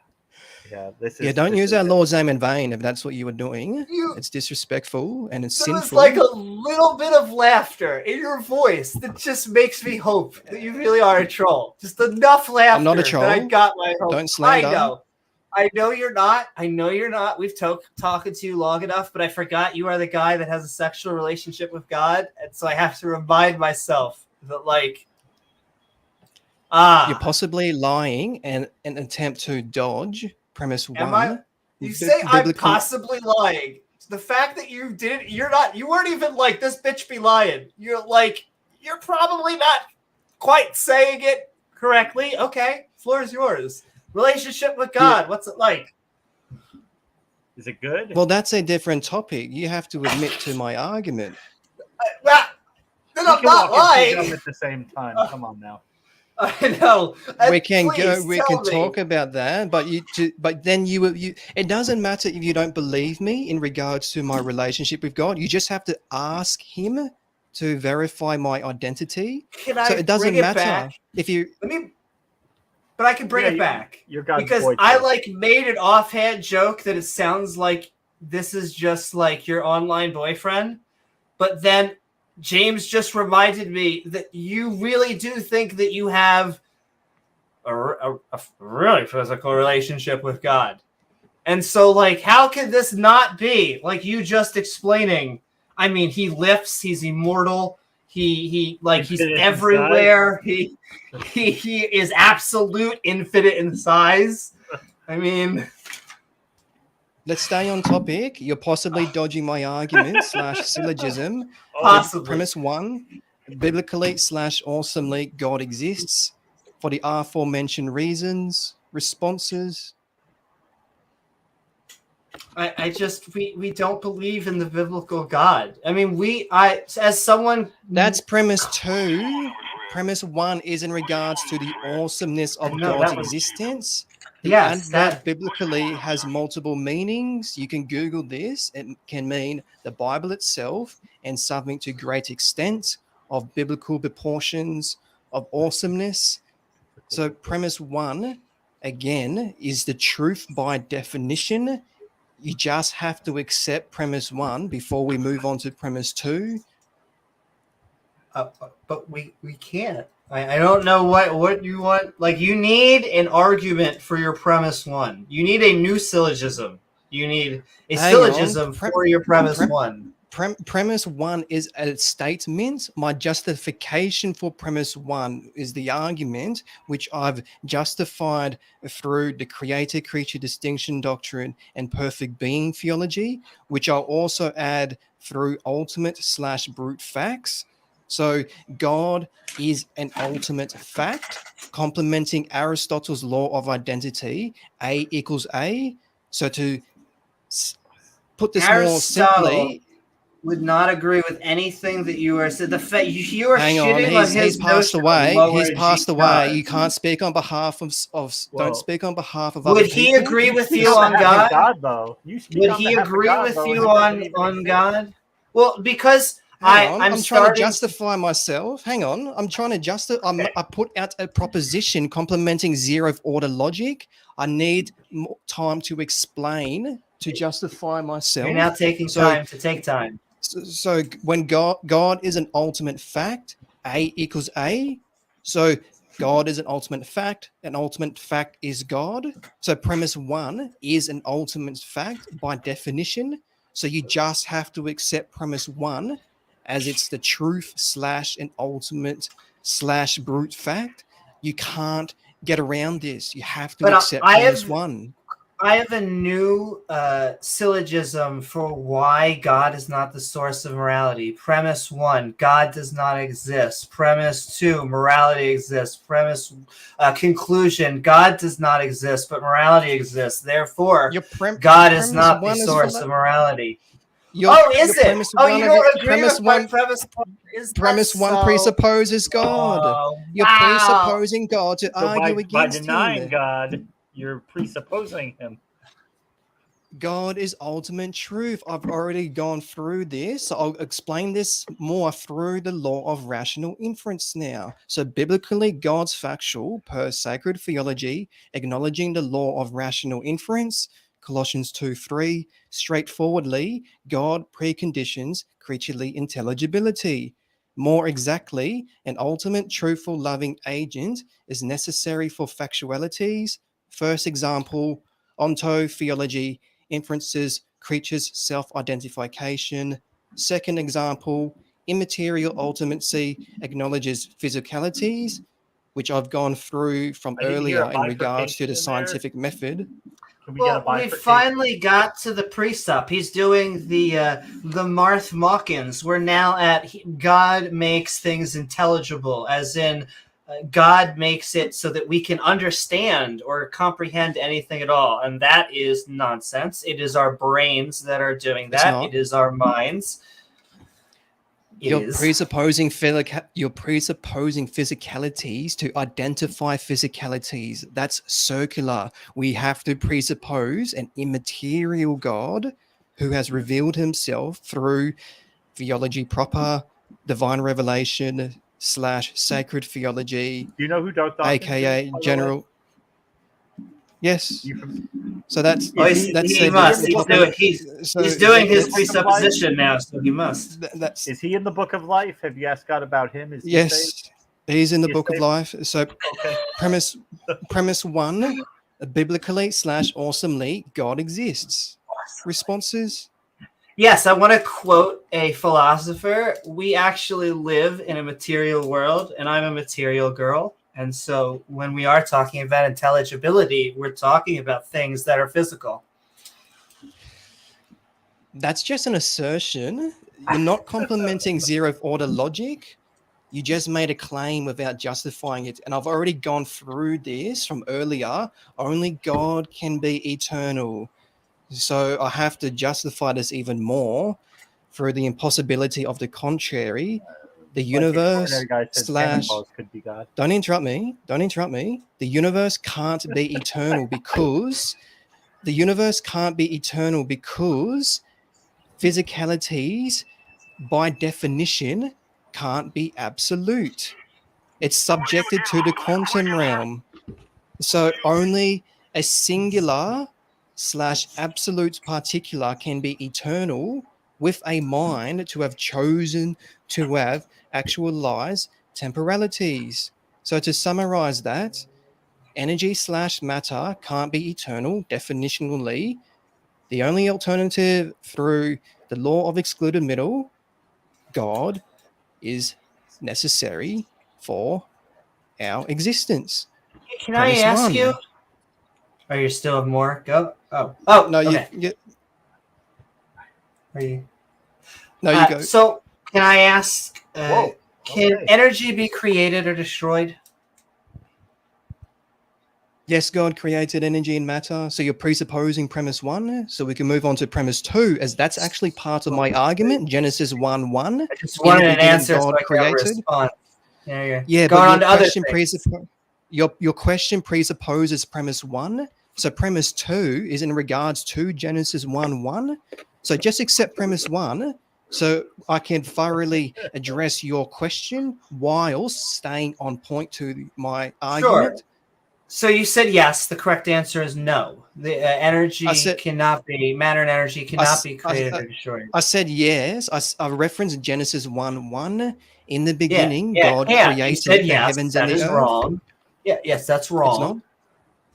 This is. don't this use is- our Lord's name in vain if that's what you were doing. You- It's disrespectful and it's There was sinful. like a little bit of laughter in your voice that just makes me hope that you really are a troll. Just enough laughter I'm not a troll. that I got my hope. Don't slander. I know you're not. I know you're not. We've talking to you long enough, but I forgot you are the guy that has a sexual relationship with God, and so I have to remind myself that, like, You're possibly lying and an attempt to dodge premise Am 1. you say I'm Biblically- possibly lying. The fact that you weren't even like, this bitch be lying. You're probably not quite saying it correctly. Okay, floor is yours. Relationship with God, what's it like? Is it good? Well, that's a different topic. You have to admit to my argument. Then We I'm can not walk and chew gum lying. at the same time. Come on now. I know. We can Please we tell can me. talk about that, but then you it doesn't matter if you don't believe me in regards to my relationship with God. You just have to ask Him to verify my identity. Can So I it doesn't bring it matter back? if you. Let me but I can bring it you- back. Your God's Because boy I choice. made an offhand joke that it sounds like this is just like your online boyfriend, but then James just reminded me that you really do think that you have a really physical relationship with God. And so, like, how can this not be like you just explaining? I mean, he lifts, he's immortal, he's Infinite in everywhere. He is absolute, infinite in size. I mean, Let's stay on topic. You're possibly dodging my argument / syllogism. possibly. Premise 1, biblically / awesomely, God exists for the aforementioned reasons. Responses. I just we don't believe in the biblical God. I mean, as someone That's premise 2. Premise 1 is in regards to the awesomeness of No, God's that was- existence. The Yes, adverb that- biblically has multiple meanings. You can Google this. It can mean the Bible itself and something to great extent of biblical proportions of awesomeness. So premise 1, again, is the truth by definition. You just have to accept premise 1 before we move on to premise 2. but we can't. I don't know what you want. Like, you need an argument for your premise 1. You need a new syllogism. You need a Hang on. syllogism for your premise 1. Premise 1 is a statement. My justification for premise 1 is the argument which I've justified through the creator-creature distinction doctrine and perfect being theology, which I'll also add through ultimate / brute facts. So God is an ultimate fact, complementing Aristotle's law of identity, A equals A. So to put this more Aristotle simply, would not agree with anything that you are said. The fact you are hang on, shitting on his he's passed notion of away. lower He's passed G away. God. You can't speak on behalf of Whoa. don't speak on behalf of other Would he people. agree with speak you on behalf of God? though. You speak Would on he behalf of agree God, with though, you and he doesn't on even God? Well, because Hang on, I'm I'm trying to starting. justify myself. Hang on, I'm trying to justify. I put out a proposition complementing zeroth order logic. I need more time to explain to justify myself. You're now taking time to take time. So when God is an ultimate fact, A equals A. So God is an ultimate fact is God. So premise 1 is an ultimate fact by definition. So you just have to accept premise 1 as it's the truth / an ultimate / brute fact. You can't get around this. You have to But accept premise 1. I have a new syllogism for why God is not the source of morality. Premise 1, God does not exist. Premise 2, morality exists. Premise conclusion, God does not exist, but morality exists. Therefore, God is not the source of morality. Is it? Oh, you don't agree with my premise 1? Premise 1 presupposes God. You're presupposing God to argue against by denying him. God, you're presupposing him. God is ultimate truth. I've already gone through this. So I'll explain this more through the law of rational inference now. So biblically, God's factual per sacred theology, acknowledging the law of rational inference, Colossians 2:3, straightforwardly, God preconditions creaturely intelligibility. More exactly, an ultimate truthful loving agent is necessary for factualities. First example, ontotheology, inferences, creatures' self-identification. Second example, immaterial ultimacy acknowledges physicalities, which I've gone through from earlier in regards to the scientific method. We finally got to the precept. He's doing the Marth Mawkins. We're now at God makes things intelligible, as in God makes it so that we can understand or comprehend anything at all. And that is nonsense. It is our brains that are doing that. It is our minds. You're presupposing physicalities to identify physicalities. That's circular. We have to presuppose an immaterial God who has revealed himself through theology proper, divine revelation / sacred theology. Do you know who Darth Dawkins aka is, general? Yes. You from- So that's Oh, Is that's he a must. different topic. So He's doing his that's- presupposition now, so he must. that's Is he in the Book of Life? Have you asked God about him? Is he saved? yes. He's in the He's Book of saved? Life. So Okay. premise one, biblically / awesomely, God exists. Responses? Yes, I want to quote a philosopher. We actually live in a material world, and I'm a material girl. And so when we are talking about intelligibility, we're talking about things that are physical. That's just an assertion. You're not complimenting zeroth order logic. You just made a claim without justifying it. And I've already gone through this from earlier. Only God can be eternal. So I have to justify this even more through the impossibility of the contrary. The universe Guy said Santa / Claus could be God. Don't interrupt me. Don't interrupt me. The universe can't be eternal because physicalities, by definition, can't be absolute. It's subjected to the quantum realm. So only a singular / absolute particular can be eternal with a mind to have chosen to have actualized temporalities. So to summarize that, energy / matter can't be eternal definitionally. The only alternative through the law of excluded middle, God, is necessary for our existence. Can I Premise ask one. you? Are you still have more? Go. Oh, No, okay. you Are you? no, you go. So, can I ask? Whoa, Can okay. energy be created or destroyed? Yes, God created energy and matter. So you're presupposing premise one. So we can move on to premise two, as that's actually part of my argument. Genesis 1:1. I just wanted an answer God so I can created. respond. Yeah, Yeah, going on but to other things. your question presupposes premise one. So premise two is in regards to Genesis 1:1. So just accept premise one, so I can thoroughly address your question while staying on point to my argument. Sure. So you said yes. The correct answer is no. The energy cannot be matter and energy cannot be created or destroyed. I said yes. I referenced Genesis 1:1. In the beginning, Yeah, God you created said the yes. heavens That and the is earth. wrong. Yes, that's It's not. wrong.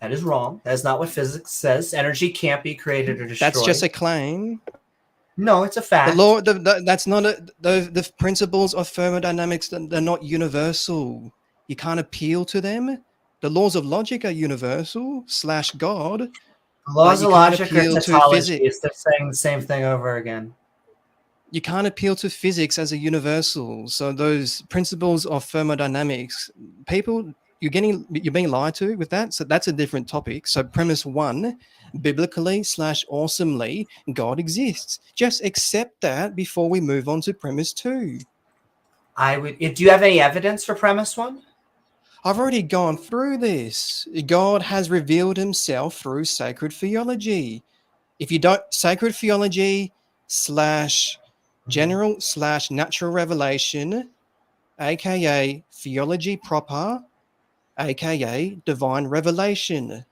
That is wrong. That is not what physics says. Energy can't be created or destroyed. That's just a claim. No, it's a fact. The law, that's not the principles of thermodynamics. They're not universal. You can't appeal to them. The laws of logic are universal / God. The laws you of can't logic are appeal to tautology. physics. They're saying the same thing over again. You can't appeal to physics as a universal. So those principles of thermodynamics, people, you're being lied to with that. So that's a different topic. So premise one, biblically / awesomely, God exists. Just accept that before we move on to premise two. Do you have any evidence for premise one? I've already gone through this. God has revealed himself through sacred theology. If you don't, sacred theology / general / natural revelation, aka theology proper, aka divine revelation.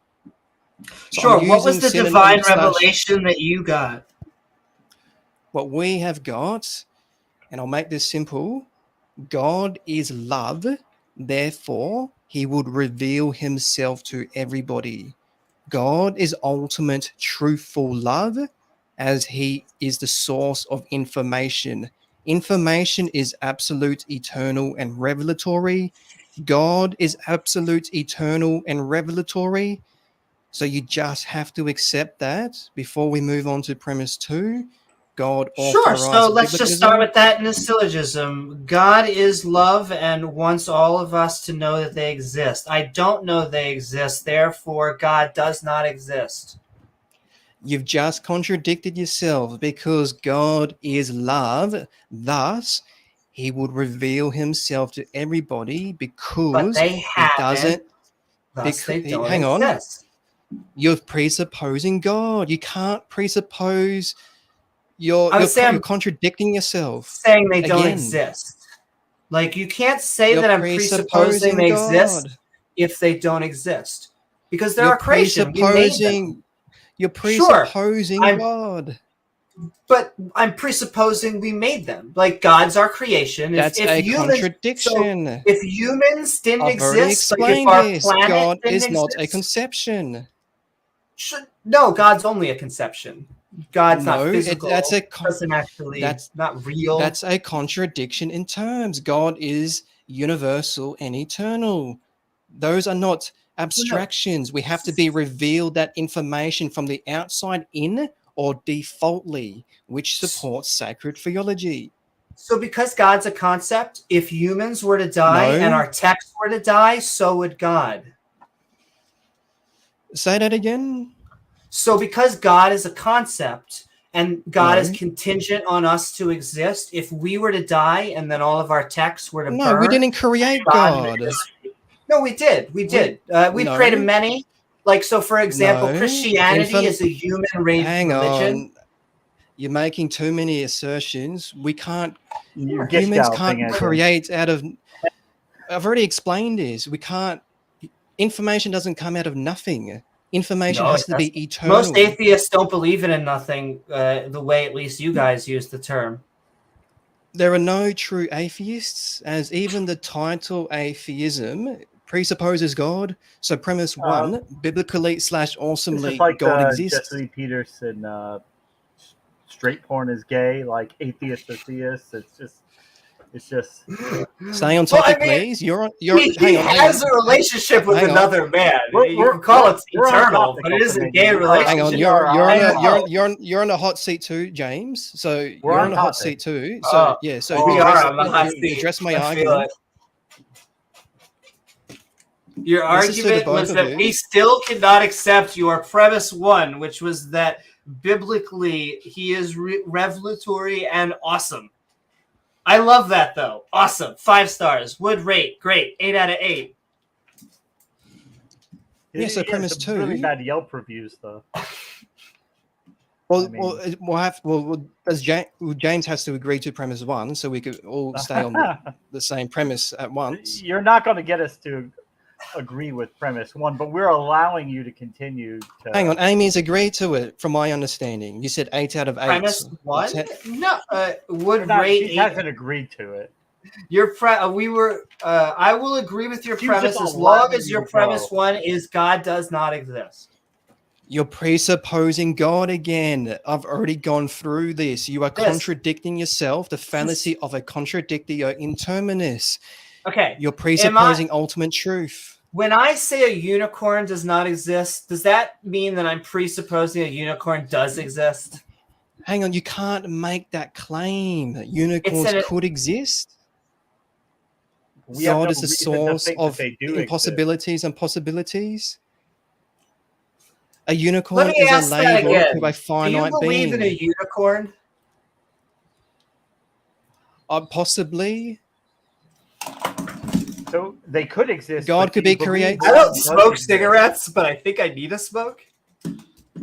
So sure. What was the divine revelation that you got? What we have got, and I'll make this simple, God is love, therefore he would reveal himself to everybody. God is ultimate truthful love, as he is the source of information. Information is absolute, eternal, and revelatory. God is absolute, eternal, and revelatory. So you just have to accept that before we move on to premise two. God Sure. So let's biblicism. just start with that in a syllogism. God is love and wants all of us to know that they exist. I don't know they exist. Therefore, God does not exist. You've just contradicted yourself, because God is love. Thus, he would reveal himself to everybody, because they he doesn't. Thus, they don't hang on. exist. You're presupposing God. You can't presuppose. You're contradicting yourself. Saying they don't exist. Like, you can't say that I'm presupposing they exist if they don't exist. because they're our creation. We made them. You're Sure, presupposing I'm- God. But I'm presupposing we made them. Like God's our creation. That's a contradiction. So if humans didn't I've already exist, like if explained our this. planet God didn't is not a exist- conception. No, God's only a conception. God's not No, physical. that's a doesn't actually. That's not real. That's a contradiction in terms. God is universal and eternal. Those are not abstractions. We have to be revealed that information from the outside in or defaultly, which supports sacred theology. So because God's a concept, if humans were to die No. and our texts were to die, so would God. Say that again. So because God is a concept and God No. is contingent on us to exist, if we were to die and then all of our texts were to No, burn, we didn't create God. No, we did. We did. We No. created many. Like, so for example, No. Christianity is a human-raised Hang religion. on. You're making too many assertions. We can't. You're Humans Gestalt thing, can't I think. create out of. I've already explained this. We can't. Information doesn't come out of nothing. Information No, has it to be eternal. Most atheists don't believe in nothing, the way at least you guys use the term. There are no true atheists, as even the title atheism presupposes God. So premise one, biblically / It's awesomely, just like God exists. Jesse Peterson, straight porn is gay, like atheist or theist. It's just Stay on Well, topic, I mean, please. You're He hang on. has a relationship with Hang on. another man. We're- You can call it we're on eternal, topic but it is a ultimately. gay Hang on, relationship. Hang on, you're on a hot seat too, James. So We're you're on on a hot topic. seat too. Oh. So yeah, so We address, are on the hot seat. address my I feel argument. Your This is to the argument both was of that you. we still cannot accept your premise one, which was that biblically he is revelatory and awesome. I love that though. Awesome. 5 stars. Would rate. Great. 8 out of 8. Yeah, so He has premise some really two- bad Yelp reviews though. Well, I mean- James has to agree to premise one, so we could all stay on the same premise at once. You're not going to get us to agree with premise one, but we're allowing you to continue to. Hang on, Amy's agreed to it, from my understanding. You said 8 out of 8. Premise 1? No. Would Not, rate she 8. hasn't agreed to it. I will agree with your She was premise just as long allowing as you your to premise go. 1 is God does not exist. You're presupposing God again. I've already gone through this. You are Yes. contradicting yourself, the fallacy of a contradictio in terminus. Okay. You're presupposing ultimate truth. When I say a unicorn does not exist, does that mean that I'm presupposing a unicorn does exist? Hang on, you can't make that claim. Unicorns could exist. We have God no is the reason to source think that of they do exist. impossibilities and possibilities. A unicorn Let me is ask a that label again. to a Do you finite believe being. in a unicorn? Possibly. So they could exist. God but could do you be believe created. God I don't does smoke exist? cigarettes, but I think I need a smoke.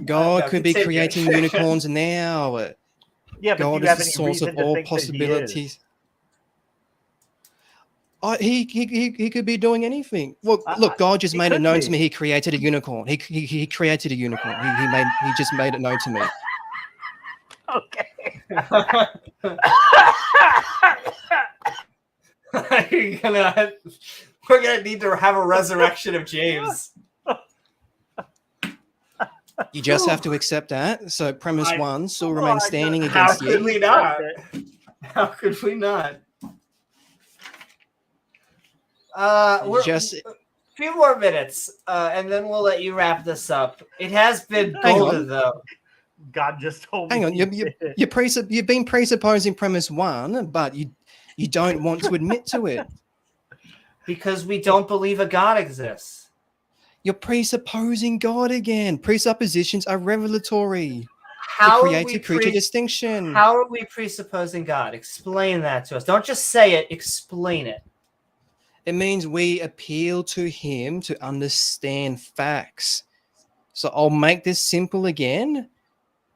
God No, could be continue. creating unicorns now. Yeah, but God do you have is the any source of reason to all think that he is? possibilities. He could be doing anything. Well, look, God just he made it could known be. to me. He created a unicorn. He created a unicorn. He just made it known to me. Okay. We're gonna need to have a resurrection of James. You just have to accept that. So premise one still remains standing How against could you. we not? How could we not? We're Just a few more minutes, and then we'll let you wrap this up. It has been Hang golden, on. though. God just told me. hang on. You've been presupposing premise one, but you don't want to admit to it. Because we don't believe a God exists. You're presupposing God again. Presuppositions are revelatory. How The are we creator-creature distinction. How are we presupposing God? Explain that to us. Don't just say it. Explain it. It means we appeal to him to understand facts. So I'll make this simple again,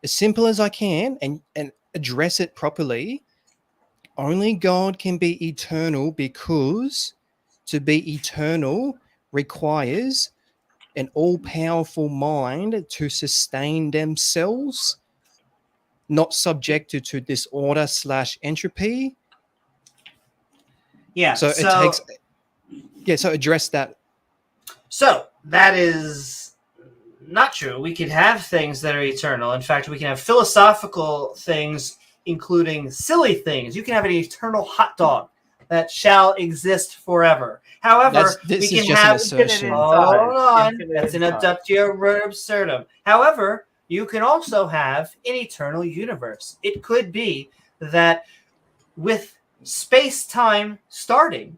as simple as I can, and address it properly. Only God can be eternal because to be eternal requires an all-powerful mind to sustain themselves, not subjected to disorder / entropy. Yeah. So it takes. Yeah. So address that. So that is not true. We can have things that are eternal. In fact, we can have philosophical things, including silly things. You can have an eternal hot dog that shall exist forever. However, This we is can just an have. assertion. Hold on. Infinite That's an inside. abductio re absurdum. However, you can also have an eternal universe. It could be that with space-time starting,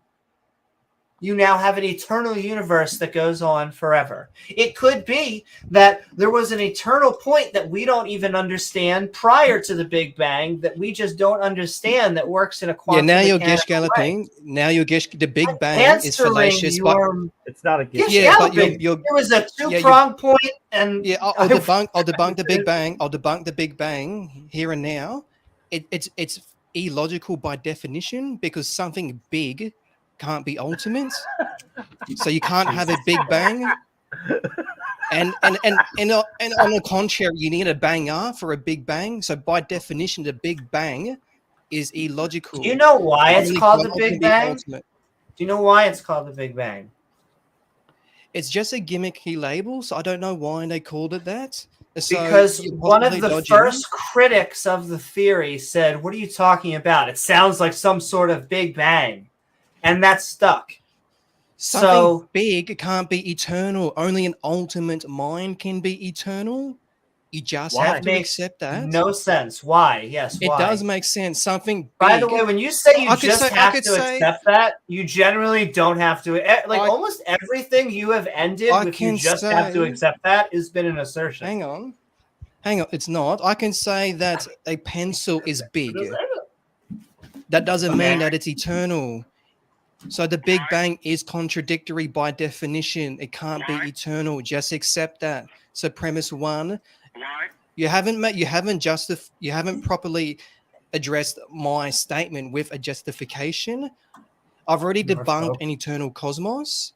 you now have an eternal universe that goes on forever. It could be that there was an eternal point that we don't even understand prior to the Big Bang, that we just don't understand, that works in a Yeah, quantum now you're mechanical gish galloping. way. Now you're gish. The Big I'm Bang is answering fallacious, but your It's not a gift. gish yeah, but galloping. you're There was a yeah, two-prong point, and yeah. I'll debunk the Big Bang. I'll debunk the Big Bang here and now. It's illogical by definition because something big can't be ultimate. So you can't have a Big Bang. And on the contrary, you need a banger for a Big Bang. So by definition, the Big Bang is illogical. Do you know why it's Only called the God Big can be Bang? ultimate. Do you know why it's called the Big Bang? It's just a gimmicky label, so I don't know why they called it that. So Because you're one of possibly the dodging. first critics of the theory said, "What are you talking about? It sounds like some sort of Big Bang." And that stuck. Something So big can't be eternal. Only an ultimate mind can be eternal. You just Why? have that to makes accept that. no sense. Why? Yes, It why? does make sense. Something big. By the way, when you say you I could just say- I have could to say- accept that, you generally don't have to. Like I- almost everything you have ended I with "you can just have to say- accept that" has been an assertion. Hang on. It's not. I can say that a pencil is big. That doesn't Okay. mean that it's eternal. So the Big Bang is contradictory by definition. It can't be eternal. Just accept that. So premise one, you haven't properly addressed my statement with a justification. I've already debunked an eternal cosmos.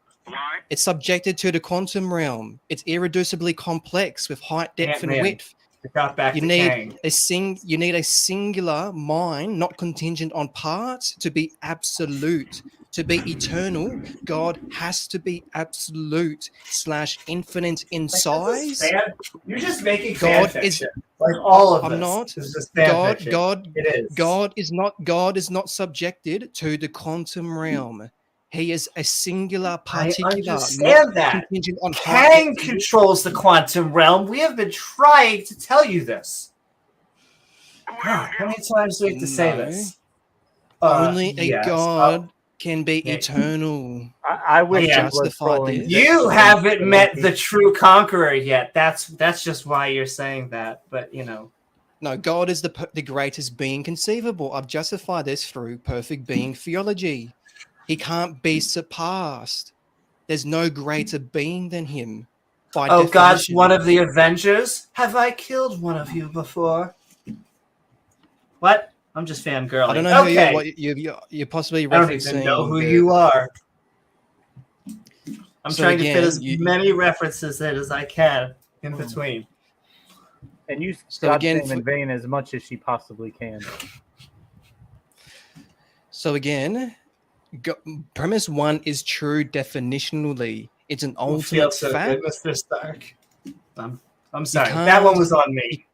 It's subjected to the quantum realm. It's irreducibly complex with height, depth, and Ant-Man. width. It got back You to need Kang. you need a singular mind, not contingent on parts, to be absolute. To be eternal, God has to be absolute / infinite in size. You're just making God fan is- fiction. Like all of I'm this not. is just fan fiction. It is. God is not subjected to the quantum realm. He is a singular I particular, understand not that. contingent on Kang height. controls the quantum realm. We have been trying to tell you this. God, how many times do we have to say No. this? Only a Yes. God can be yeah. eternal. I wish Yeah. you was Justify trolling this. You this. haven't met the true conqueror yet. That's just why you're saying that. But you know, No, God is the greatest being conceivable. I've justified this through perfect being theology. He can't be surpassed. There's no greater being than him. By oh, God's definition. one of the Avengers. Have I killed one of you before? What? I'm just fangirling. I don't know okay. who you're possibly I don't referencing. even know who the- you are. I'm So trying to fit again, as many references in as I can in between. And use So God's again, name in vain as much as she possibly can. So again, premise one is true definitionally. It's an Who ultimate feels so fact. good, Mr. Stark? I'm sorry. can't- That one was on me.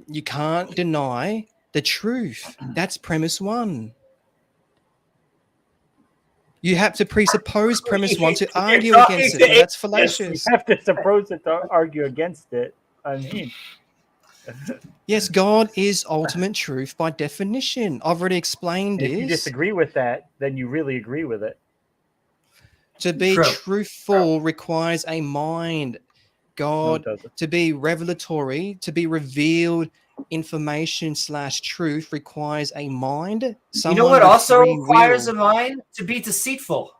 You can't deny the truth. That's premise one. You have to presuppose premise one to You're argue talking against to it. That's You fallacious. have to suppose it to argue against it. I mean, Yes, God is ultimate truth by definition. I've already explained if you this. disagree with that, then you really agree with it. To be True. truthful requires a mind. No, God, it doesn't. to be revelatory, to be revealed information / truth requires a mind. You know Someone what with also free requires will. a mind? To be deceitful.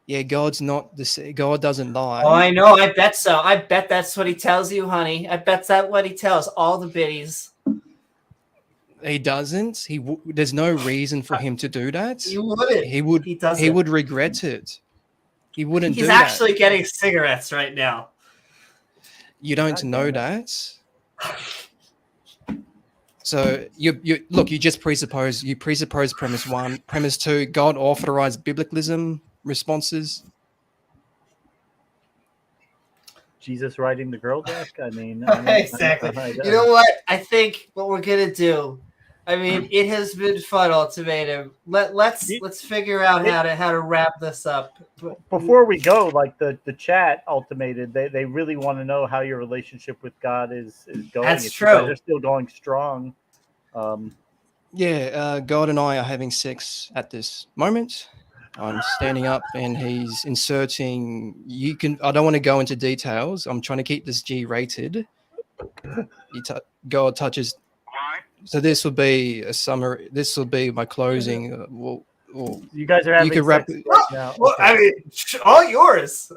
Yeah, God's not God doesn't lie. Oh, I know. I bet so. I bet that's what he tells you, honey. I bet that's what he tells all the biddies. He doesn't. There's no reason for him to do that. You wouldn't. He would. He doesn't. He would regret it. He wouldn't He's do actually that. getting cigarettes right now. You don't God know damn that. So you look. You just presuppose. You presuppose premise one. Premise two. God authorized biblicalism responses. Jesus riding the girl deck. I mean, I don't, Exactly. I You know what? I think what we're gonna do. I mean, it has been fun, Ultimatum. Let's figure out how to wrap this up. Before we go, like the chat ultimated, they really want to know how your relationship with God is going. That's if you guys true. are still going strong. Yeah, God and I are having sex at this moment. I'm standing up and he's inserting. You can. I don't want to go into details. I'm trying to keep this G-rated. God touches. So this will be a summary. This will be my closing. You guys are having could wrap. sex right now. Well, Okay. I mean, all yours.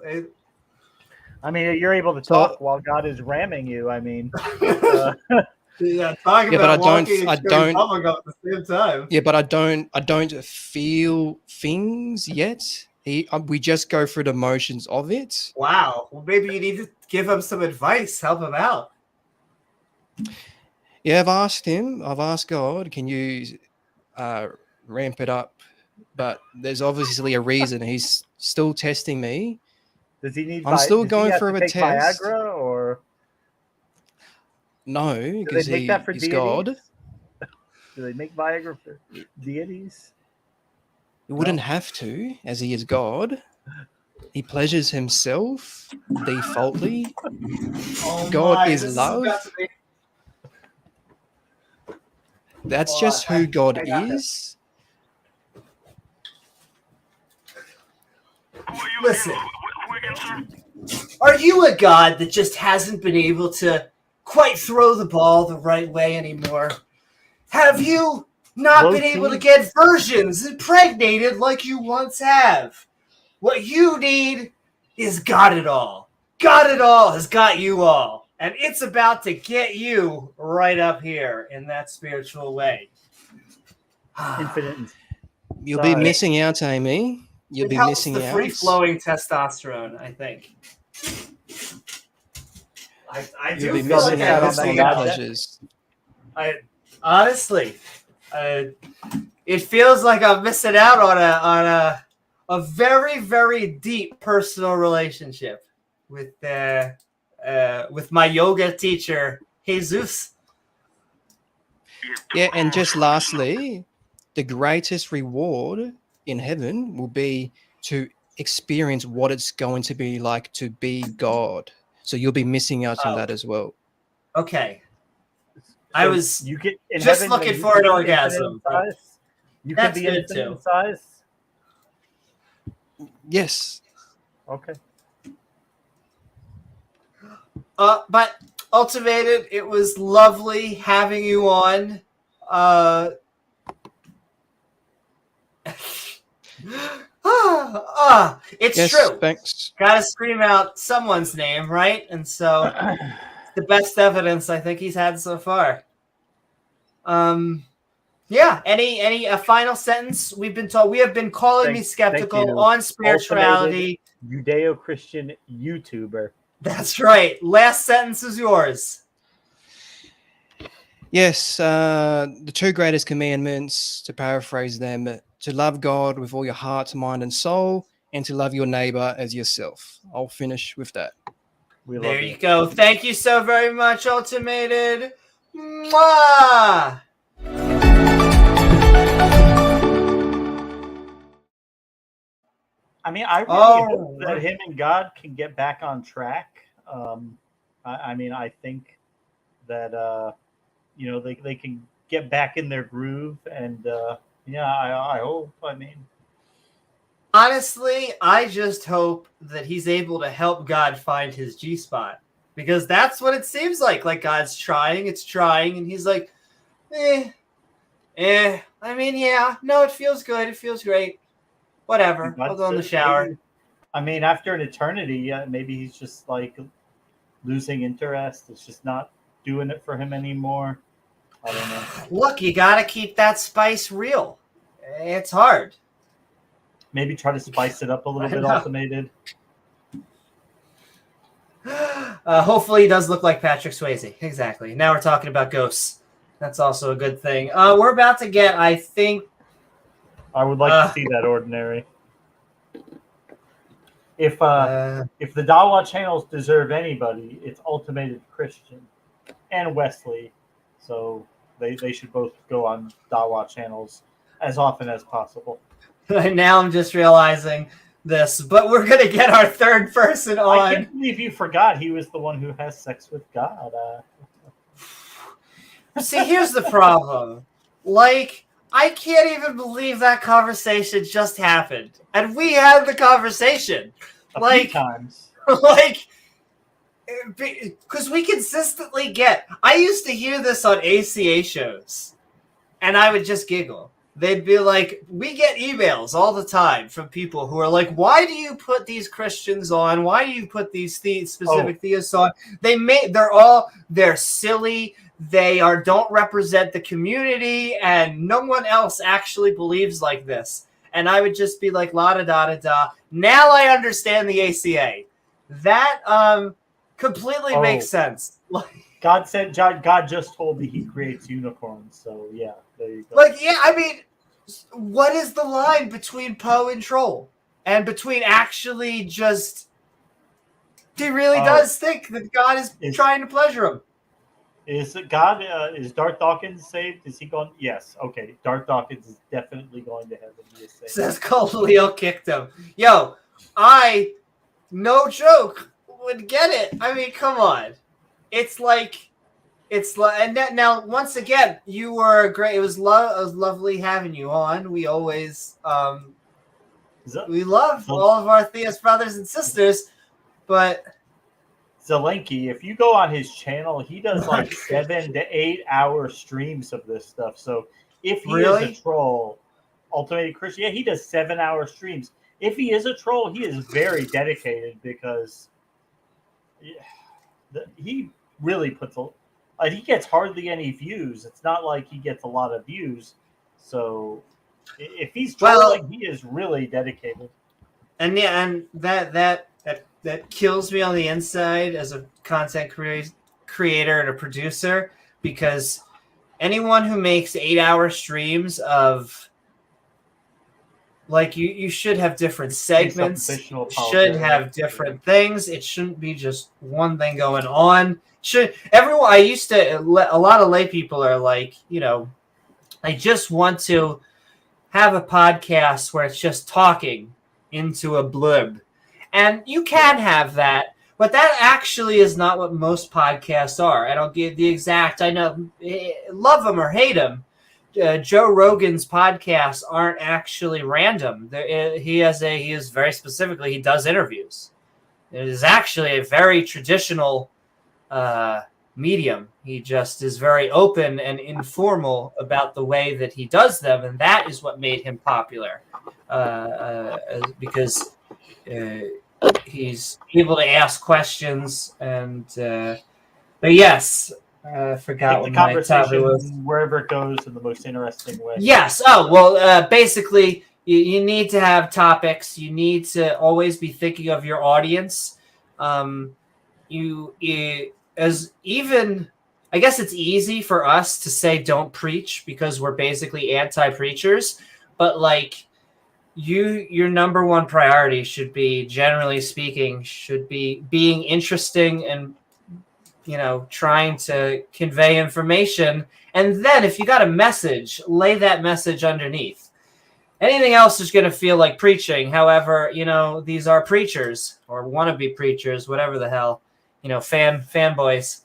I mean, you're able to talk while God is ramming you. I mean, Yeah, talking Yeah, but about I don't- walking I and chewing don't- bubblegum at the same time. Yeah, but I don't feel things yet. We just go through the motions of it. Wow. Well, maybe you need to give him some advice. Help him out. Yeah, I've asked God, can you ramp it up? But there's obviously a reason. He's still testing me. does he need? I'm still does he going have through to a take test. Viagra, or No, do because they make that for he's deities? God. Do they make Viagra for deities? He wouldn't have to, as he is God. He pleasures himself defaultly. Oh God my, is this love. about to be- That's Hold just on, who God I got is. Listen, are you a god that just hasn't been able to quite throw the ball the right way anymore? Have you not been able to get virgins impregnated like you once have? What you need is got it all. Got it all has got you all. And it's about to get you right up here in that spiritual way. Infinite. You'll be missing out, Amy. You'll It be helps missing the out. free-flowing testosterone, I think. I You'll do be feel like missing I'm out on missing the out. pleasures. Honestly, it feels like I'm missing out on a very, very deep personal relationship with my yoga teacher, Jesus. Yeah, and just lastly, the greatest reward in heaven will be to experience what it's going to be like to be God. So you'll be missing out on that as well. Okay. So I was you get in just heaven, looking you for can an be infinite in orgasm. size? You can That's be good infinite too. in size. Yes. Okay. But Ultimated, it was lovely having you on. It's Yes, true. thanks. Gotta scream out someone's name, right? And so the best evidence I think he's had so far. Yeah. Any a final sentence? We have been calling me Thank skeptical you. on spirituality. Judeo-Christian YouTuber. That's right. Last sentence is yours. Yes, the two greatest commandments, to paraphrase them, to love God with all your heart, mind, and soul, and to love your neighbor as yourself. I'll finish with that. There you go. Thank you so very much, Ultimated. Mwah! I mean, I really hope that him and God can get back on track. I mean, I think that they can get back in their groove, and I hope. I mean, honestly, I just hope that he's able to help God find his G spot, because that's what it seems like. Like God's trying, it's trying, and he's like, I mean, yeah, no, it feels good, it feels great. Whatever, I'll go in the shower. Maybe, I mean, after an eternity, maybe he's just like losing interest. It's just not doing it for him anymore. I don't know. Look, you got to keep that spice real. It's hard. Maybe try to spice it up a little I bit, know. automated. Hopefully he does look like Patrick Swayze. Exactly. Now we're talking about ghosts. That's also a good thing. We're about to get, I think... I would like to see that, Ordinary. If the Dawa channels deserve anybody, it's Ultimated Christian and Wesley. So they should both go on Dawa channels as often as possible. Now I'm just realizing this, but we're going to get our third person on. I can't believe you forgot he was the one who has sex with God. See, here's the problem. Like, I can't even believe that conversation just happened. And we had the conversation. A few times. Like, because we consistently get... I used to hear this on ACA shows, and I would just giggle. They'd be like, we get emails all the time from people who are like, why do you put these Christians on? Why do you put these specific theists on? They're silly. They don't represent the community, and no one else actually believes like this. And I would just be like, la da da da da. Now I understand the ACA. That completely makes sense. God just told me he creates unicorns, so yeah, there you go. Like, yeah, I mean, what is the line between Poe and Troll? And between actually just... He really does think that God is trying to pleasure him. Is God, is Darth Dawkins saved? Is he gone? Yes, okay. Darth Dawkins is definitely going to heaven. He is saved. Says Leo kicked him. Yo, no joke, would get it. I mean, come on. It's like, and now once again, you were great. It was lovely having you on. We always, we love all of our theist brothers and sisters, but Zelenki, if you go on his channel, he does like 7 to 8 hour streams of this stuff. So if he is a troll, Ultimated Christian, yeah, he does 7 hour streams. If he is a troll, he is very dedicated because he really puts he gets hardly any views. It's not like he gets a lot of views. So if he's trolling, he is really dedicated. And yeah, and that kills me on the inside as a content creator and a producer, because anyone who makes 8 hour streams of, like, you should have different segments, should have different things. It shouldn't be just one thing going on. A lot of lay people are like, I just want to have a podcast where it's just talking into a blurb. And you can have that, but that actually is not what most podcasts are. I don't give the exact, I know, love them or hate them. Joe Rogan's podcasts aren't actually random. He is very specifically, he does interviews. It is actually a very traditional medium. He just is very open and informal about the way that he does them, and that is what made him popular. Because he's able to ask questions, and but yes, I forgot what my topic was. Wherever it goes in the most interesting way. Yes. Basically, you need to have topics. You need to always be thinking of your audience. I guess it's easy for us to say don't preach because we're basically anti-preachers, but like your number one priority should be, generally speaking, should be being interesting and trying to convey information. And then if you got a message, lay that message underneath. Anything else is going to feel like preaching. However, these are preachers or wannabe preachers, whatever the hell, fanboys.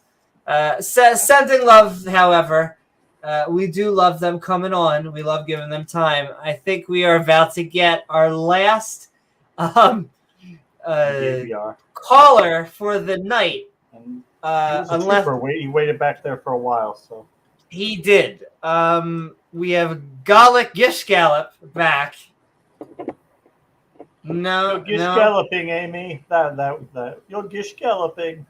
Sending love, however, we do love them coming on. We love giving them time. I think we are about to get our last caller for the night. He waited back there for a while, so he did. We have Gallic Gish Gallop back. No, Gish galloping, Amy. That you're Gish galloping.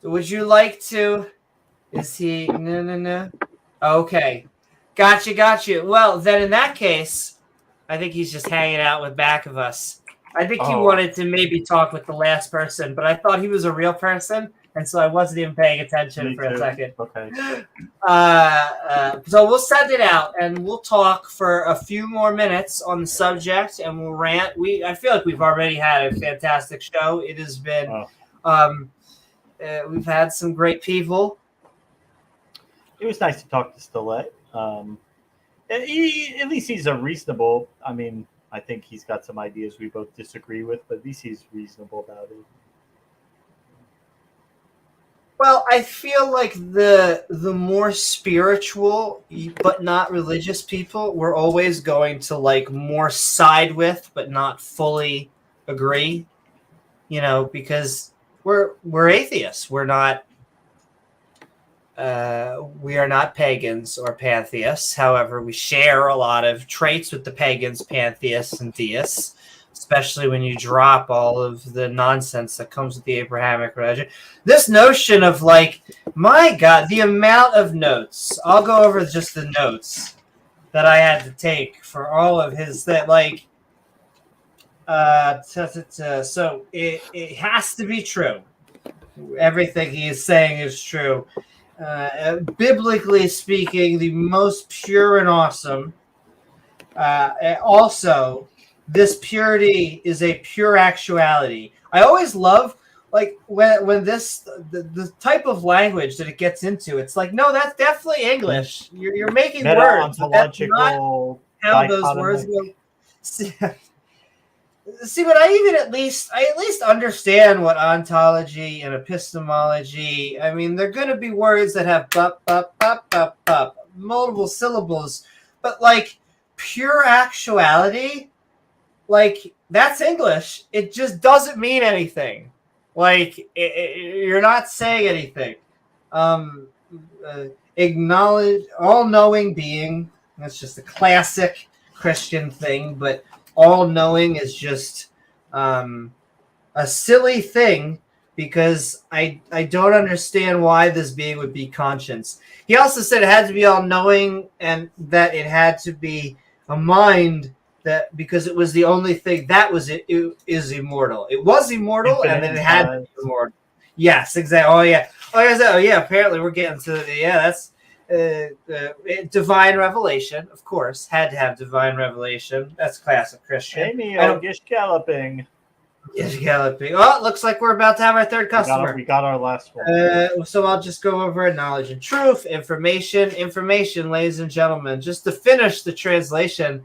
Would you like to? Is he? No. Okay, got you. Well, then in that case, I think he's just hanging out with back of us. I think he Oh. wanted to maybe talk with the last person, but I thought he was a real person, and so I wasn't even paying attention Me for a too. second. Okay. So we'll send it out, and we'll talk for a few more minutes on the subject, and we'll rant. I feel like we've already had a fantastic show. It has been. We've had some great people. It was nice to talk to Stilette. At least he's a reasonable. I mean, I think he's got some ideas we both disagree with, but at least he's reasonable about it. Well, I feel like the more spiritual but not religious people, we're always going to like more side with but not fully agree. You know, because we're atheists. We are not pagans or pantheists. However, we share a lot of traits with the pagans, pantheists, and theists, especially when you drop all of the nonsense that comes with the Abrahamic religion. This notion of like, my God, the amount of notes. I'll go over just the notes that I had to take for all of his that like. So it has to be true. Everything he is saying is true. Biblically speaking, the most pure and awesome. Also, this purity is a pure actuality. I always love like when this the type of language that it gets into. It's like, no, that's definitely English. You're making words. But that's not how those words go. See, but I at least understand what ontology and epistemology. I mean, they're going to be words that have multiple syllables, but like pure actuality, like that's English. It just doesn't mean anything. Like you're not saying anything. Acknowledge all-knowing being. That's just a classic Christian thing, but all-knowing is just a silly thing because I don't understand why this being would be conscience. He also said it had to be all-knowing and that it had to be a mind that because it was the only thing that was it is immortal. It was immortal Infinite and then it had to be immortal. Yes, exactly. Oh yeah. Apparently we're getting to that's. Divine revelation, of course, had to have divine revelation. That's classic Christian. Amy, gish galloping. Gish galloping. Oh, it looks like we're about to have our third customer. We got our last one. So I'll just go over knowledge and truth, information, ladies and gentlemen. Just to finish the translation,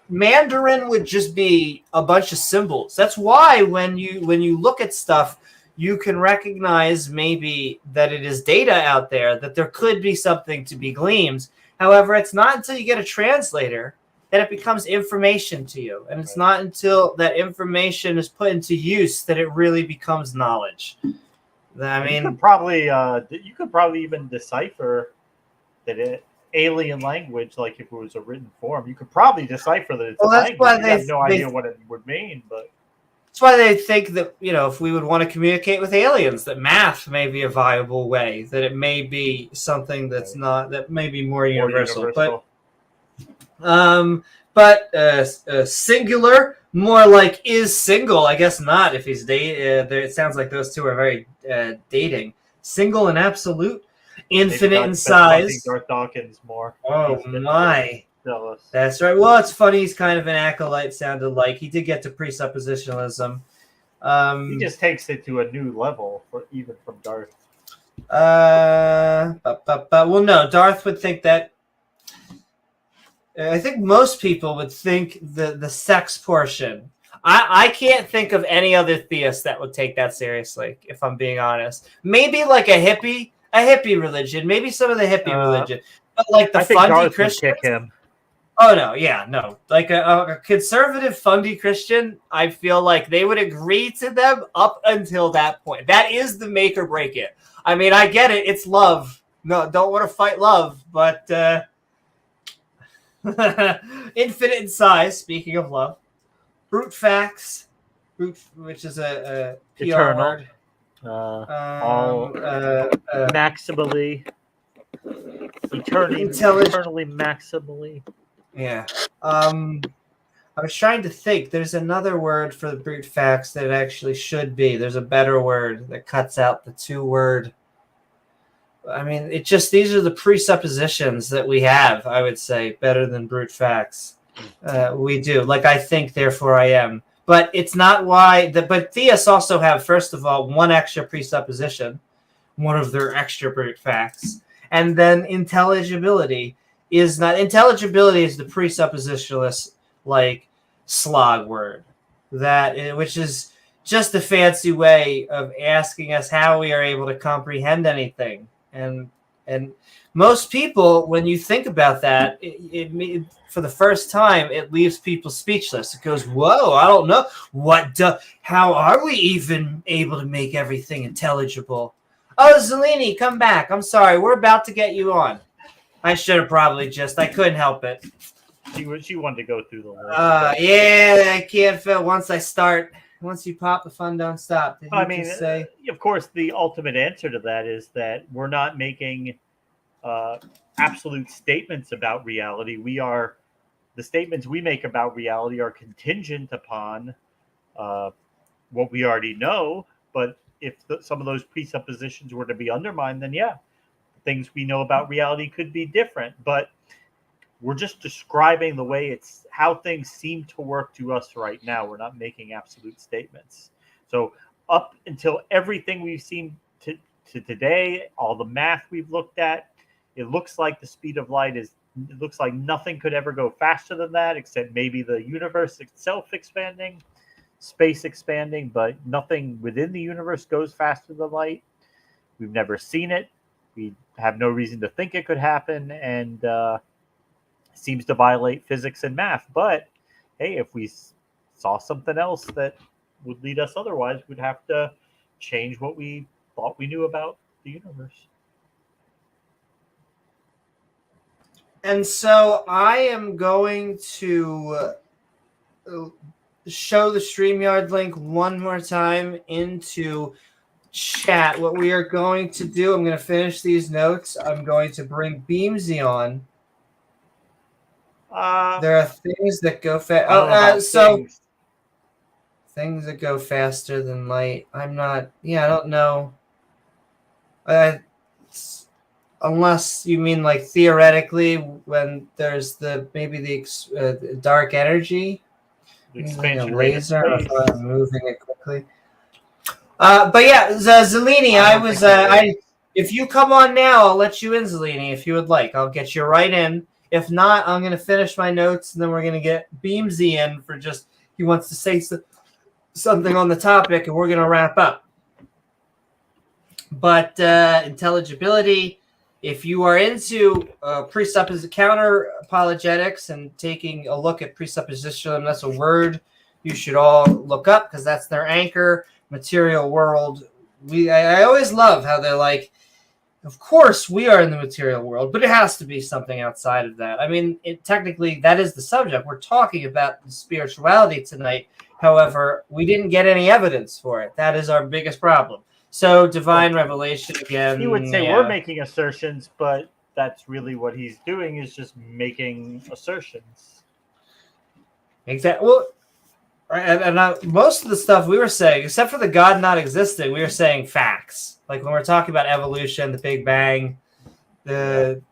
Mandarin would just be a bunch of symbols. That's why when you look at stuff, you can recognize maybe that it is data out there, that there could be something to be gleaned. However, it's not until you get a translator that it becomes information to you. And it's not until that information is put into use that it really becomes knowledge. I mean, you could probably even decipher that alien language, like if it was a written form, you could probably decipher that it's a language. You have no idea what it would mean, but that's why they think that, if we would want to communicate with aliens, that math may be a viable way, that it may be something that's not, that may be more universal. But singular, more like is single. I guess not if he's dating. It sounds like those two are very dating. Single and absolute, infinite in size. Darth Dawkins more. Oh my. Jealous. That's right. Well, it's funny. He's kind of an acolyte, sounded like. He did get to presuppositionalism. He just takes it to a new level, even from Darth. Well, no. Darth would think that. I think most people would think the sex portion. I can't think of any other theist that would take that seriously, if I'm being honest. Maybe like a hippie religion. Maybe some of the hippie religion. But like the fundy Christians. Kick him. Oh, no. Like a conservative, fundy Christian, I feel like they would agree to them up until that point. That is the make or break it. I mean, I get it. It's love. No, don't want to fight love, but infinite in size, speaking of love. Brute facts, which is a PR eternal. Word. Maximally. Eternally maximally. Yeah. I was trying to think. There's another word for the brute facts that it actually should be. There's a better word that cuts out the two-word. I mean, it just these are the presuppositions that we have. I would say better than brute facts. We do like I think, therefore I am. But it's not why. But theists also have, first of all, one extra presupposition, one of their extra brute facts, and then intelligibility is not. Intelligibility is the presuppositionalist like slog word which is just a fancy way of asking us how we are able to comprehend anything. And most people, when you think about that, it for the first time, it leaves people speechless. It goes, whoa, I don't know. How are we even able to make everything intelligible? Oh, Zelini, come back. I'm sorry. We're about to get you on. I should have probably I couldn't help it. She wanted to go through the list. Yeah, I can't feel once you pop, the fun don't stop. I mean, of course, the ultimate answer to that is that we're not making absolute statements about reality. The statements we make about reality are contingent upon what we already know. But if some of those presuppositions were to be undermined, then yeah, things we know about reality could be different. But we're just describing the way how things seem to work to us right now. We're not making absolute statements. So up until everything we've seen to today, all the math we've looked at, it looks like the speed of light it looks like nothing could ever go faster than that, except maybe the universe itself expanding, space expanding, but nothing within the universe goes faster than light. We've never seen it. We have no reason to think it could happen, and seems to violate physics and math. But hey, if we saw something else that would lead us otherwise, we'd have to change what we thought we knew about the universe. And so I am going to show the StreamYard link one more time into chat. What we are going to do, I'm going to finish these notes. I'm going to bring Beamsy on. There are things that go fast. Things that go faster than light. I don't know. Unless you mean like theoretically, when there's the dark energy, The expansion laser, rate of space. if I'm moving it quickly. But yeah, Zelini, if you come on now, I'll let you in, Zelini, if you would like. I'll get you right in. If not, I'm going to finish my notes, and then we're going to get Beamsy in for he wants to say something on the topic, and we're going to wrap up. But intelligibility, if you are into counter apologetics and taking a look at presuppositionalism, that's a word you should all look up because that's their anchor. Material world. I always love how they're like, of course we are in the material world, but it has to be something outside of that. I mean, technically that is the subject. We're talking about spirituality tonight. However, we didn't get any evidence for it. That is our biggest problem. So divine revelation again. He would say we're making assertions, but that's really what he's doing is just making assertions. Exactly. Well, and most of the stuff we were saying, except for the God not existing, we were saying facts. Like when we're talking about evolution, the Big Bang, sending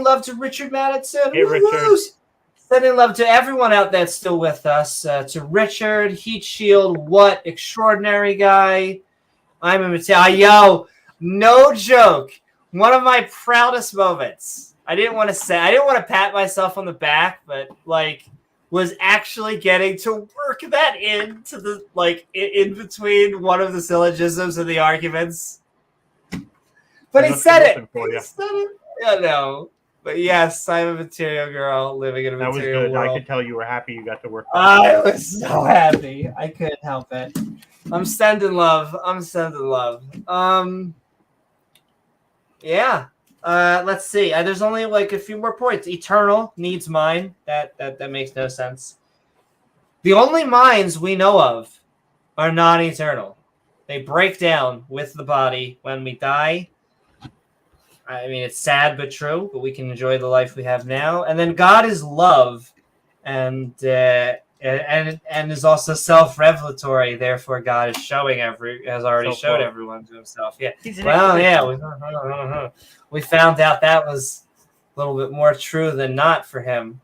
love to Richard Madison. Hey, Richard. Sending love to everyone out that's still with us. To Richard, Heat Shield, what extraordinary guy. I'm a Yo, no joke. One of my proudest moments. I didn't want to pat myself on the back, but was actually getting to work that into the in between one of the syllogisms and the arguments. But he said it. Yeah, no. But yes, I'm a material girl living in a material world. I could tell you were happy you got to work. I was so happy. I couldn't help it. I'm sending love. Yeah. Let's see. There's only a few more points. Eternal needs mine. That makes no sense. The only minds we know of are non-eternal. They break down with the body when we die. I mean, it's sad but true, but we can enjoy the life we have now. And then God is love, and is also self-revelatory. Therefore, God is showing has already showed everyone to himself. Yeah. Well, yeah. We found out that was a little bit more true than not for him.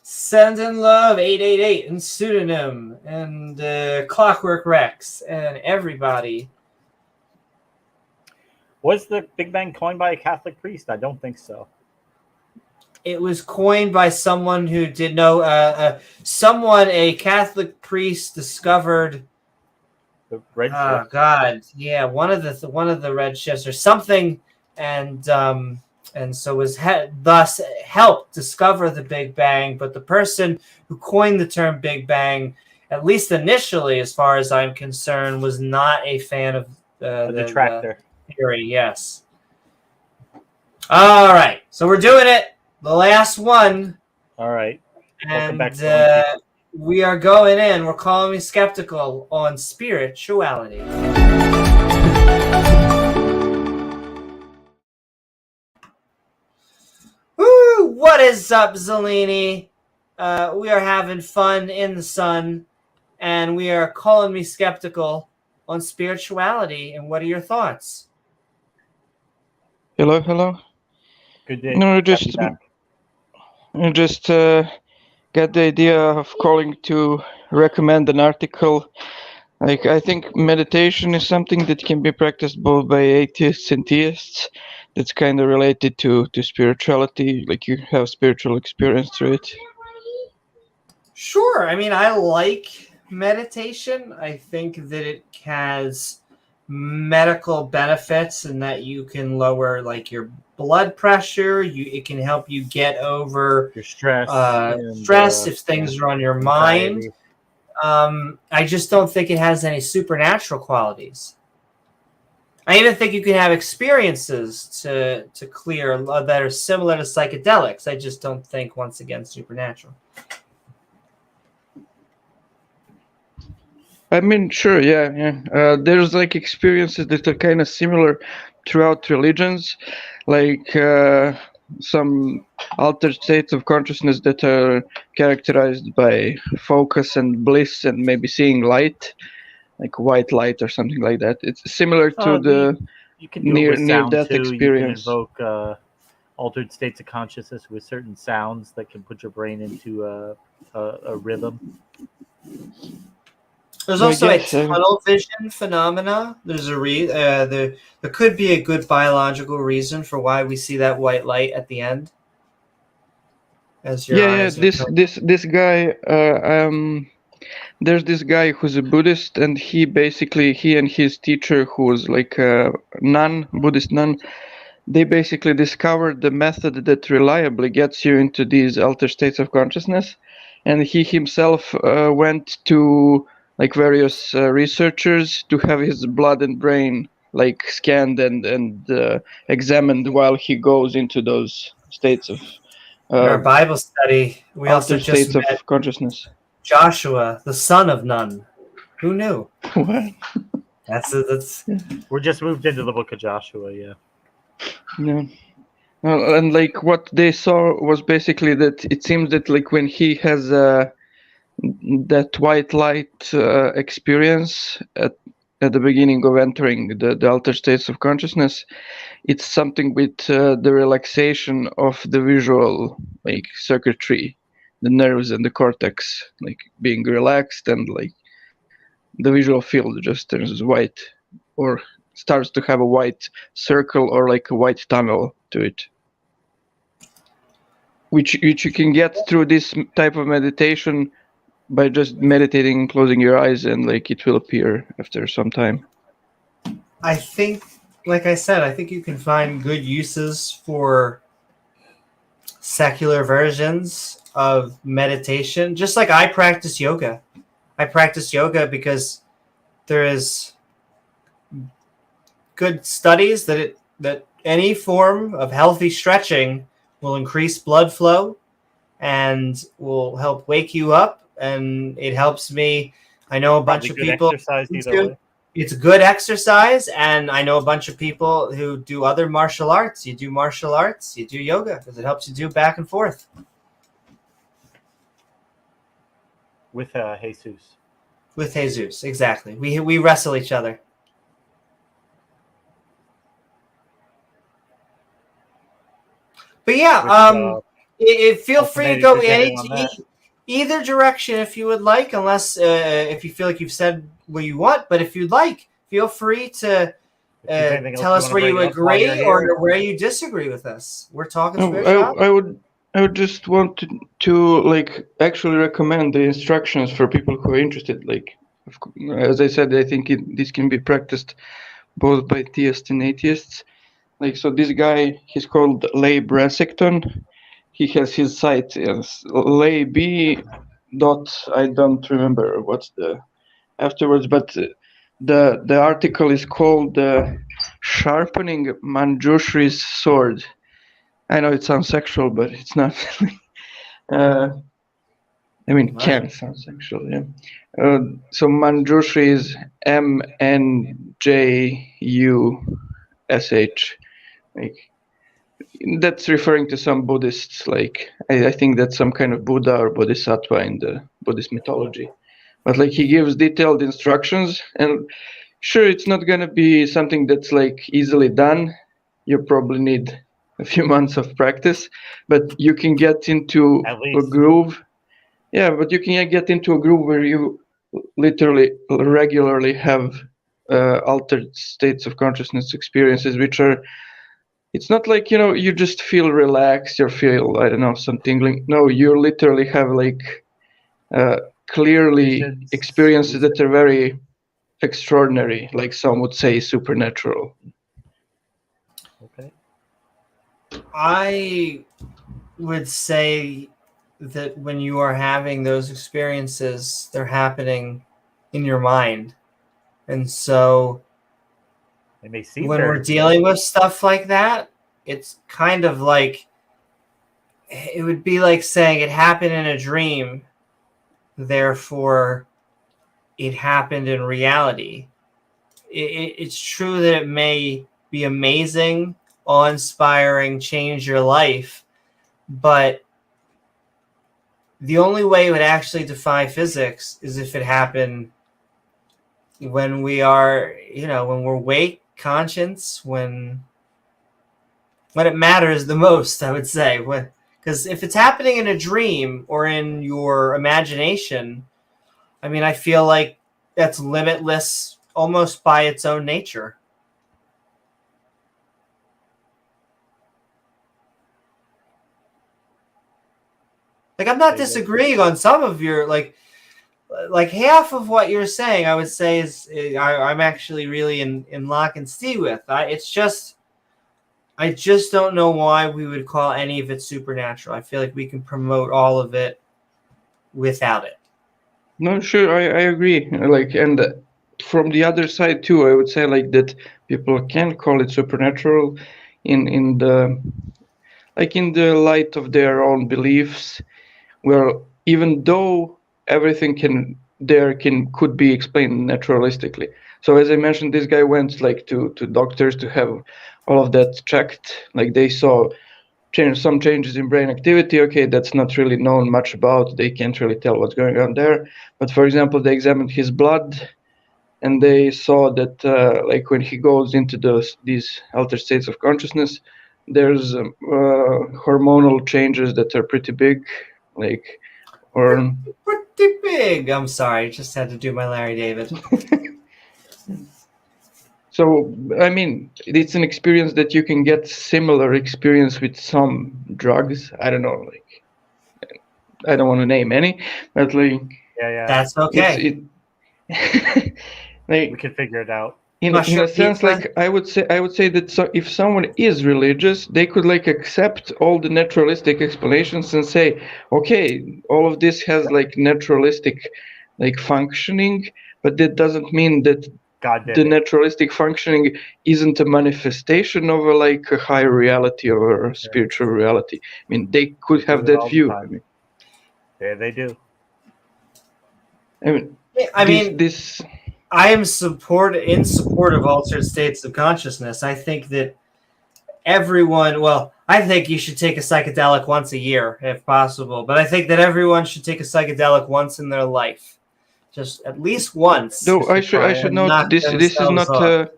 Send in Love 888 and Pseudonym and Clockwork Rex and everybody. Was the Big Bang coined by a Catholic priest? I don't think so. It was coined by someone who did know. A Catholic priest discovered. The red shift. Oh God, yeah, one of the red shifts or something, and so was thus helped discover the Big Bang. But the person who coined the term Big Bang, at least initially, as far as I'm concerned, was not a fan of a detractor. Theory, yes. All right, so we're doing it. The last one. All right. And we are going in. We're calling me skeptical on spirituality. Woo! What is up, Zelini? We are having fun in the sun, and we are calling me skeptical on spirituality. And what are your thoughts? Hello. Good day. No, just got the idea of calling to recommend an article. Like, I think meditation is something that can be practiced both by atheists and theists. That's kind of related to spirituality. Like, you have spiritual experience through it. Sure. I mean, I like meditation. I think that it has medical benefits and that you can lower like your blood pressure. It can help you get over your stress. If things are on your mind. I just don't think it has any supernatural qualities. I even think you can have experiences to clear that are similar to psychedelics. I just don't think, once again, supernatural. I mean, sure, yeah. There's like experiences that are kind of similar throughout religions, like some altered states of consciousness that are characterized by focus and bliss and maybe seeing light, like white light or something like that. It's similar to the near-death experience. You can invoke altered states of consciousness with certain sounds that can put your brain into a rhythm. There's also a tunnel vision phenomena. There's there could be a good biological reason for why we see that white light at the end. As your eyes this guy. There's this guy who's a Buddhist, and he and his teacher, who was like a Buddhist nun, they basically discovered the method that reliably gets you into these altered states of consciousness, and he himself went to like various researchers to have his blood and brain like scanned and examined while he goes into those states of in our Bible study. We also just states met of consciousness. Joshua, the son of Nun. Who knew? What? That's. We're just moved into the book of Joshua, yeah. Yeah. And like what they saw was basically that it seems that like when he has that white light experience at the beginning of entering the altered states of consciousness, it's something with the relaxation of the visual like circuitry, the nerves and the cortex like being relaxed, and like the visual field just turns white or starts to have a white circle or like a white tunnel to it, which you can get through this type of meditation by just meditating, closing your eyes, and like it will appear after some time. I think, like I said, I think you can find good uses for secular versions of meditation. Just like I practice yoga. I practice yoga because there is good studies that any form of healthy stretching will increase blood flow and will help wake you up. And it helps me. I know a bunch of people. Exercise either way. it's good exercise, and I know a bunch of people who do other martial arts. You do martial arts, you do yoga, because it helps you do back and forth. With Jesus. With Jesus, exactly. We wrestle each other. But yeah, feel free to go either direction if you would like, unless if you feel like you've said what you want. But if you'd like, feel free to tell us where you agree or where you disagree with us. We're talking spirituality. I would just want to like actually recommend the instructions for people who are interested. Like, as I said, I think this can be practiced both by theists and atheists. Like, so this guy, he's called Leigh Brassington. He has his site as Leigh dot. I don't remember what's the afterwards, but the article is called "Sharpening Manjushri's Sword." I know it sounds sexual, but it's not. I mean, it can sound sexual, yeah. So Manjushri is Manjush. Like, that's referring to some Buddhists. Like, I think that's some kind of Buddha or Bodhisattva in the Buddhist mythology. But like, he gives detailed instructions, and sure, it's not gonna be something that's like easily done. You probably need a few months of practice, but you can get into a groove. Yeah, but you can get into a groove where you literally regularly have altered states of consciousness experiences, which are, it's not like, you just feel relaxed or feel, I don't know, some tingling. No, you literally have like clearly experiences that are very extraordinary, like some would say supernatural. Okay. I would say that when you are having those experiences, they're happening in your mind. And so when we're dealing with stuff like that, it's kind of like, it would be like saying it happened in a dream, therefore it happened in reality. It's true that it may be amazing, awe-inspiring, change your life, but the only way it would actually defy physics is if it happened when we are, when we're awake, conscious, when it matters the most, I would say. Because if it's happening in a dream or in your imagination, I mean, I feel like that's limitless almost by its own nature. Like, I'm not disagreeing on some of your, like half of what you're saying, I would say is I'm actually really in lock and stee with. I just don't know why we would call any of it supernatural. I feel like we can promote all of it without it. No, sure, I agree. Like, and from the other side too, I would say like that people can call it supernatural in the light of their own beliefs. Well, even though everything could be explained naturalistically. So as I mentioned, this guy went like to doctors to have all of that checked. Like, they saw some changes in brain activity. Okay, that's not really known much about. They can't really tell what's going on there. But for example, they examined his blood, and they saw that like when he goes into these altered states of consciousness, there's hormonal changes that are pretty big. Like, or pretty big. I'm sorry, just had to do my Larry David. So, I mean, it's an experience that you can get similar experience with some drugs. I don't know, like, I don't want to name any, but like, yeah, that's okay. Like, we can figure it out. In a sense, like, I would say that if someone is religious, they could like accept all the naturalistic explanations and say, okay, all of this has like naturalistic like functioning, but that doesn't mean that the naturalistic functioning isn't a manifestation of a higher reality or a spiritual reality. I mean, they could have that view. Yeah, they do. I mean, I am in support of altered states of consciousness. I think that I think you should take a psychedelic once a year if possible, but I think that everyone should take a psychedelic once in their life, just at least once. Though I should note knock this is themselves not off.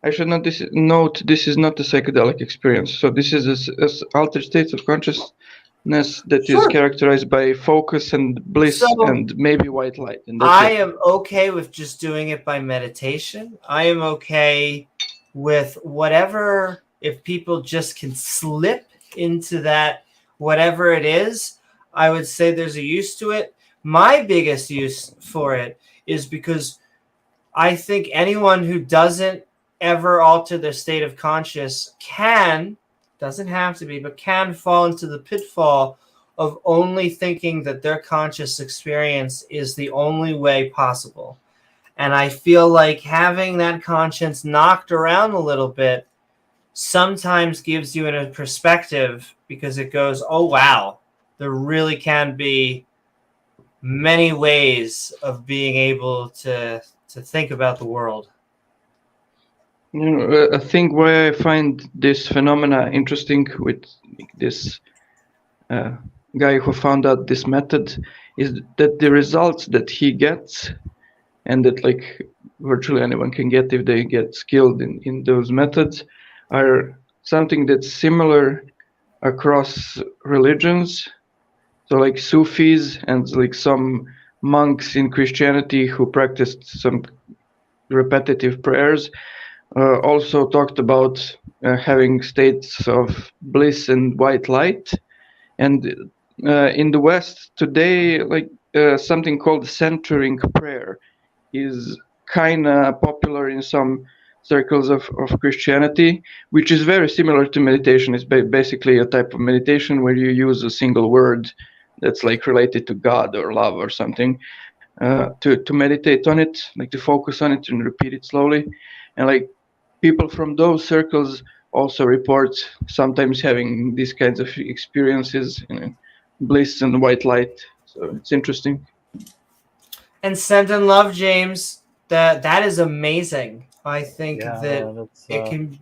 I should note this is not a psychedelic experience. So this is a altered state of consciousness that is Sure. characterized by focus and bliss So- and maybe white light. And that's I it. am okay with just doing it by meditation. I am okay with whatever, if people just can slip into that, whatever it is, I would say there's a use to it. My biggest use for it is because I think anyone who doesn't ever alter their state of conscious doesn't have to be, but can fall into the pitfall of only thinking that their conscious experience is the only way possible. And I feel like having that conscience knocked around a little bit sometimes gives you a perspective, because it goes, oh, wow, there really can be many ways of being able to think about the world. You know, a thing where I find this phenomena interesting with this guy who found out this method is that the results that he gets, and that like virtually anyone can get if they get skilled in those methods, are something that's similar across religions. So like Sufis and like some monks in Christianity who practiced some repetitive prayers also talked about having states of bliss and white light. And in the West today, like something called centering prayer is kind of popular in some circles of Christianity, which is very similar to meditation. It's basically a type of meditation where you use a single word that's like related to God or love or something to meditate on it, like to focus on it and repeat it slowly. And like people from those circles also report sometimes having these kinds of experiences, you know, bliss and white light. So it's interesting. And send in love, James. That is amazing. I think that it can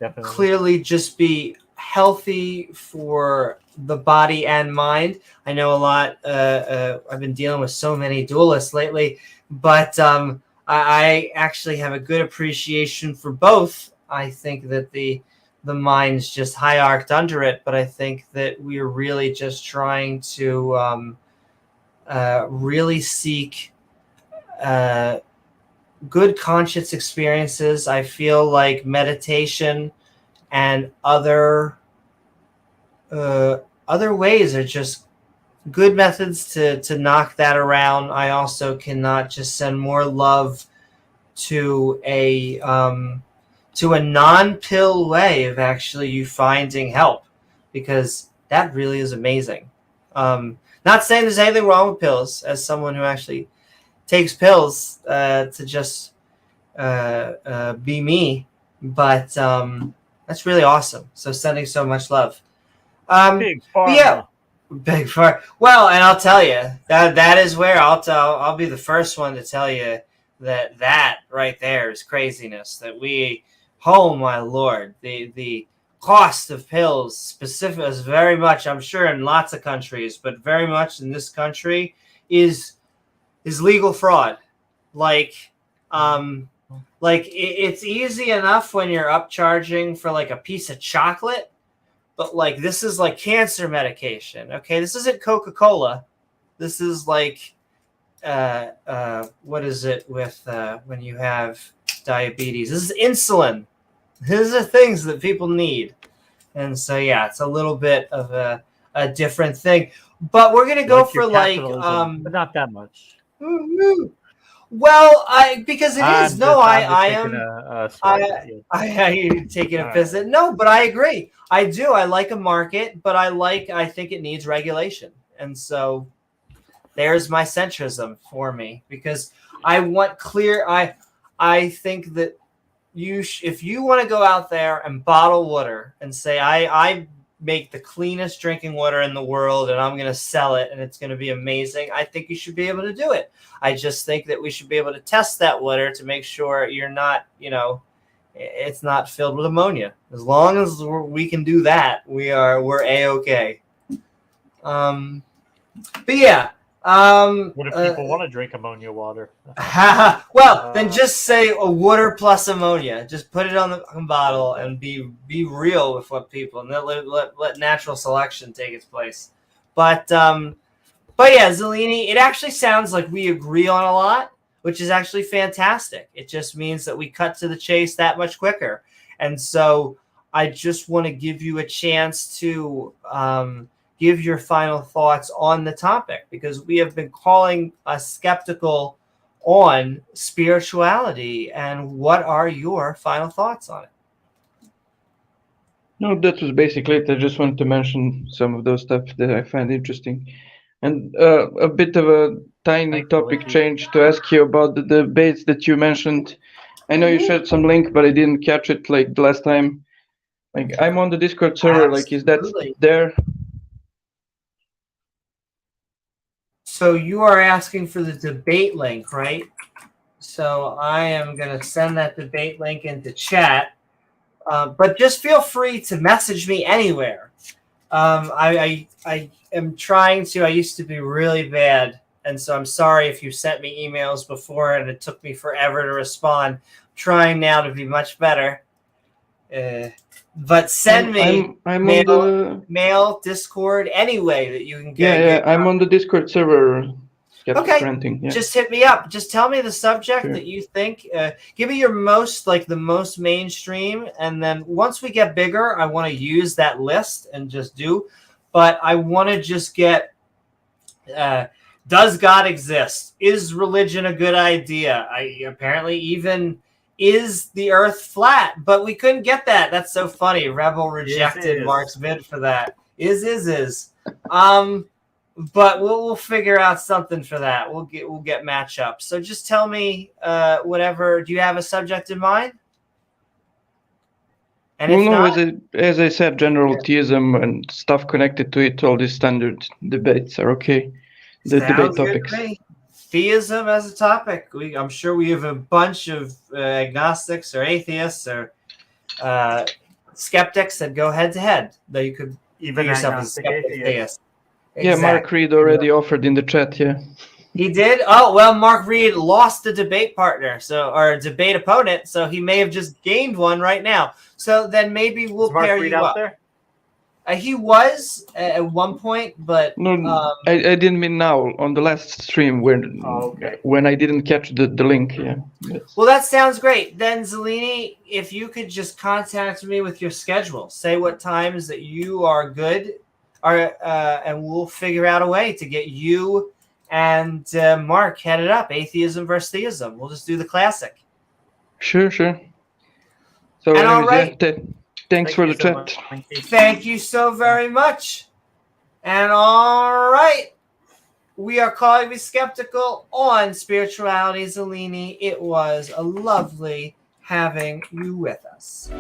definitely clearly just be healthy for the body and mind. I know a lot. I've been dealing with so many dualists lately, but I actually have a good appreciation for both. I think that the mind's just hierarched under it, but I think that we're really just trying to really seek good conscious experiences. I feel like meditation and other ways are just good methods to knock that around. I also cannot just send more love to a non-pill way of actually you finding help, because that really is amazing. Not saying there's anything wrong with pills, as someone who actually takes pills to just be me, but that's really awesome. So sending so much love. big pharma. Yeah, big far. Well, and I'll tell you that is where I'll be the first one to tell you that right there is craziness. That oh my Lord, the cost of pills specific is very much, I'm sure in lots of countries, but very much in this country is legal fraud. It's easy enough when you're upcharging for like a piece of chocolate, but like this is like cancer medication. Okay, this isn't Coca-Cola. This is like what is it with when you have diabetes? This is insulin. These are things that people need. And so yeah, it's a little bit of a different thing. But we're gonna go Like for your like capitalism, but not that much. Well, because it is. No, I am. I taking a visit. No, but I agree. I do. I like a market, but I think it needs regulation. And so there's my centrism for me, because I want clear. I think that if you want to go out there and bottle water and say I make the cleanest drinking water in the world, and I'm going to sell it, and it's going to be amazing, I think you should be able to do it. I just think that we should be able to test that water to make sure you're not, it's not filled with ammonia. As long as we can do that, we're A-okay. But yeah. What if people want to drink ammonia water? Well, then just say a water plus ammonia. Just put it on the bottle and be real with what people, and let natural selection take its place. But yeah, Zellini, it actually sounds like we agree on a lot, which is actually fantastic. It just means that we cut to the chase that much quicker. And so I just want to give you a chance to give your final thoughts on the topic, because we have been calling us skeptical on spirituality. And what are your final thoughts on it? No, that was basically it. I just wanted to mention some of those stuff that I find interesting. And a bit of a tiny topic change to ask you about the debates that you mentioned. I know you shared some link, but I didn't catch it like the last time. Like, I'm on the Discord server. Like, is that there? So you are asking for the debate link, right? So I am going to send that debate link into chat. But just feel free to message me anywhere. I am trying to. I used to be really bad, and so I'm sorry if you sent me emails before and it took me forever to respond. I'm trying now to be much better. But send me mail, Discord, any way that you can get. Yeah, I'm on the Discord server. Okay, renting, yeah. Just hit me up. Just tell me the subject that you think. Give me your the most mainstream, and then once we get bigger, I want to use that list and just do. But I want to just get, does God exist? Is religion a good idea? Apparently even, is the earth flat? But we couldn't get that. That's so funny. Rebel rejected Mark's bid for that. Is. But we'll figure out something for that. We'll get matchups. So just tell me whatever. Do you have a subject in mind? And well, no, as I said, general theism and stuff connected to it, all these standard debates are okay. The debate topics. Theism as a topic. I'm sure we have a bunch of agnostics or atheists or skeptics that go head to head. Though you could even yourself as a skeptic theist. Exactly. Yeah, Mark Reid already offered in the chat. Yeah, he did. Oh well, Mark Reid lost a debate partner, or a debate opponent, so he may have just gained one right now. So then maybe we'll pair you up. There? He was at one point, but no, I didn't mean now. On the last stream when I didn't catch the link. Yeah. Yes. Well, that sounds great. Then Zellini, if you could just contact me with your schedule, say what times that you are good. And we'll figure out a way to get you and Mark headed up. Atheism versus theism. We'll just do the classic. Sure. So anyways, all right. Thanks for the chat. Thank you so very much. And all right. We are calling me skeptical on spirituality, Zellini. It was a lovely having you with us.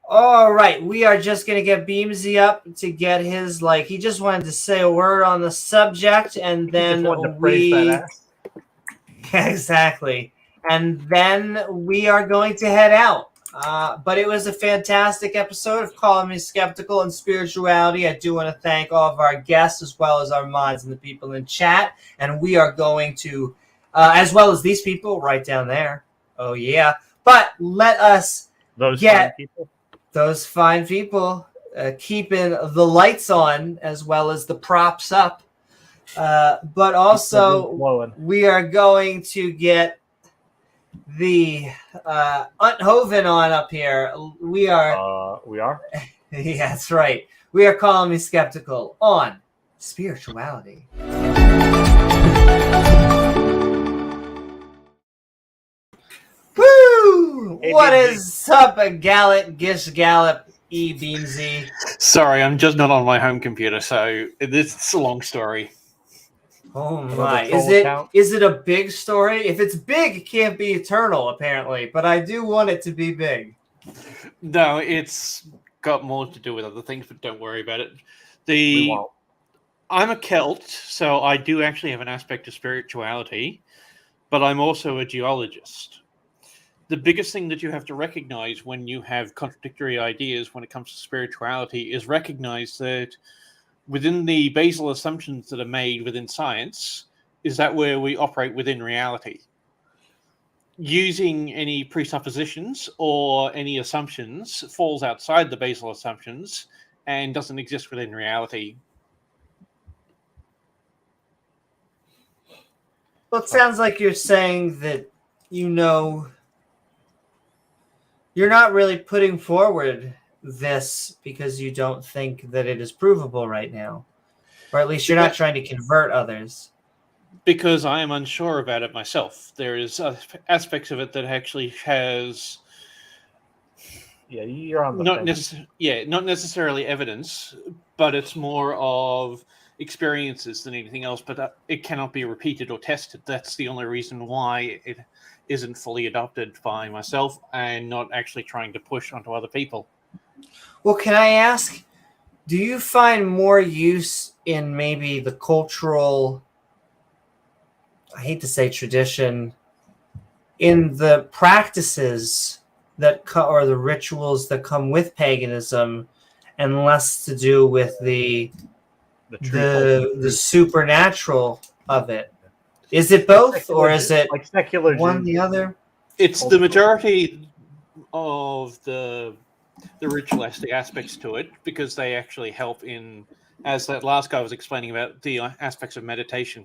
All right, we are just going to get Beamsy up to get his, he just wanted to say a word on the subject, and then that ass. Yeah, exactly. And then we are going to head out. But it was a fantastic episode of Calling Me Skeptical and Spirituality. I do want to thank all of our guests as well as our mods and the people in chat. And we are going to, as well as these people right down there. Oh, yeah. But let us those fine people keeping the lights on as well as the props up. But also, we are going to get the Unthoven on up here. We are? Yeah, that's right. We are Calling Me Skeptical on spirituality. Woo! Hey, what Beamsy. Is up, a Gallet, Gish Gallop, Beamsy? Sorry, I'm just not on my home computer, so it's a long story. Oh Another my! troll Is it account? a big story? If it's big, it can't be eternal, apparently. But I do want it to be big. No, it's got more to do with other things, but don't worry about it. We won't. I'm a Celt, so I do actually have an aspect of spirituality, but I'm also a geologist. The biggest thing that you have to recognize when you have contradictory ideas when it comes to spirituality is recognize that within the basal assumptions that are made within science, is that where we operate within reality. Using any presuppositions or any assumptions falls outside the basal assumptions and doesn't exist within reality. Well, it sounds like you're saying that you're not really putting forward this because you don't think that it is provable right now, or at least you're not trying to convert others. Because I am unsure about it myself. There is aspects of it that actually has Yeah, you're on the not necessarily evidence, but it's more of experiences than anything else. But it cannot be repeated or tested. That's the only reason why it isn't fully adopted by myself and not actually trying to push onto other people. Well, can I ask, do you find more use in maybe the cultural, I hate to say tradition, in the practices that or the rituals that come with paganism, and less to do with the supernatural of it? Is it both, or is it like secular one Jews? the other? It's the majority of the ritualistic aspects to it, because they actually help in, as that last guy was explaining about, the aspects of meditation.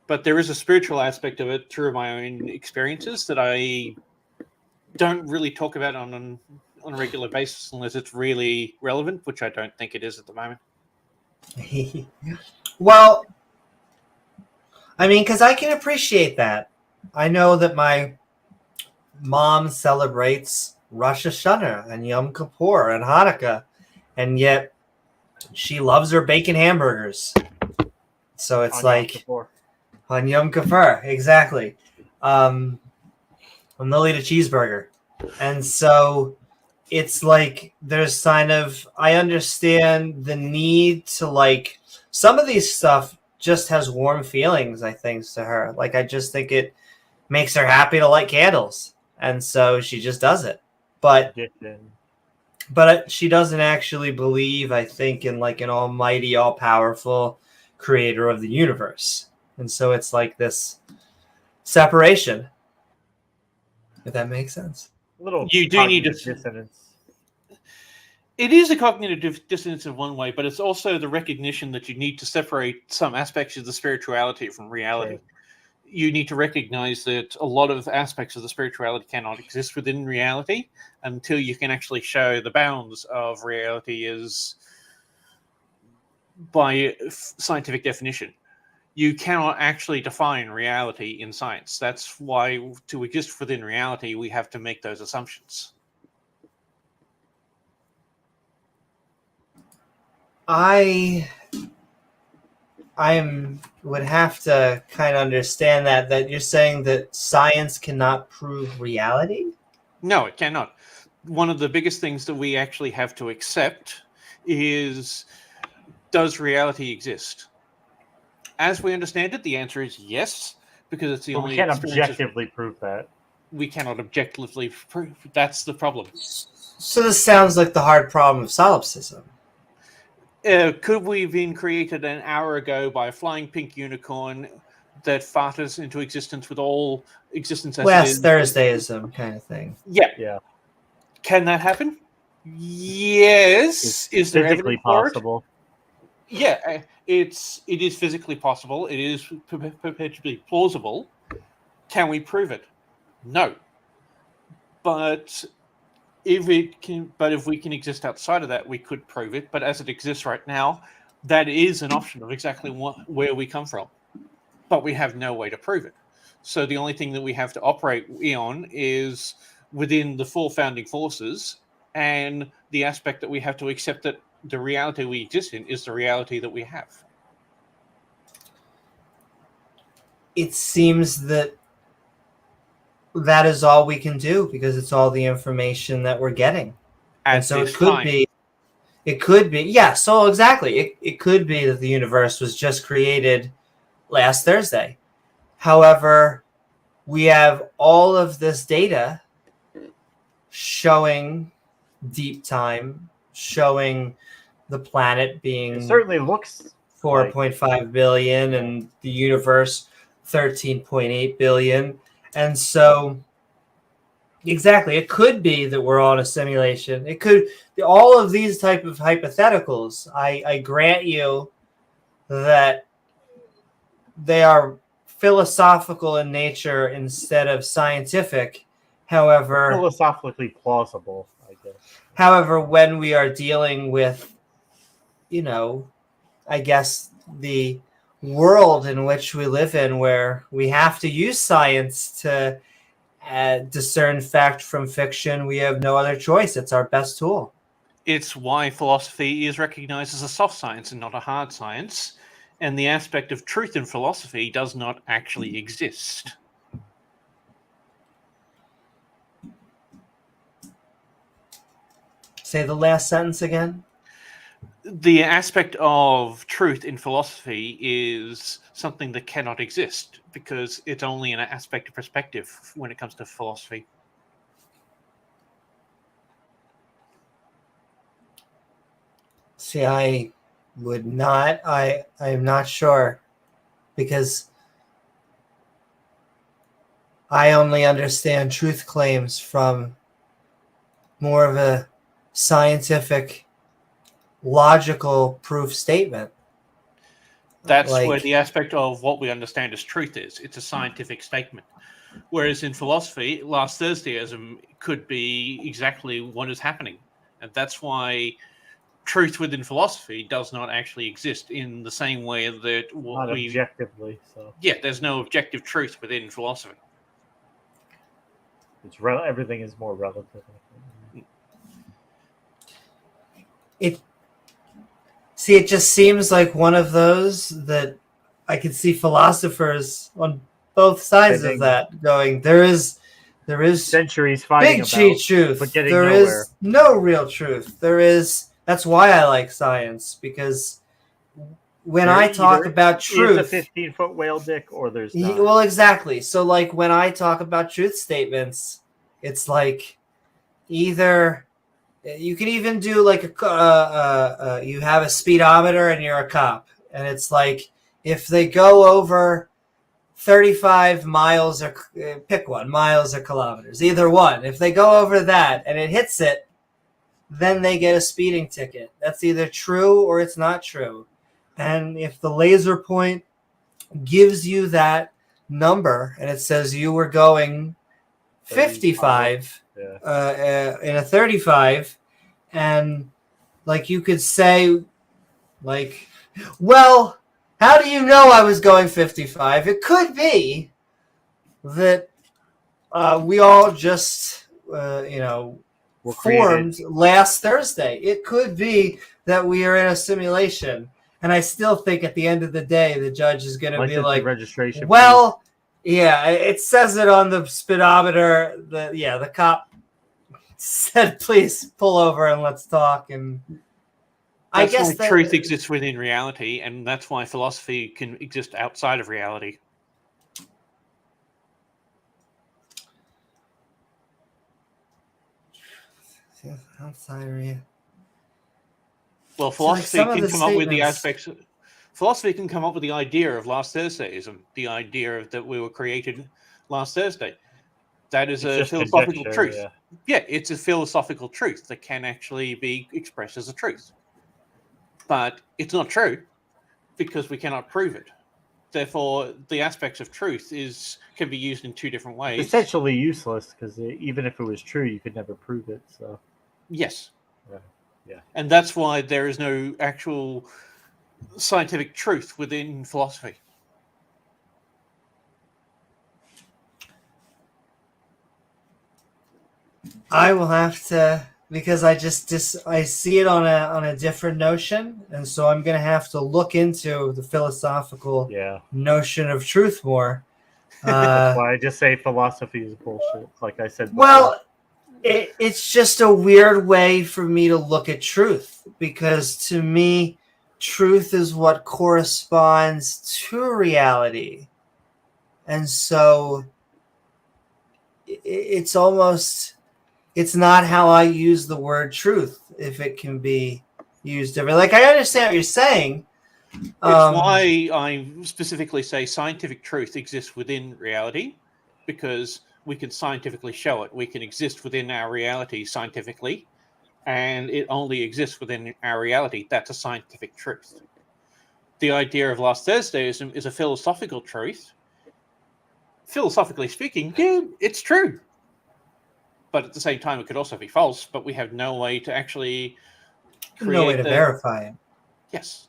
But there is a spiritual aspect of it through my own experiences that I don't really talk about on a regular basis unless it's really relevant, which I don't think it is at the moment. Well, I mean, because I can appreciate that. I know that my mom celebrates Rosh Hashanah and Yom Kippur and Hanukkah, and yet she loves her bacon hamburgers. So it's like on Yom Kippur, exactly. On Lily the cheeseburger. And so it's like there's kind of, I understand the need to, like, some of these stuff just has warm feelings, I think, to her. Like, I just think it makes her happy to light candles. And so she just does it. But she doesn't actually believe, I think, in like an almighty, all-powerful creator of the universe. And so it's like this separation, if that makes sense. You do need a dissonance. It is a cognitive dissonance in one way, but it's also the recognition that you need to separate some aspects of the spirituality from reality. Okay. You need to recognize that a lot of aspects of the spirituality cannot exist within reality until you can actually show the bounds of reality is by scientific definition. You cannot actually define reality in science. That's why to exist within reality, we have to make those assumptions. I would have to kind of understand that you're saying that science cannot prove reality? No, it cannot. One of the biggest things that we actually have to accept is, does reality exist? As we understand it, the answer is yes, because it's the only. We can't objectively prove that. We cannot objectively prove. That's the problem. So this sounds like the hard problem of solipsism. Could we have been created an hour ago by a flying pink unicorn that farted us into existence with all existence as Last Thursdayism kind of thing? Yeah. Can that happen? Yes. Is there physically possible? Yeah, it is physically possible. It is perpetually plausible. Can we prove it? No. But if we can exist outside of that, we could prove it. But as it exists right now, that is an option of exactly where we come from. But we have no way to prove it. So the only thing that we have to operate on is within the four founding forces, and the aspect that we have to accept that the reality we exist in is the reality that we have. it seems that that is all we can do because it's all the information that we're getting. And so this time. it could be, yeah, so exactly. It could be that the universe was just created last Thursday. However, we have all of this data showing deep time, showing the planet being It certainly looks 4.5 billion and the universe 13.8 billion. And so exactly, it could be that we're all in a simulation. It could, all of these type of hypotheticals, I grant you that they are philosophical in nature instead of scientific. However, philosophically plausible, I guess. However, when we are dealing with, I guess the world in which we live in, where we have to use science to discern fact from fiction, we have no other choice. It's our best tool. It's why philosophy is recognized as a soft science and not a hard science. And the aspect of truth in philosophy does not actually exist. Say the last sentence again. The aspect of truth in philosophy is something that cannot exist because it's only an aspect of perspective when it comes to philosophy. See, I would not. I'm not sure because I only understand truth claims from more of a scientific, logical proof statement. That's where the aspect of what we understand as truth is. It's a scientific statement. Whereas in philosophy, last Thursdayism could be exactly what is happening. And that's why truth within philosophy does not actually exist in the same way that objectively. So yeah, there's no objective truth within philosophy. It's everything is more relative. It just seems like one of those that I could see philosophers on both sides of that going, there is centuries fighting big cheat truth, but getting there nowhere. is no real truth. That's why I like science, because when I talk about truth, it's a 15-foot whale dick, or there's not. Well, exactly. So, like, when I talk about truth statements, it's like either you can even do like you have a speedometer and you're a cop, and it's like if they go over 35 miles or pick one, miles or kilometers, either one. If they go over that and it hits it, then they get a speeding ticket. That's either true or it's not true. And if the laser point gives you that number and it says you were going 55 in a 35, and like you could say, like, well, how do you know I was going 55? It could be that we all just, formed last Thursday. It could be that we are in a simulation. And I still think at the end of the day, the judge is going to be like, registration. Well, yeah, it says it on the speedometer. The cop said, please pull over and let's talk. And I guess why truth exists within reality, and that's why philosophy can exist outside of reality. Outside of reality. Well, philosophy can come up with the aspects. Philosophy can come up with the idea of last Thursdayism, the idea that we were created last Thursday. That is a philosophical truth. Yeah, it's a philosophical truth that can actually be expressed as a truth. But it's not true because we cannot prove it. Therefore, the aspects of truth can be used in two different ways. Essentially useless, because even if it was true, you could never prove it. So yes. Yeah. And that's why there is no actual scientific truth within philosophy. I will have to, because I I see it on a different notion, and so I'm going to have to look into the philosophical notion of truth more. Uh, Why I just say philosophy is bullshit, like I said before. well, it's just a weird way for me to look at truth, because to me, truth is what corresponds to reality. And so it's almost, it's not how I use the word truth, if it can be used differently. Like, I understand what you're saying. It's why I specifically say scientific truth exists within reality, because we can scientifically show it. We can exist within our reality scientifically, and it only exists within our reality. That's a scientific truth. The idea of last Thursdayism is a philosophical truth. Philosophically speaking, yeah, it's true. But at the same time, it could also be false, but we have no way to actually create no way to verify it. Yes,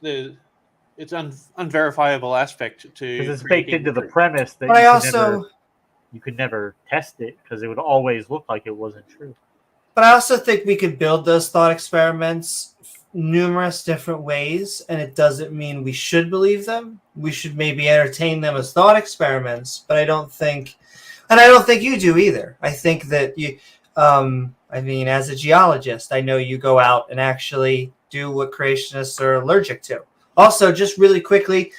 it's unverifiable aspect to, because it's baked creating into the truth. premise that But you could never test it, because it would always look like it wasn't true. But I also think we could build those thought experiments numerous different ways, and it doesn't mean we should believe them. We should maybe entertain them as thought experiments, but I don't think you do either. I think that you, I mean, as a geologist, I know you go out and actually do what creationists are allergic to. Also, just really quickly,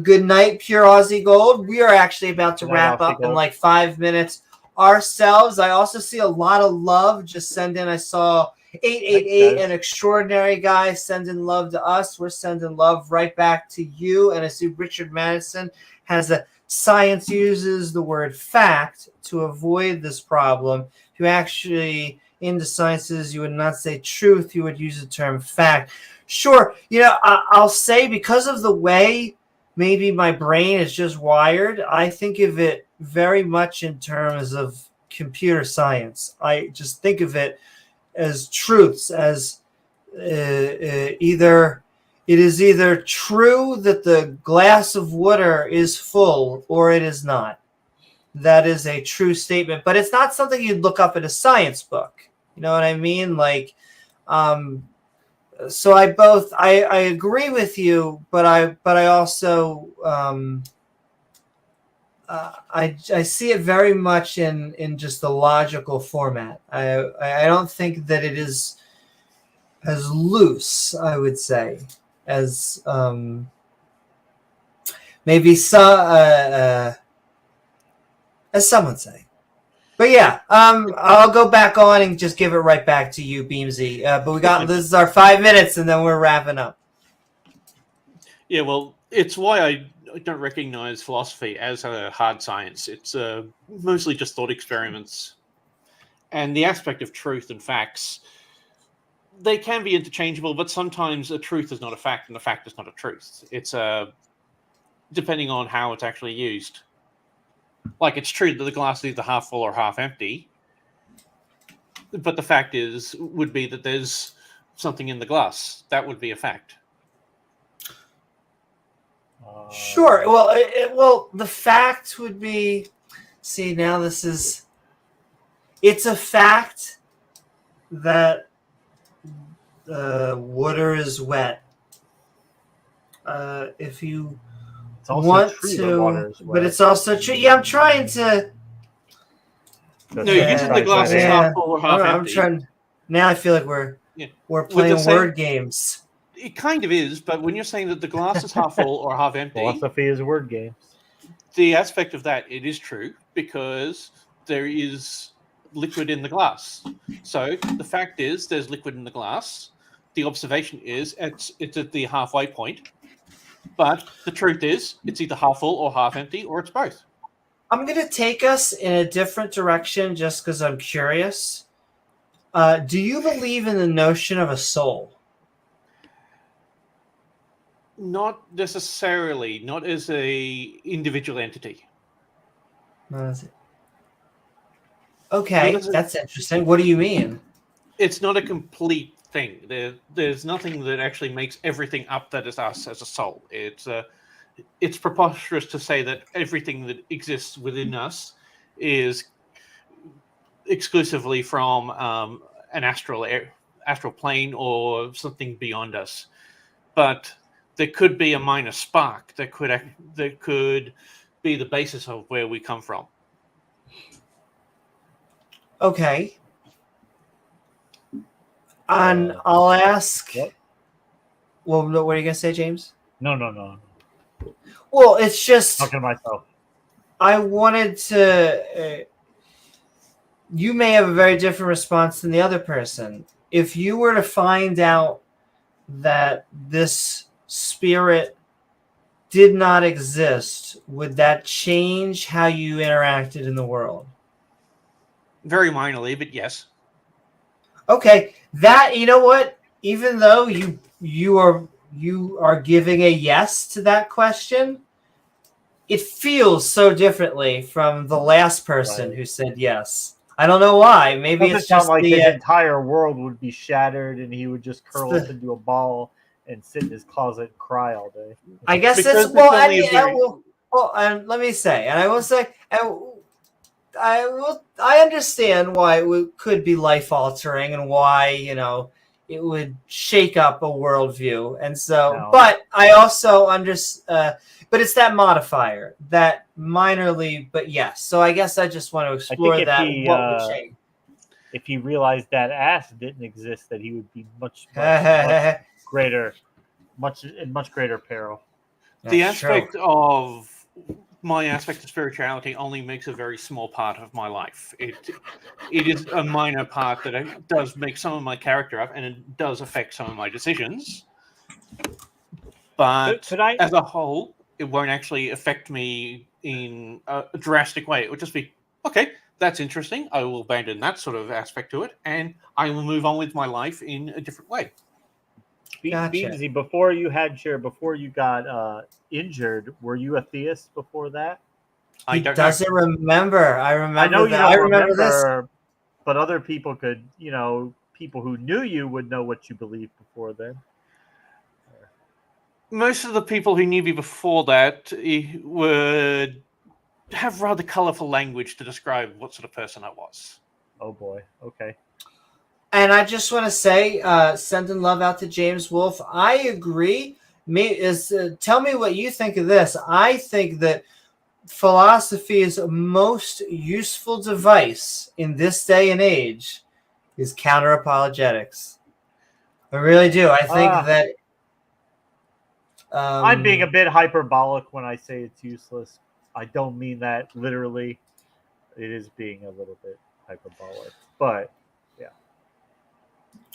good night, Pure Aussie Gold. We are actually about to wrap up in like 5 minutes ourselves. I also see a lot of love just send in. I saw 888, an extraordinary guy, sending love to us. We're sending love right back to you. And I see Richard Madison has a science uses the word fact to avoid this problem. If you actually into sciences, you would not say truth, you would use the term fact. Sure, I'll say, because of the way maybe my brain is just wired, I think of it very much in terms of computer science. I just think of it as truths, as either it is either true that the glass of water is full or it is not. That is a true statement, but it's not something you'd look up in a science book. You know what I mean? Like, so I agree with you, but I also I see it very much in just the logical format. I don't think that it is as loose, I would say, as maybe some as some would say. But yeah, I'll go back on and just give it right back to you, Beamsy. But this is our 5 minutes, and then we're wrapping up. Yeah, well, it's why I don't recognize philosophy as a hard science. It's mostly just thought experiments. And the aspect of truth and facts, they can be interchangeable, but sometimes a truth is not a fact and a fact is not a truth. It's depending on how it's actually used. Like, it's true that the glass is either half full or half empty, but the fact would be that there's something in the glass. That would be a fact. Sure. Well, the fact would be. See, now it's a fact that water is wet. If you want to, but it's also true. Yeah, I'm trying to. No, using the glass is half full or half empty. I'm trying. Now I feel like we're playing word games. It kind of is, but when you're saying that the glass is half full or half empty, philosophy is word games. The aspect of that, it is true, because there is liquid in the glass. So the fact is, there's liquid in the glass. The observation is it's at the halfway point. But the truth is, it's either half full or half empty, or it's both. I'm going to take us in a different direction just because I'm curious. Do you believe in the notion of a soul? Not necessarily. Not as a individual entity. Not as it. Okay, that's interesting. What do you mean? It's not a complete thing. There's nothing that actually makes everything up that is us as a soul. It's preposterous to say that everything that exists within us is exclusively from an astral plane or something beyond us. But there could be a minor spark that could be the basis of where we come from. Okay. And I'll ask. What? Well, what are you gonna say, James? No. Well, it's just Talking to myself. I wanted to. You may have a very different response than the other person. If you were to find out that this spirit did not exist, would that change how you interacted in the world? Very minorly, but yes. Okay, that you know what? Even though you are giving a yes to that question, it feels so differently from the last person Right. who said yes. I don't know why. Maybe Doesn't it's sound just like the his entire world would be shattered and he would just curl the- up into a ball and sit in his closet and cry all day. I guess Because it's well. it's only a very- And let me say, and I will say, and I understand why could be life altering and why it would shake up a worldview, and so. No. But I also understand. But it's that modifier, that minorly, but yes. So I guess I just want to explore if that. he, What would change? If he realized that ass didn't exist, that he would be much greater, in much greater peril. The That's true. aspect of my aspect of spirituality only makes a very small part of my life. It is a minor part that it does make some of my character up, and it does affect some of my decisions. But Could I- as a whole, it won't actually affect me in a drastic way. It would just be, okay, that's interesting. I will abandon that sort of aspect to it, and I will move on with my life in a different way. Gotcha. Beamsy, before you got injured, were you a theist before that? I He don't know. doesn't remember. I remember I know you that. don't I remember this. but other people could, people who knew you would know what you believed before then. Most of the people who knew me before that would have rather colorful language to describe what sort of person I was. Oh boy. Okay. And I just want to say, sending love out to James Wolfe. I agree. Tell me what you think of this. I think that philosophy's most useful device in this day and age is counter apologetics. I really do. I think that I'm being a bit hyperbolic when I say it's useless. I don't mean that literally. It is being a little bit hyperbolic, but yeah.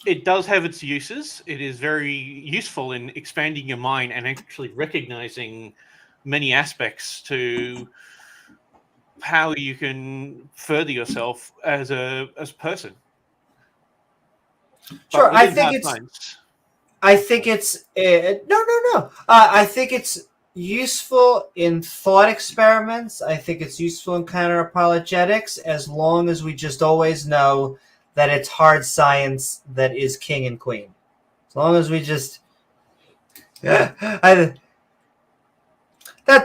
It does have its uses. It is very useful in expanding your mind and actually recognizing many aspects to how you can further yourself as a person. Sure, I think it's no. I think it's useful in thought experiments. I think it's useful in counter apologetics, as long as we just always know that it's hard science that is king and queen. As long as we just, that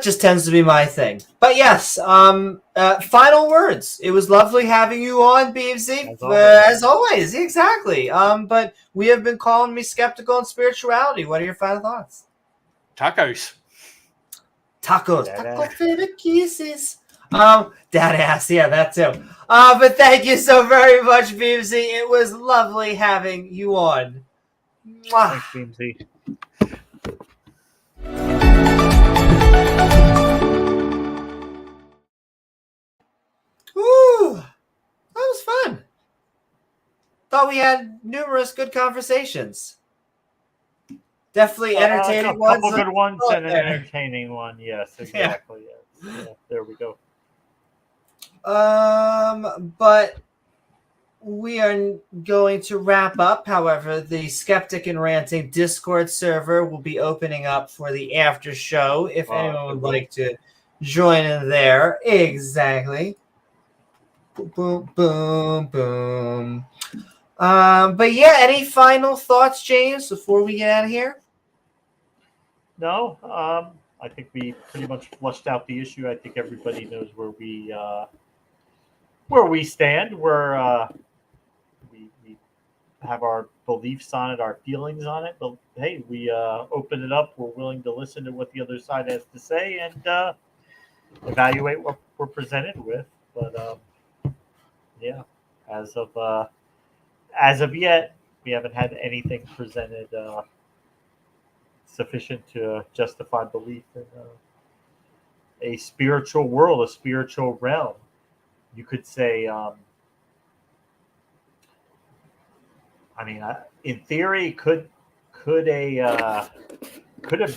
just tends to be my thing. But yes, final words. It was lovely having you on, Beavesy. As always, exactly. But we have been calling me skeptical in spirituality. What are your final thoughts? Tacos. Taco for the kisses. Dad ass, yeah, that too. But thank you so very much, Beavesy. It was lovely having you on. Mwah. Thanks, Beamsy. Ooh, that was fun. Thought we had numerous good conversations. Definitely entertaining a ones. couple good ones and an entertaining one. Yes, exactly. Yeah. Yeah, there we go. But we are going to wrap up. However, the Skeptic and Ranting Discord server will be opening up for the after show if anyone would like to join in there. Exactly. Boom, boom, boom. But yeah, any final thoughts, James, before we get out of here? No, I think we pretty much flushed out the issue. I think everybody knows where we stand. We have our beliefs on it, our feelings on it. But hey, we open it up. We're willing to listen to what the other side has to say, and evaluate what we're presented with. But yeah, as of yet, we haven't had anything presented sufficient to justify belief in a spiritual world, a spiritual realm. You could say, in theory, could a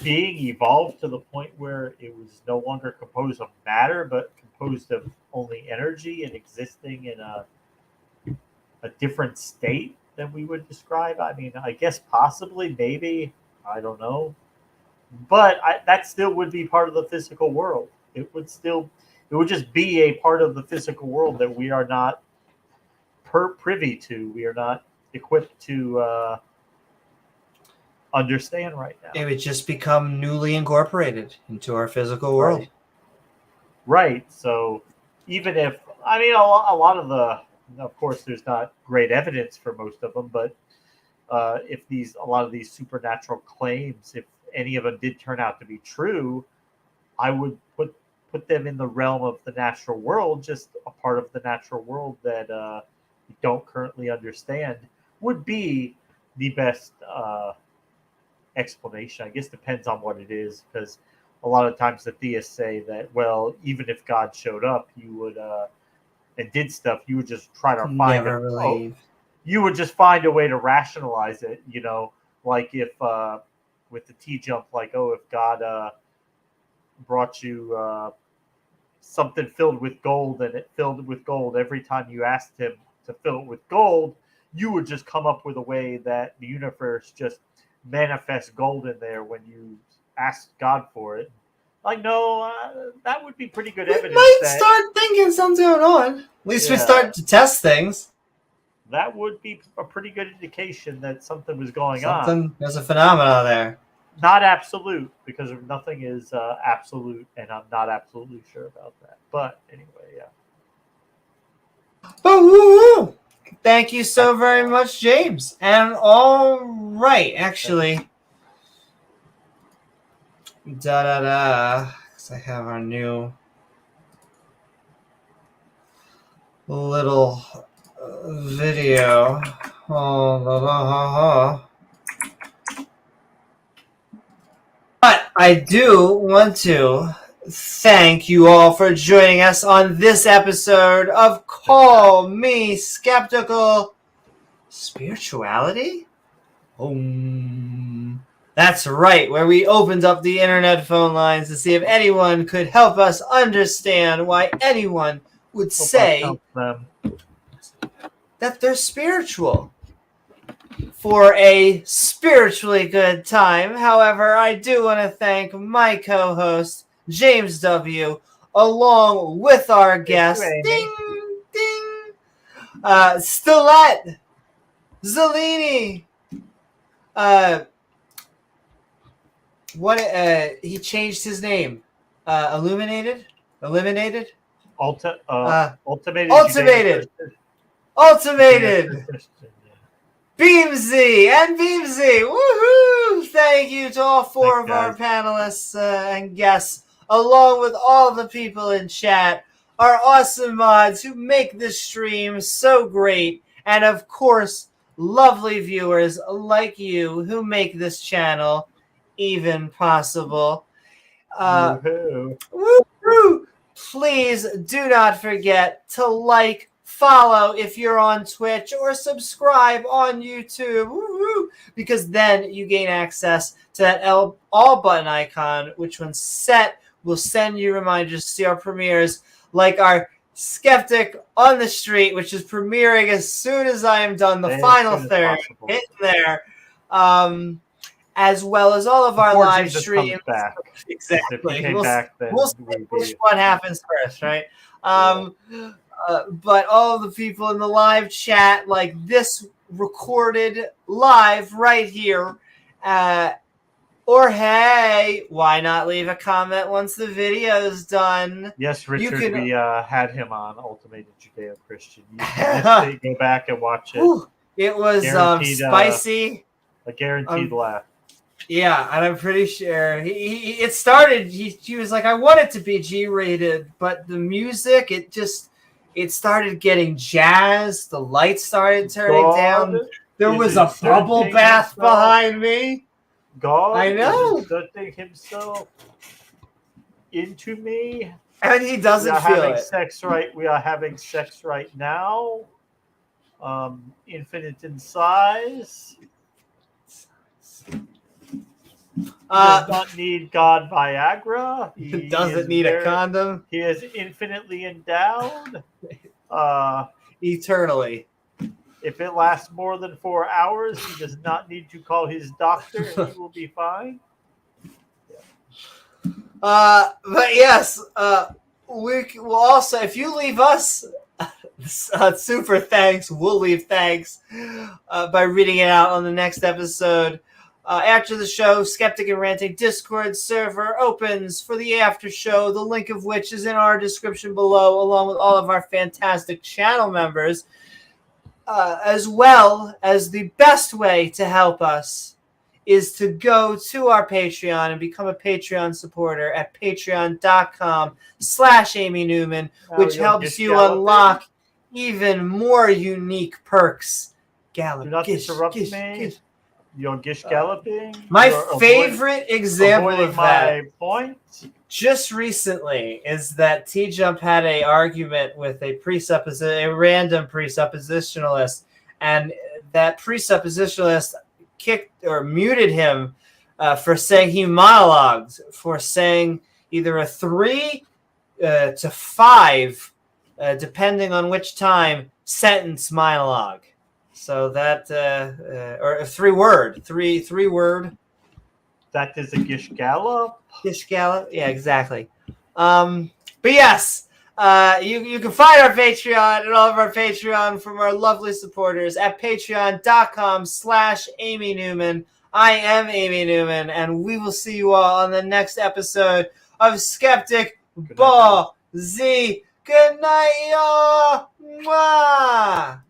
being evolve to the point where it was no longer composed of matter, but composed of only energy and existing in a different state than we would describe? I mean, I guess possibly, maybe, I don't know. But that still would be part of the physical world. It would just be a part of the physical world that we are not privy to. We are not equipped to understand right now. It would just become newly incorporated into our physical world. Right. So even if, a lot of of course, there's not great evidence for most of them, but if a lot of these supernatural claims, if any of them did turn out to be true, I would put them in the realm of the natural world, just a part of the natural world that we don't currently understand, would be the best explanation. I guess depends on what it is, because a lot of times the theists say that, well, even if God showed up, you would and did stuff, you would just try to find you would just find a way to rationalize it, like if with the T-jump, like, if God brought you something filled with gold, and it filled with gold every time you asked him to fill it with gold, you would just come up with a way that the universe just manifests gold in there when you ask God for it. Like, no, that would be pretty good evidence. We might start thinking something's going on. At least we start to test things. That would be a pretty good indication that something was going on. There's a phenomena there. Not absolute, because nothing is absolute, and I'm not absolutely sure about that. But anyway, yeah. Oh, thank you so very much, James. And all right, actually, because I have our new little video. But I do want to thank you all for joining us on this episode of Call Me Skeptical Spirituality. That's right, where we opened up the internet phone lines to see if anyone could help us understand why anyone would say that they're spiritual for a spiritually good time. However, I do want to thank my co-host, James W., along with our guest, Stilette Zellini. He changed his name. Eliminated? Ultimated. Beamsy and Beamsy. Woohoo! Thank you to all four of our panelists and guests, along with all the people in chat, our awesome mods who make this stream so great, and of course, lovely viewers like you who make this channel even possible. Woo-hoo. Please do not forget to like, follow if you're on Twitch, or subscribe on YouTube. Woo-hoo. Because then you gain access to that all button icon, which when set will send you reminders to see our premieres, like our Skeptic on the Street, which is premiering as soon as I am done the final third. Get there. As well as all of our live streams. Exactly. We'll see which one happens first, right? But all of the people in the live chat, like this recorded live right here, or hey, why not leave a comment once the video's done? Yes, Richard, we had him on Ultimated Judeo-Christian. You can go back and watch it. It was spicy. A guaranteed laugh. Yeah, and I'm pretty sure it started. He was like, I want it to be G-rated, but the music, it started getting jazz. The lights started turning down. There was a bubble bath behind me. God I know. is inserting himself into me. And he doesn't we are feel having it. sex right. We are having sex right now. Infinite in size. He does not need God Viagra. He Doesn't need a condom. He is infinitely endowed. Eternally. If it lasts more than 4 hours, he does not need to call his doctor, and he will be fine. But yes, we will also, if you leave us super thanks, we'll leave thanks by reading it out on the next episode. After the show, Skeptic and Ranting Discord server opens for the after show, the link of which is in our description below, along with all of our fantastic channel members, as well as the best way to help us is to go to our Patreon and become a Patreon supporter at patreon.com/Amy Newman, which helps you unlock even more unique perks. Do not interrupt me. You're gish galloping. My favorite example of that, my point, just recently, is that T-Jump had a argument with a random presuppositionalist, and that presuppositionalist kicked or muted him for saying he monologued, for saying either a 3 to 5, depending on which time, sentence monologue. So that, or a 3-word. That is a gish gallop. Gish gallop? Yeah, exactly. But yes, you can find our Patreon and all of our Patreon from our lovely supporters at patreon.com/Amy Newman. I am Amy Newman, and we will see you all on the next episode of Skeptic Ball Z. Good night, y'all. Mwah!